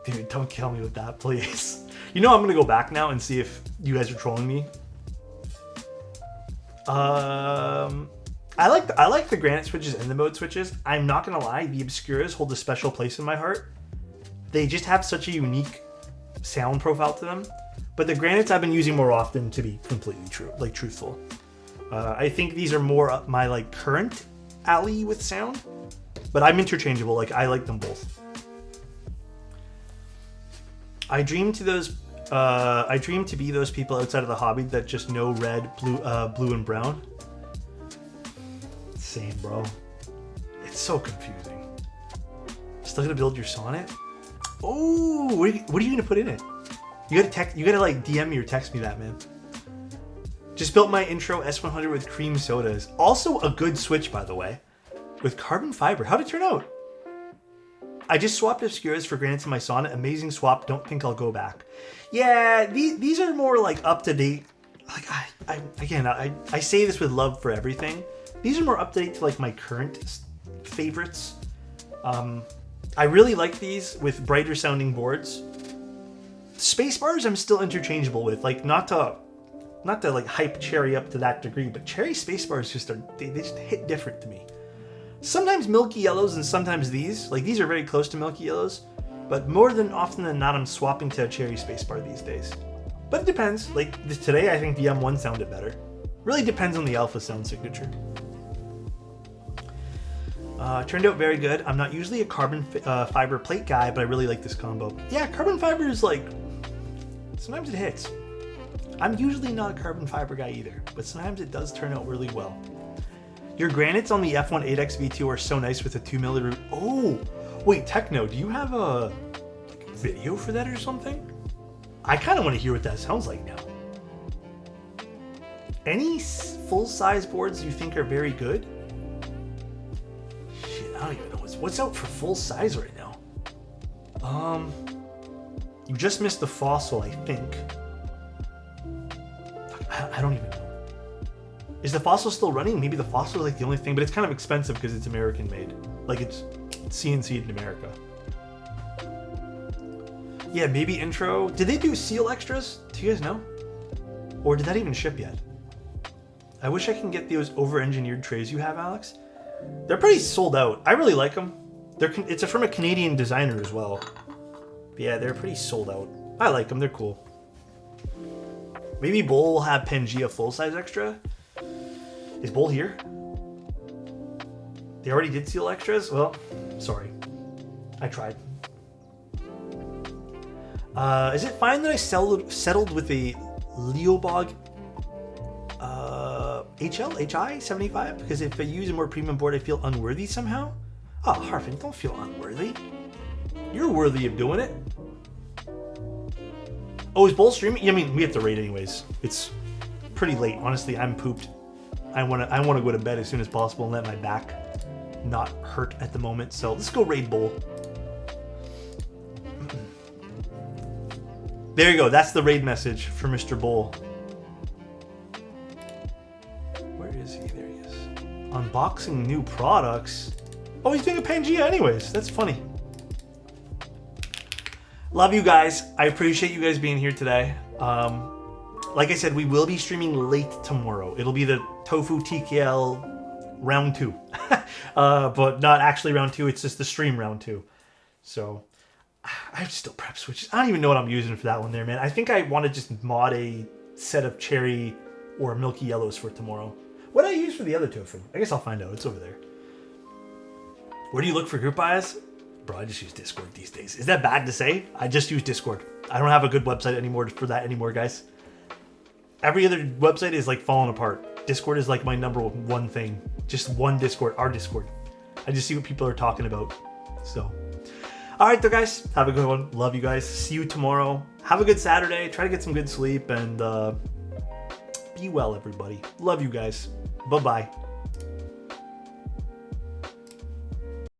Dude, don't kill me with that, please. You know I'm gonna go back now and see if you guys are trolling me. I like the granite switches and the mode switches. I'm not gonna lie, the Obscuras hold a special place in my heart. They just have such a unique sound profile to them. But the granites I've been using more often, to be completely truthful. I think these are more up my like current alley with sound, but I'm interchangeable. Like, I like them both. I dream to be those people outside of the hobby that just know red, blue, and brown. Same, bro. It's so confusing. Still gonna build your sonnet? Oh, what are you gonna put in it? You gotta like DM me or text me that, man. Just built my intro S100 with cream sodas. Also a good switch, by the way, with carbon fiber. How'd it turn out? I just swapped Obscuras for granites in my sonnet. Amazing swap. Don't think I'll go back. Yeah, these are more like up to date. Like I say this with love for everything. These are more up to date to like my current favorites. I really like these with brighter sounding boards. Space bars I'm still interchangeable with. Like, not to like hype Cherry up to that degree, but Cherry space bars they just hit different to me. Sometimes milky yellows and sometimes these. Like, these are very close to milky yellows, but more than often than not I'm swapping to a Cherry space bar these days. But it depends. Like today I think the M1 sounded better. Really depends on the alpha sound signature. Turned out very good. I'm not usually a carbon fiber plate guy, but I really like this combo. Yeah, carbon fiber is like, sometimes it hits. I'm usually not a carbon fiber guy either, but sometimes it does turn out really well. Your granites on the F1 8X V2 are so nice with a 2mm root. Oh, wait, Techno, do you have a video for that or something? I kind of want to hear what that sounds like now. Any full-size boards you think are very good? Shit, I don't even know what's out for full size right now. You just missed the Fossil, I think. I don't even know. Is the Fossil still running? Maybe the Fossil is like the only thing, but it's kind of expensive because it's American made. Like it's CNC'd in America. Yeah, maybe intro. Did they do seal extras? Do you guys know? Or did that even ship yet? I wish I can get those over-engineered trays you have, Alex. They're pretty sold out. I really like them. It's from a Canadian designer as well. But yeah, they're pretty sold out. I like them. They're cool. Maybe Bull will have Pangea full-size extra. Is Bull here? They already did seal extras? Well, sorry. I tried. Is it fine that I settled with a Leobog HI 75? Because if I use a more premium board, I feel unworthy somehow? Oh, Harfin, don't feel unworthy. You're worthy of doing it. Oh, is Bull streaming? I mean, we have to raid anyways. It's pretty late. Honestly, I'm pooped. I want to go to bed as soon as possible and let my back not hurt at the moment. So let's go raid Bull. There you go. That's the raid message for Mr. Bull. Where is he? There he is. Unboxing new products. Oh, he's doing a Pangea anyways. That's funny. Love you guys. I appreciate you guys being here today. Like I said, we will be streaming late tomorrow. It'll be the Tofu TKL round 2. But not actually round 2. It's just the stream round 2. So I still prep switches. I don't even know what I'm using for that one there, man. I think I want to just mod a set of cherry or milky yellows for tomorrow. What do I use for the other tofu? I guess I'll find out. It's over there. Where do you look for group bias? Bro, I just use Discord these days. Is that bad to say? I just use Discord. I don't have a good website anymore for that anymore, guys. Every other website is like falling apart. Discord is like my number one thing. Just one Discord, our Discord. I just see what people are talking about. So, all right, though, guys. Have a good one. Love you guys. See you tomorrow. Have a good Saturday. Try to get some good sleep and be well, everybody. Love you guys. Bye-bye.